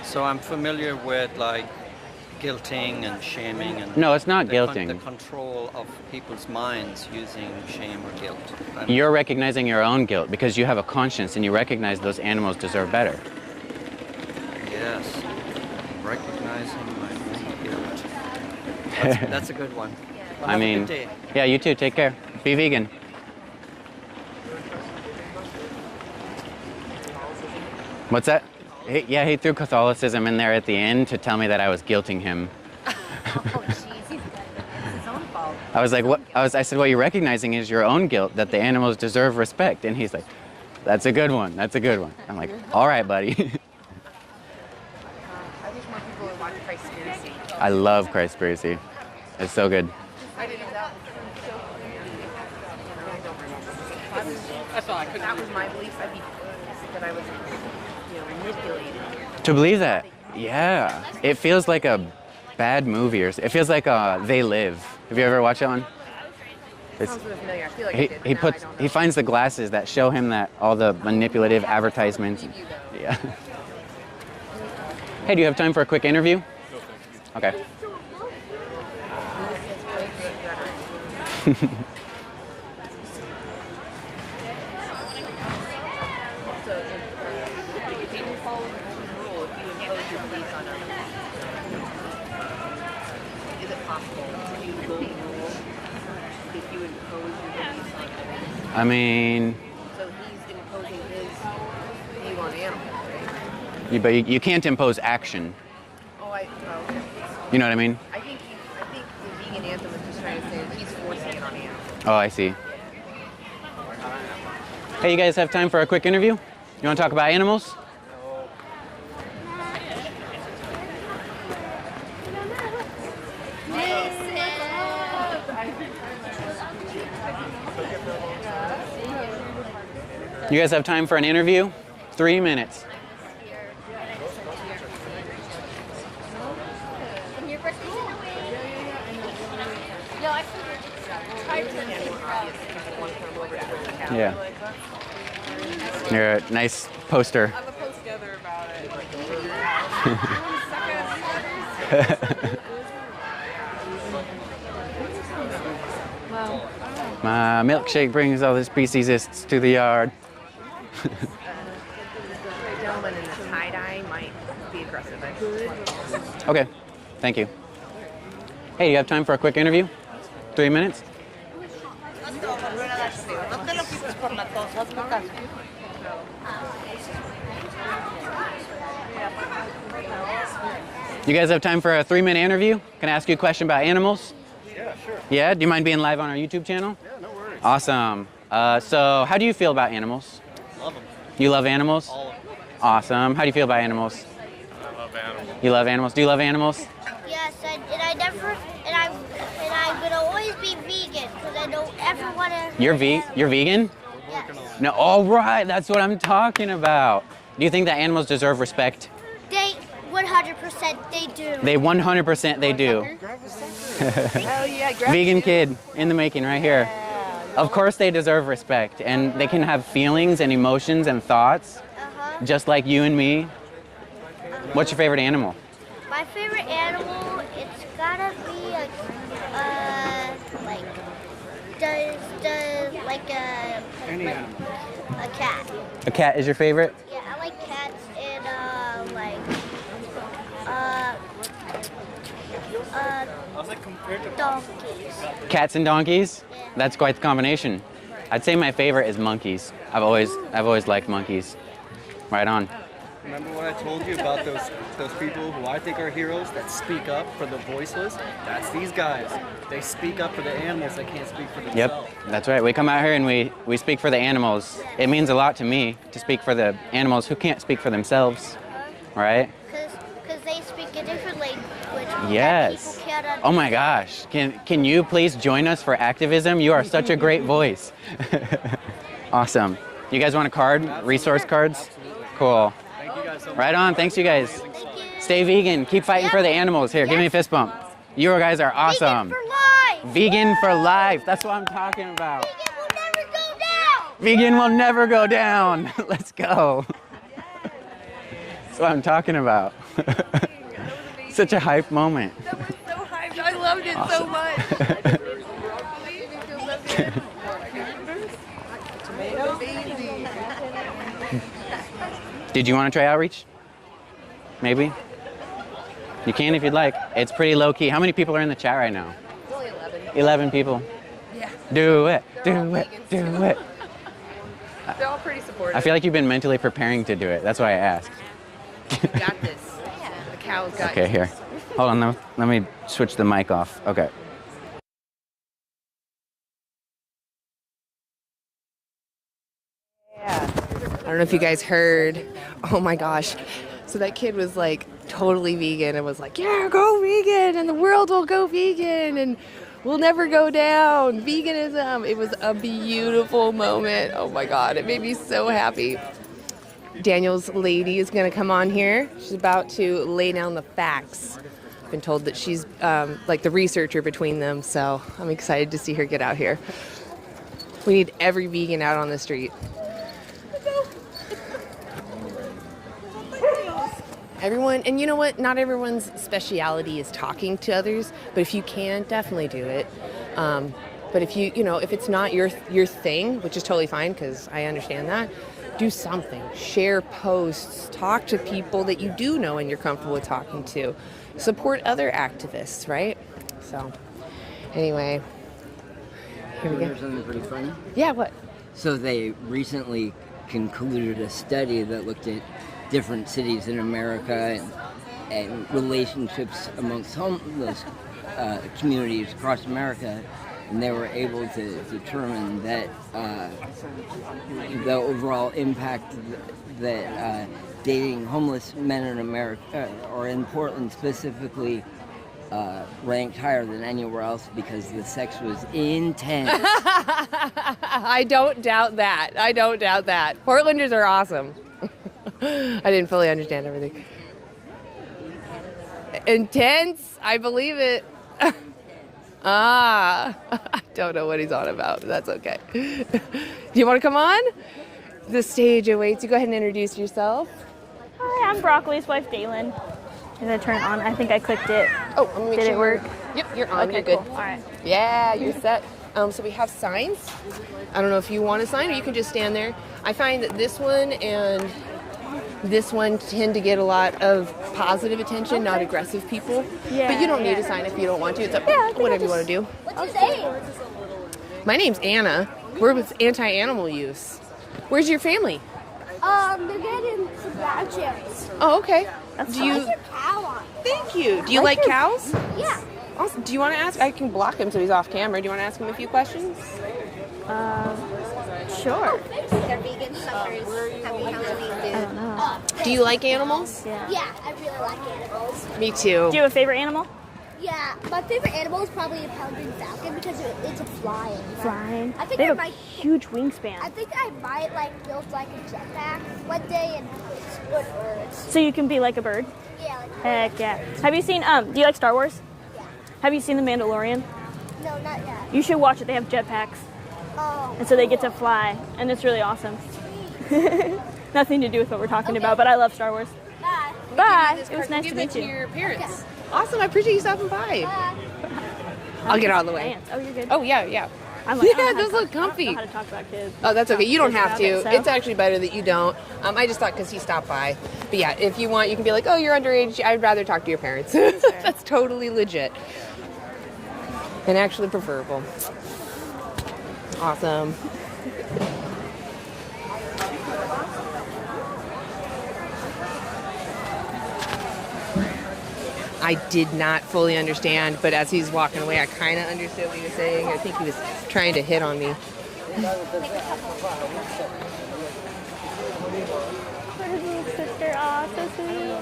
Speaker 18: so I'm familiar with like guilting and shaming and
Speaker 16: No, it's not guilting.
Speaker 18: The control of people's minds using shame or guilt.
Speaker 16: You're recognizing your own guilt because you have a conscience and you recognize those animals deserve better.
Speaker 18: Yes, recognizing my own guilt. That's a good one. Well, have a good day.
Speaker 16: Yeah, you too. Take care. Be vegan. What's that? He threw Catholicism in there at the end to tell me that I was guilting him. I was like, what? I said, what you're recognizing is your own guilt, that the animals deserve respect. And he's like, that's a good one. That's a good one. I'm like, all right, buddy.
Speaker 2: I wish more people would watch Christspiracy.
Speaker 16: I love Christspiracy. It's so good.
Speaker 2: I didn't know that was that was my belief. I'd be that I was, manipulated.
Speaker 16: To believe that, yeah. It feels like a bad movie, or it feels like They Live. Have you ever watched that one?
Speaker 2: Sounds really familiar. I feel like I did,
Speaker 16: he finds the glasses that show him that all the manipulative advertisements. Yeah. Hey, do you have time for a quick interview? Okay. I mean,
Speaker 2: so he's imposing his view on animals, right?
Speaker 16: but you can't impose action.
Speaker 2: Okay.
Speaker 16: You know what I mean?
Speaker 2: I think the vegan anthem is just trying to say that he's forcing it on animals.
Speaker 16: Oh, I see. Hey, you guys have time for a quick interview? You want to talk about animals? You guys have time for an interview? 3 minutes. Yeah. You're a nice poster.
Speaker 9: I'm a post together about it.
Speaker 16: My milkshake brings all the speciesists to the yard.
Speaker 2: The gentleman in the tie-dye might be aggressive.
Speaker 16: Okay, thank you. Hey, you have time for a quick interview? 3 minutes? You guys have time for a 3-minute interview? Can I ask you a question about animals?
Speaker 19: Yeah, sure.
Speaker 16: Yeah? Do you mind being live on our YouTube channel?
Speaker 19: Yeah, no worries.
Speaker 16: Awesome. So how do you feel about animals?
Speaker 19: Love them.
Speaker 16: You love animals?
Speaker 19: All of them.
Speaker 16: Awesome. How do you feel about animals?
Speaker 19: I love animals.
Speaker 16: You love animals? Do you love animals?
Speaker 6: Yes, and I would always be vegan because I don't ever want to.
Speaker 16: You're vegan?
Speaker 6: Yes.
Speaker 16: No, all right, that's what I'm talking about. Do you think that animals deserve respect?
Speaker 6: They 100% they do.
Speaker 16: They 100% they do.
Speaker 6: Hell yeah,
Speaker 16: Vegan kid in the making right here. Of course they deserve respect and they can have feelings and emotions and thoughts just like you and me. What's your favorite animal?
Speaker 6: My favorite animal, it's gotta be a cat.
Speaker 16: A cat is your favorite?
Speaker 6: Yeah, I like cats and donkeys.
Speaker 16: Cats and donkeys? That's quite the combination. I'd say my favorite is monkeys. I've always liked monkeys. Right on.
Speaker 20: Remember what I told you about those people who I think are heroes that speak up for the voiceless? That's these guys. They speak up for the animals that can't speak for themselves.
Speaker 16: Yep, that's right. We come out here and we speak for the animals. It means a lot to me to speak for the animals who can't speak for themselves, right?
Speaker 6: Because they speak a different language.
Speaker 16: Yes.
Speaker 6: That people can't understand.
Speaker 16: Oh my gosh. Can you please join us for activism? You are such a great voice. Awesome. You guys want a card? Resource cards? Cool.
Speaker 20: Thank you guys so much.
Speaker 16: Right on. Thanks, you guys. Stay vegan. Keep fighting for the animals. Here, give me a fist bump. You guys are awesome.
Speaker 6: Vegan for life.
Speaker 16: Vegan for life. That's what I'm talking about.
Speaker 6: Vegan will never go down.
Speaker 16: Vegan will never go down. Let's go. That's what I'm talking about. Such a hype moment.
Speaker 6: That was so hyped. I loved it so much.
Speaker 16: Did you want to try outreach? Maybe? You can if you'd like. It's pretty low key. How many people are in the chat right now?
Speaker 2: It's only 11.
Speaker 16: 11 people.
Speaker 2: Yeah.
Speaker 16: Do it. Do it. Do it.
Speaker 2: They're all pretty supportive.
Speaker 16: I feel like you've been mentally preparing to do it. That's why I asked.
Speaker 2: You got this. The cow's got
Speaker 16: Okay, here. Hold on. Let me switch the mic off. Okay.
Speaker 2: I don't know if you guys heard. Oh my gosh. So that kid was like totally vegan and was like, yeah, go vegan and the world will go vegan and we'll never go down. Veganism. It was a beautiful moment. Oh my God. It made me so happy. Daniel's lady is going to come on here. She's about to lay down the facts. I've been told that she's like the researcher between them. So I'm excited to see her get out here. We need every vegan out on the street. Everyone, and you know what? Not everyone's speciality is talking to others, but if you can, definitely do it. But if if it's not your thing, which is totally fine because I understand that, do something. Share posts, talk to people that you do know and you're comfortable with talking to. Support other activists, right? So, anyway, here we go.
Speaker 21: Here's something pretty funny.
Speaker 2: Yeah, what?
Speaker 21: So they recently concluded a study that looked at different cities in America and relationships amongst homeless communities across America. and they were able to determine that the overall impact that dating homeless men in America, or in Portland specifically, ranked higher than anywhere else because the sex was intense.
Speaker 2: I don't doubt that. I don't doubt that. Portlanders are awesome. I didn't fully understand everything. Intense? I believe it. I don't know what he's on about, but that's okay. Do you want to come on? The stage awaits you. Go ahead and introduce yourself.
Speaker 1: Hi, I'm Broccoli's wife, Dailey. Did I turn it on? I think I clicked it.
Speaker 2: Oh, let me make
Speaker 1: Did
Speaker 2: sure
Speaker 1: it work?
Speaker 2: Yep, you're on.
Speaker 1: Okay,
Speaker 2: You're good.
Speaker 1: cool. All right.
Speaker 2: Yeah, you're set. So we have signs. I don't know if you want to sign or you can just stand there. I find that this one and this one tend to get a lot of positive attention, not aggressive people.
Speaker 1: Yeah,
Speaker 2: but you don't need
Speaker 1: yeah.
Speaker 2: to sign if you don't want to. It's up
Speaker 1: Yeah, I think
Speaker 2: whatever
Speaker 1: I'll
Speaker 2: you want to do.
Speaker 6: What's his name?
Speaker 2: My name's Anna. We're with anti-animal use. Where's your family?
Speaker 6: They're getting some bad chips.
Speaker 2: Oh, okay.
Speaker 6: Do you? Your cow on.
Speaker 2: Thank you. Do you like cows?
Speaker 6: Yeah.
Speaker 2: Awesome. Do you want to ask? I can block him so he's off camera. Do you want to ask him a few questions?
Speaker 1: Sure.
Speaker 6: They're vegan suckers. Happy Halloween, dude.
Speaker 1: I don't know.
Speaker 2: Do you like animals?
Speaker 6: Yeah, I really like animals.
Speaker 2: Me too.
Speaker 1: Do you have a favorite animal?
Speaker 6: Yeah, my favorite animal is probably a peregrine falcon because it's a flying.
Speaker 1: Flying.
Speaker 6: I think
Speaker 1: They
Speaker 6: I
Speaker 1: have a
Speaker 6: might.
Speaker 1: huge wingspan.
Speaker 6: I think I might build like a jetpack one day and explode birds.
Speaker 1: So you can be like a bird?
Speaker 6: Yeah, like
Speaker 1: Heck yeah. Have you seen, do you like Star Wars?
Speaker 6: Yeah.
Speaker 1: Have you seen The Mandalorian?
Speaker 6: no, not yet.
Speaker 1: You should watch it. They have jetpacks.
Speaker 6: Oh.
Speaker 1: And so they get to fly. And it's really awesome. Nothing to do with what we're talking about, but I love Star Wars.
Speaker 6: Bye.
Speaker 1: Bye. It was nice
Speaker 2: Give
Speaker 1: to
Speaker 2: that
Speaker 1: meet
Speaker 2: to
Speaker 1: you.
Speaker 2: your parents. Awesome. I appreciate you stopping by. I'll get out of the way.
Speaker 1: Oh, you're good.
Speaker 2: Oh, yeah.
Speaker 1: I'm like,
Speaker 2: Yeah, those look comfy.
Speaker 1: I don't know how to talk about kids.
Speaker 2: Oh, that's okay. You don't have to.
Speaker 1: About it, so.
Speaker 2: It's actually better that you don't. I just thought because he stopped by. But yeah, if you want, you can be like, oh, you're underage. I'd rather talk to your parents. That's totally legit. And actually preferable. Awesome. I did not fully understand, but as he's walking away, I kind of understood what he was saying. I think he was trying to hit on me.
Speaker 1: Sister, aw, so sweet.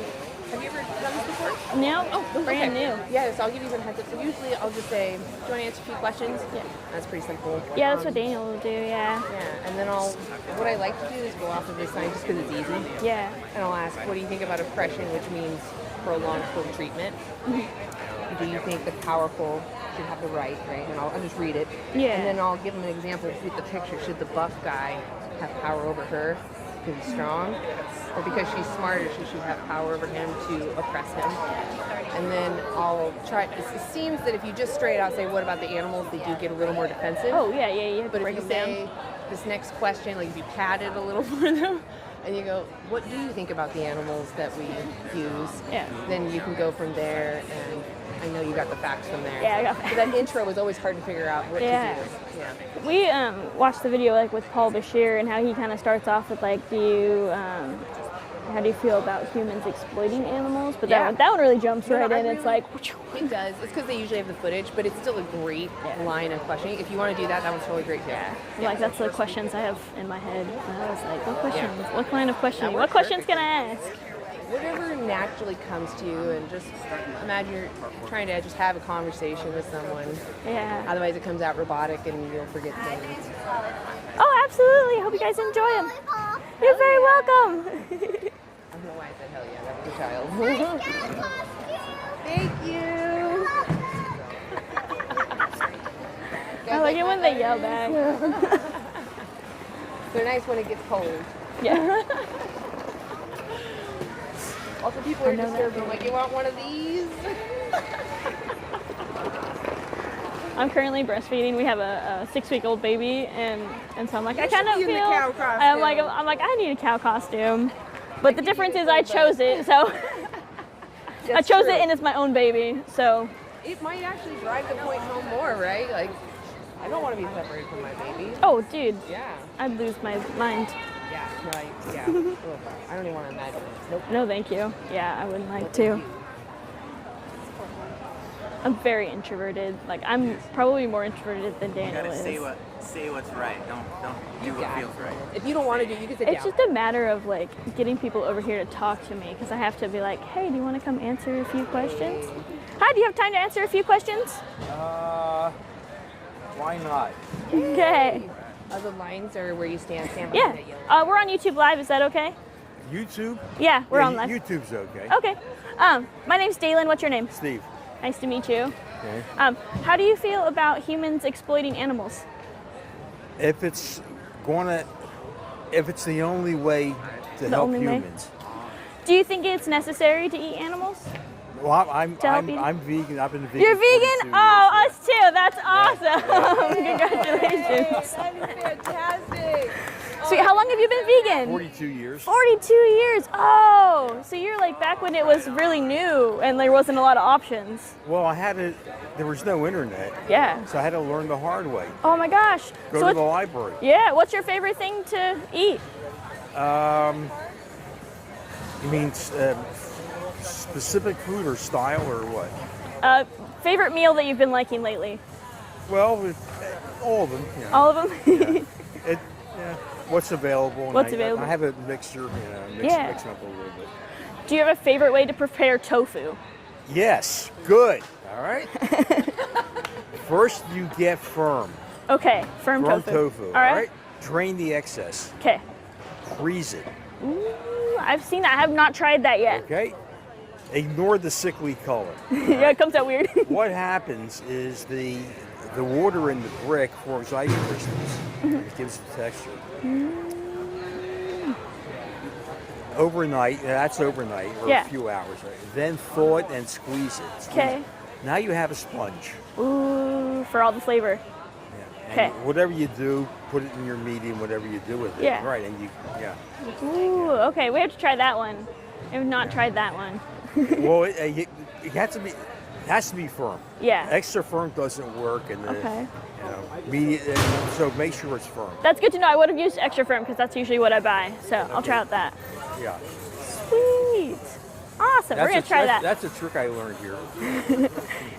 Speaker 2: Have you ever done this before?
Speaker 1: No.
Speaker 2: Oh,
Speaker 1: brand new.
Speaker 2: Yeah, so I'll give you some heads up. So usually I'll just say, do you want to answer a few questions? Yeah. That's pretty simple.
Speaker 1: Yeah, that's what Daniel will do, yeah.
Speaker 2: Yeah, and then what I like to do is go off of this sign just because it's easy.
Speaker 1: Yeah.
Speaker 2: And I'll ask, what do you think about oppression, which means prolonged full treatment? Do you think the powerful should have the right? And I'll just read it.
Speaker 1: Yeah.
Speaker 2: And then I'll give them an example with the picture. Should the buff guy have power over her because he's strong? Or because she's smarter, she should have power over him to oppress him? And then I'll try, it seems that if you just straight out say, what about the animals, they do get a little more defensive.
Speaker 1: Oh, yeah.
Speaker 2: But if you say this next question, like if you pad it a little for them, and you go, what do you think about the animals that we use?
Speaker 1: Yeah.
Speaker 2: Then you can go from there, and I know you got the facts from there.
Speaker 1: Yeah, I got facts.
Speaker 2: So that intro was always hard to figure out what to do. Yeah.
Speaker 1: We watched the video with Paul Bashir and how he kind of starts off with how do you feel about humans exploiting animals? But that one really jumps right in. It's like
Speaker 2: it does. It's because they usually have the footage, but it's still a great line of questioning. If you want to do that, that one's totally great too.
Speaker 1: Like that's the questions I have in my head. And I was like, what questions? What kind of questioning? What questions can I ask?
Speaker 2: Whatever naturally comes to you, and just imagine you're trying to just have a conversation with someone.
Speaker 1: Yeah.
Speaker 2: Otherwise, it comes out robotic, and you'll forget things.
Speaker 1: Oh, absolutely. Hope you guys enjoy them. You're very welcome.
Speaker 2: I don't know why I said hell yeah. That was a child. Thank you.
Speaker 1: I like it when they yell back.
Speaker 2: They're nice when it gets cold.
Speaker 1: Yeah.
Speaker 2: Also, people are disturbed. I'm like, you want one of these?
Speaker 1: I'm currently breastfeeding. We have a 6-week-old baby, and so I'm like, I kind of feel. I'm like, I need a cow costume, but the difference is I chose it, so I chose it, and it's my own baby, so.
Speaker 2: It might actually drive the point home more, right? Like, I don't want to be separated from my baby.
Speaker 1: Oh, dude.
Speaker 2: Yeah.
Speaker 1: I'd lose my mind.
Speaker 2: Yeah, right. Yeah. I don't even want to imagine it. Nope.
Speaker 1: No, thank you. Yeah, I wouldn't like to. I'm very introverted. Like, I'm probably more introverted than
Speaker 17: You
Speaker 1: Daniel
Speaker 17: gotta
Speaker 1: is.
Speaker 17: say what's right. Don't do what feels right.
Speaker 8: If you don't want to do, you can sit
Speaker 1: It's
Speaker 8: down.
Speaker 1: just a matter of like getting people over here to talk to me because I have to be like, hey, do you want to come answer a few questions? Hi, do you have time to answer a few questions?
Speaker 5: Why not?
Speaker 1: Okay.
Speaker 8: The lines are where you stand
Speaker 1: Yeah.
Speaker 8: behind the yellow.
Speaker 1: We're on YouTube Live. Is that okay?
Speaker 5: YouTube?
Speaker 1: Yeah, we're on live.
Speaker 5: YouTube's okay.
Speaker 1: Okay. My name's Dailey. What's your name?
Speaker 5: Steve.
Speaker 1: Nice to meet you.
Speaker 5: Okay.
Speaker 1: How do you feel about humans exploiting animals?
Speaker 5: If it's the only way to help
Speaker 1: only way?
Speaker 5: humans.
Speaker 1: Do you think it's necessary to eat animals?
Speaker 5: Well, I'm
Speaker 1: To help you?
Speaker 5: vegan. I've been vegan.
Speaker 1: You're
Speaker 5: for
Speaker 1: vegan?
Speaker 5: 22
Speaker 1: Oh,
Speaker 5: years.
Speaker 1: us too. That's awesome. Congratulations.
Speaker 8: That is fantastic.
Speaker 1: Sweet. How long have you been vegan?
Speaker 5: 42 years.
Speaker 1: 42 years. Oh, so you're like back when it was really new and there wasn't a lot of options.
Speaker 5: Well, there was no internet.
Speaker 1: Yeah.
Speaker 5: So I had to learn the hard way.
Speaker 1: Oh my gosh.
Speaker 5: Go
Speaker 1: So
Speaker 5: to the library.
Speaker 1: Yeah. What's your favorite thing to eat?
Speaker 5: You mean specific food or style or what?
Speaker 1: Favorite meal that you've been liking lately?
Speaker 5: Well, all of them. You know.
Speaker 1: All of them?
Speaker 5: What's available.
Speaker 1: What's available?
Speaker 5: I have a mixture,
Speaker 1: Yeah.
Speaker 5: mixing up a little bit.
Speaker 1: Do you have a favorite way to prepare tofu?
Speaker 5: Yes, good. All right. First, you get firm.
Speaker 1: Okay, firm
Speaker 5: tofu.
Speaker 1: All right.
Speaker 5: Drain the excess.
Speaker 1: Okay.
Speaker 5: Freeze it.
Speaker 1: Ooh, I've seen that. I have not tried that yet.
Speaker 5: Okay. Ignore the sickly color.
Speaker 1: Yeah, it comes out weird.
Speaker 5: What happens is the water in the brick forms ice crystals. It gives it texture. Overnight, that's overnight, or
Speaker 1: Yeah.
Speaker 5: a few hours. Right? Then thaw it and squeeze it.
Speaker 1: Okay.
Speaker 5: Now you have a sponge.
Speaker 1: Ooh, for all the flavor.
Speaker 5: And
Speaker 1: Okay.
Speaker 5: whatever you do, put it in your medium, whatever you do with it.
Speaker 1: Yeah.
Speaker 5: Right, and
Speaker 1: Ooh, okay. We have to try that one. I have not tried that one.
Speaker 5: Well, it has to be firm.
Speaker 1: Yeah.
Speaker 5: Extra firm doesn't work, and
Speaker 1: Okay.
Speaker 5: medium. So make sure it's firm.
Speaker 1: That's good to know. I would have used extra firm because that's usually what I buy. So I'll try out that.
Speaker 5: Yeah.
Speaker 1: Sweet. Awesome. We're going to try that.
Speaker 5: That's a trick I learned here.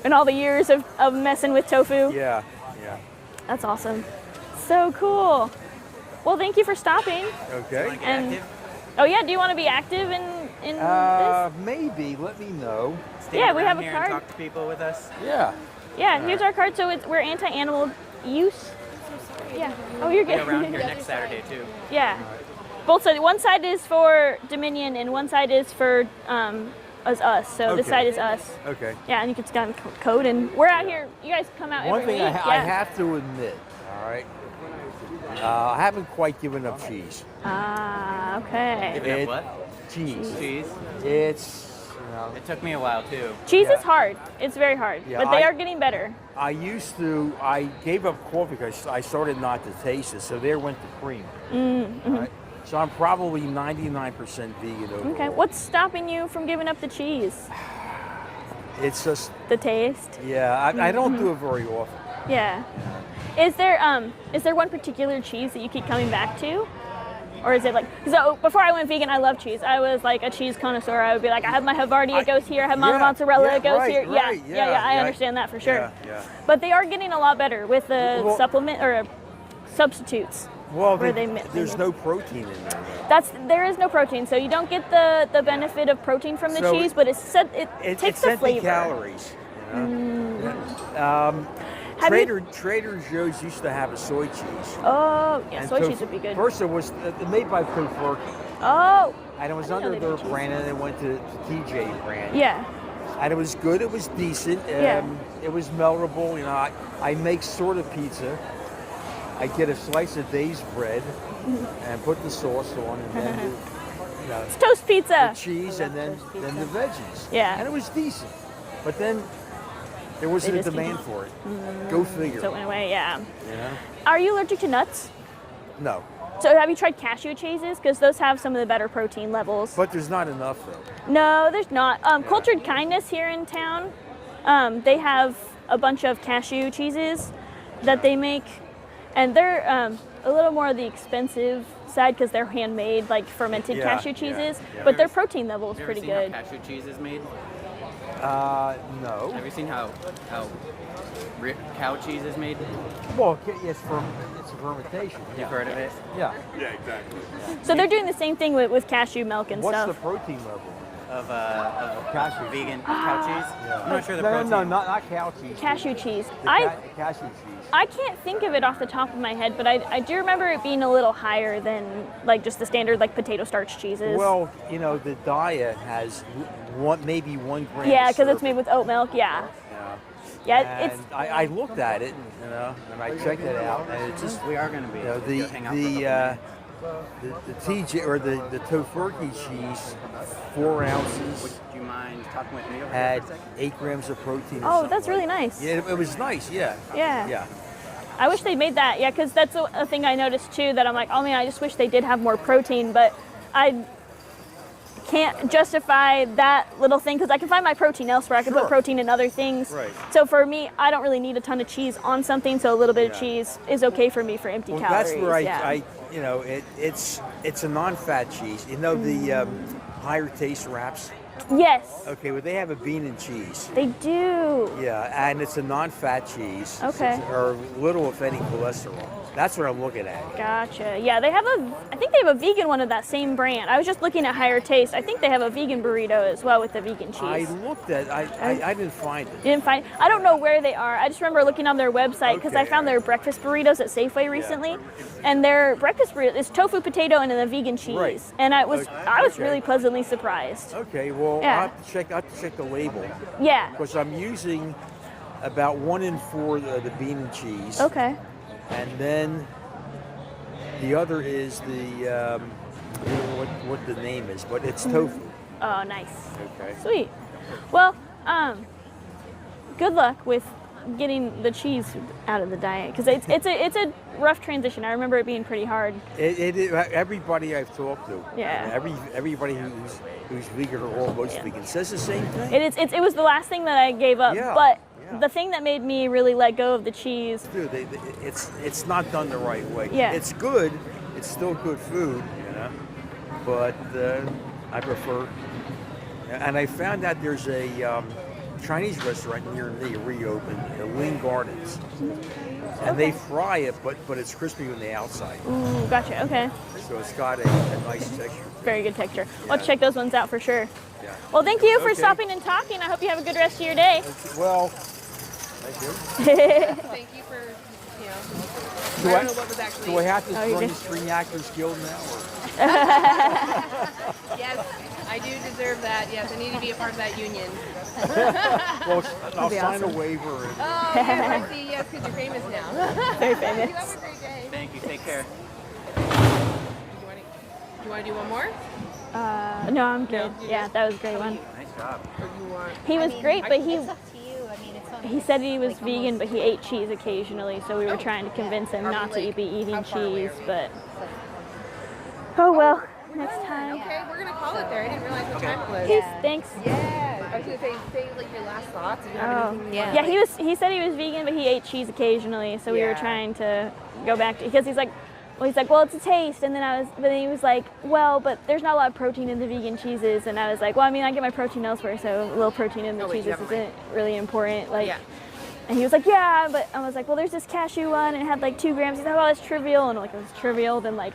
Speaker 1: In all the years of messing with tofu.
Speaker 5: Yeah.
Speaker 1: That's awesome. So cool. Well, thank you for stopping.
Speaker 5: Okay.
Speaker 1: And oh yeah, do you want to be active in this?
Speaker 5: Maybe. Let me know.
Speaker 1: Yeah, we have a
Speaker 17: Here
Speaker 1: card.
Speaker 17: and talk to people with us.
Speaker 5: Yeah.
Speaker 1: Yeah, here's our card. So we're anti-animal use. Yeah. Oh, you're good.
Speaker 17: Be around here next Saturday too.
Speaker 1: Yeah. Both sides. One side is for Dominion, and one side is for us. So this
Speaker 5: Okay.
Speaker 1: side is us.
Speaker 5: Okay.
Speaker 1: Yeah, and you can scan code, and we're out here. You guys come out
Speaker 5: One
Speaker 1: every
Speaker 5: thing
Speaker 1: week.
Speaker 5: I have to admit, all right, I haven't quite given up cheese.
Speaker 1: Ah, okay.
Speaker 17: Give it up what?
Speaker 5: Cheese.
Speaker 17: Cheese.
Speaker 5: It's.
Speaker 17: It took me a while too.
Speaker 1: Cheese is hard. It's very hard,
Speaker 5: Yeah,
Speaker 1: but they are getting better.
Speaker 5: I gave up coffee because I started not to taste it, so there went the cream.
Speaker 1: Mm-hmm.
Speaker 5: All right? So I'm probably 99% vegan overall.
Speaker 1: Okay. What's stopping you from giving up the cheese?
Speaker 5: It's just,
Speaker 1: The taste.
Speaker 5: yeah, I don't do it very often.
Speaker 1: Yeah. Is there one particular cheese that you keep coming back to? Or is it like, so before I went vegan, I love cheese. I was like a cheese connoisseur. I would be like, I have my Havarti, it goes here. I have my mozzarella, it goes here.
Speaker 5: Right,
Speaker 1: Yeah, I understand that for sure.
Speaker 5: Yeah.
Speaker 1: But they are getting a lot better with the supplement or substitutes.
Speaker 5: Well,
Speaker 1: where
Speaker 5: there's no protein in there.
Speaker 1: There is no protein, so you don't get the benefit of protein from the
Speaker 5: So
Speaker 1: cheese, but it takes
Speaker 5: It's
Speaker 1: the
Speaker 5: empty
Speaker 1: flavor.
Speaker 5: calories. You know? Trader Joe's used to have a soy cheese.
Speaker 1: Oh, yeah,
Speaker 5: And
Speaker 1: soy cheese would be good.
Speaker 5: First, it was made by Tofurky.
Speaker 1: Oh.
Speaker 5: And it was
Speaker 1: I didn't know
Speaker 5: under
Speaker 1: they
Speaker 5: their
Speaker 1: did cheese.
Speaker 5: brand, and it went to TJ brand.
Speaker 1: Yeah.
Speaker 5: And it was good. It was decent.
Speaker 1: Yeah.
Speaker 5: It was memorable. You know, I make sort of pizza. I get a slice of Dave's bread and put the sauce on, and then
Speaker 1: It's toast pizza.
Speaker 5: the cheese, and then the veggies.
Speaker 1: Yeah.
Speaker 5: And it was decent. But then there wasn't
Speaker 1: They
Speaker 5: a
Speaker 1: just
Speaker 5: demand for it. Go figure.
Speaker 1: So in a way, yeah.
Speaker 5: You know?
Speaker 1: Are you allergic to nuts?
Speaker 5: No.
Speaker 1: So have you tried cashew cheeses? Because those have some of the better protein levels.
Speaker 5: But there's not enough, though.
Speaker 1: No, there's not. Cultured Kindness here in town, they have a bunch of cashew cheeses that they make, and they're a little more the expensive side because they're handmade, like fermented cashew cheeses.
Speaker 17: Yeah.
Speaker 1: But their protein level is
Speaker 17: Have you ever
Speaker 1: pretty
Speaker 17: seen
Speaker 1: good.
Speaker 17: how cashew cheese is made?
Speaker 5: No.
Speaker 17: Have you seen how cow cheese is made?
Speaker 5: Well, it's a fermentation.
Speaker 17: You've heard of it?
Speaker 5: Yeah.
Speaker 19: Yeah, exactly.
Speaker 1: So they're doing the same thing with cashew milk and
Speaker 5: What's
Speaker 1: stuff.
Speaker 5: the protein level?
Speaker 17: Of cashew vegan cow cheese?
Speaker 5: Yeah.
Speaker 17: I'm not sure the
Speaker 5: no,
Speaker 17: protein.
Speaker 5: No, not cow cheese.
Speaker 1: Cashew cheese.
Speaker 5: Cashew cheese.
Speaker 1: I can't think of it off the top of my head, but I do remember it being a little higher than like just the standard like potato starch cheeses.
Speaker 5: Well, the diet has maybe 1 gram.
Speaker 1: Yeah,
Speaker 5: because
Speaker 1: it's made with oat milk. Yeah.
Speaker 5: Yeah,
Speaker 1: it's.
Speaker 5: I looked at it, and I checked it out, and it just
Speaker 17: we are going to be
Speaker 5: the TJ or the tofurkey cheese, 4 ounces.
Speaker 17: Would you mind talking with me over
Speaker 5: had
Speaker 17: here for a second?
Speaker 5: 8 grams of protein.
Speaker 1: Oh, that's really nice.
Speaker 5: Yeah, it was nice. Yeah.
Speaker 1: Yeah.
Speaker 5: Yeah.
Speaker 1: I wish they made that. Yeah, because that's a thing I noticed too. That I'm like, oh man, I just wish they did have more protein, but I can't justify that little thing because I can find my protein elsewhere. I can put protein in other things.
Speaker 5: Right.
Speaker 1: So for me, I don't really need a ton of cheese on something. So a little bit of cheese is okay for me for empty calories.
Speaker 5: That's where I it's a non-fat cheese. The higher taste wraps.
Speaker 1: Yes.
Speaker 5: Okay, well they have a bean and cheese.
Speaker 1: They do.
Speaker 5: Yeah, and it's a non-fat cheese.
Speaker 1: Okay.
Speaker 5: Or little, if any, cholesterol. That's what I'm looking at.
Speaker 1: Gotcha. Yeah, I think they have a vegan one of that same brand. I was just looking at Higher Taste. I think they have a vegan burrito as well with the vegan cheese.
Speaker 5: I looked at I didn't find it.
Speaker 1: You didn't find I don't know where they are. I just remember looking on their website because I found their breakfast burritos at Safeway recently. And their breakfast burrito is tofu, potato, and then a vegan cheese.
Speaker 5: Right.
Speaker 1: And I was really pleasantly surprised.
Speaker 5: Okay, well
Speaker 1: Yeah.
Speaker 5: I have to check the label.
Speaker 1: Yeah.
Speaker 5: Because I'm using about 1 in 4 the bean and cheese.
Speaker 1: Okay.
Speaker 5: And then the other is the I don't know what the name is, but it's tofu.
Speaker 1: Oh, nice.
Speaker 5: Okay.
Speaker 1: Sweet. Well, good luck with getting the cheese out of the diet because it's a rough transition. I remember it being pretty hard.
Speaker 5: Everybody I've talked to,
Speaker 1: Yeah.
Speaker 5: everybody who's vegan or almost vegan says the same thing.
Speaker 1: It was the last thing that I gave up,
Speaker 5: Yeah.
Speaker 1: but the thing that made me really let go of the cheese.
Speaker 5: Dude, it's not done the right way.
Speaker 1: Yeah.
Speaker 5: It's good. It's still good food, but I prefer. And I found out there's a Chinese restaurant near me reopened, Ling Gardens, and they fry it, but it's crispy on the outside.
Speaker 1: Ooh, gotcha. Okay.
Speaker 5: So it's got a nice texture.
Speaker 1: Very good texture. I'll check those ones out for sure.
Speaker 5: Yeah.
Speaker 1: Well, thank you for
Speaker 5: Okay.
Speaker 1: stopping and talking. I hope you have a good rest of your day.
Speaker 5: Well, thank you.
Speaker 7: Thank you for,
Speaker 5: Do
Speaker 7: I don't know what was actually.
Speaker 5: Do I have to
Speaker 1: Oh, you
Speaker 5: join
Speaker 1: did?
Speaker 5: the Screen Actors Guild now?
Speaker 7: Yes, I do deserve that. Yes, I need to be a part of that union.
Speaker 5: Well, I'll
Speaker 1: be
Speaker 5: sign
Speaker 1: awesome.
Speaker 5: a waiver.
Speaker 7: Oh, yes, I see. Yes, because you're famous now.
Speaker 1: Very famous.
Speaker 7: You have a great day.
Speaker 17: Thank you. Take care.
Speaker 7: Do you want to do one more?
Speaker 1: No, I'm good. Yeah, that was a great one.
Speaker 17: Nice job.
Speaker 7: Or do you want?
Speaker 1: He was great, but he
Speaker 3: It's up to you. I mean, it's
Speaker 1: he said he was vegan, but he ate cheese occasionally. So we were trying to convince him not to be eating cheese, but oh well. Next time.
Speaker 7: Okay, we're gonna call it there. I didn't realize what time it was.
Speaker 1: Peace. Thanks.
Speaker 7: Yeah. I was gonna say like your last thoughts. If you have anything.
Speaker 1: Yeah, he said he was vegan, but he ate cheese occasionally. So we were trying to go back to because he's like, well, it's a taste, and then he was like, well, but there's not a lot of protein in the vegan cheeses, and I was like, well, I mean, I get my protein elsewhere, so a little protein in the cheeses isn't really important, like. Yeah. And he was like, yeah, but I was like, well, there's this cashew one, and it had like 2 grams. He's like, oh, that's trivial, and I'm like, if it's trivial, then like.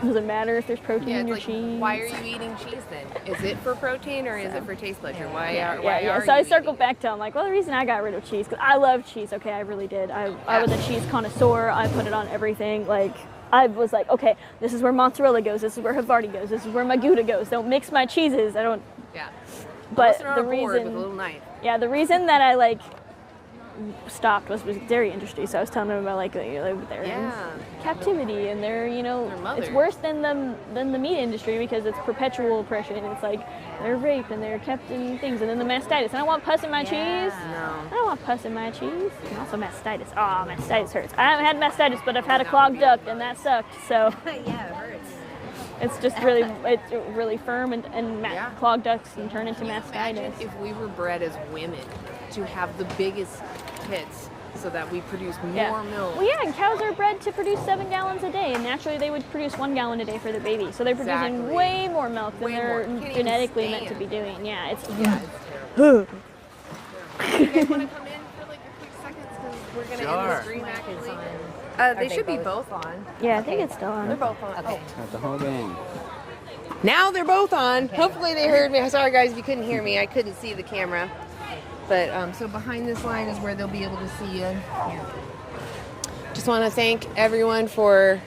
Speaker 1: Does it matter if there's protein in your cheese?
Speaker 7: Why are you eating cheese then? Is it for protein or is it for taste pleasure? Why are
Speaker 1: So I
Speaker 7: you
Speaker 1: circled back to him like, well, the reason I got rid of cheese, because I love cheese. Okay, I really did. I was a cheese connoisseur. I put it on everything. Like, I was like, okay, this is where mozzarella goes. This is where Havarti goes. This is where my Gouda goes. Don't mix my cheeses. I don't.
Speaker 7: Yeah.
Speaker 1: But
Speaker 7: Unless they're on
Speaker 1: the
Speaker 7: a board
Speaker 1: reason.
Speaker 7: with a little knife.
Speaker 1: Yeah, the reason that I like stopped was dairy industry. So I was telling him about like they're in captivity and they're it's worse than the meat industry because it's perpetual oppression. It's like they're raped and they're kept in things, and then the mastitis. I don't want pus in my cheese. No. I don't want pus in my cheese. And also mastitis. Oh, mastitis hurts. I haven't had mastitis, but I've had a clogged duct and that sucked. So
Speaker 3: yeah, it hurts.
Speaker 1: it's just really firm and clogged ducts can turn into mastitis.
Speaker 7: Imagine if we were bred as women to have the biggest tits so that we produce more milk.
Speaker 1: Well, yeah, and cows are bred to produce 7 gallons a day, and naturally they would produce 1 gallon a day for their baby. So they're producing way more milk than they're genetically meant to be doing. Yeah, it's
Speaker 2: Huh.
Speaker 7: You guys want to come in for like a quick second because we're going to end the stream actually? They should be both on.
Speaker 1: Yeah, I think it's still on.
Speaker 7: They're both on. Okay.
Speaker 21: Got the whole gang.
Speaker 2: Now they're both on. Hopefully they heard me. Sorry guys if you couldn't hear me. I couldn't see the camera. But so behind this line is where they'll be able to see you. Just want to thank everyone for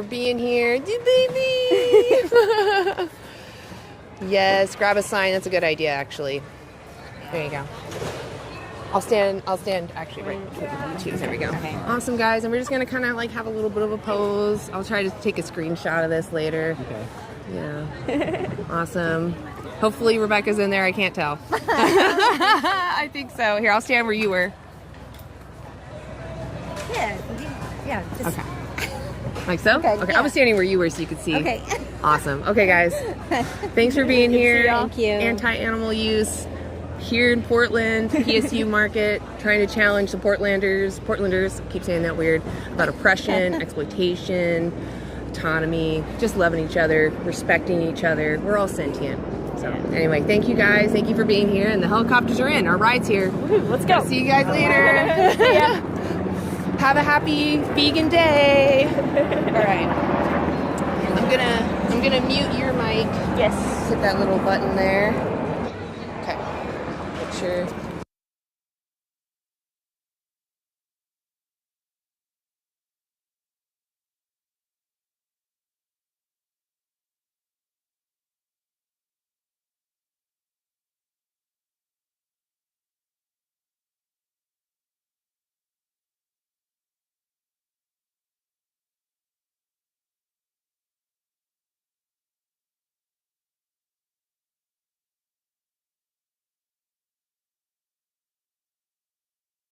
Speaker 2: being here. Baby. Yes, grab a sign. That's a good idea, actually. There you go. I'll stand actually right between you two. There we go. Okay. Awesome, guys. And we're just going to kind of like have a little bit of a pose. I'll try to take a screenshot of this later. Okay. Yeah. Awesome. Hopefully Rebecca's in there. I can't tell. I think so. Here, I'll stand where you were.
Speaker 3: Yeah. Just
Speaker 2: Okay. Like so?
Speaker 3: Okay,
Speaker 2: Okay.
Speaker 3: yeah.
Speaker 2: I was standing where you were so you could see.
Speaker 3: Okay.
Speaker 2: Awesome. Okay, guys. Thanks for being here.
Speaker 3: Thank you.
Speaker 2: Anti-animal use here in Portland, PSU Market, trying to challenge the Portlanders, keep saying that weird, about oppression, exploitation, autonomy, just loving each other, respecting each other. We're all sentient. So anyway, thank you guys. Thank you for being here. And the helicopters are in. Our ride's here.
Speaker 1: Woohoo, let's go.
Speaker 2: See you guys later.
Speaker 1: See ya.
Speaker 2: Have a happy vegan day. All right. I'm gonna mute your mic.
Speaker 1: Yes.
Speaker 2: Hit that little button there. Okay. Make sure.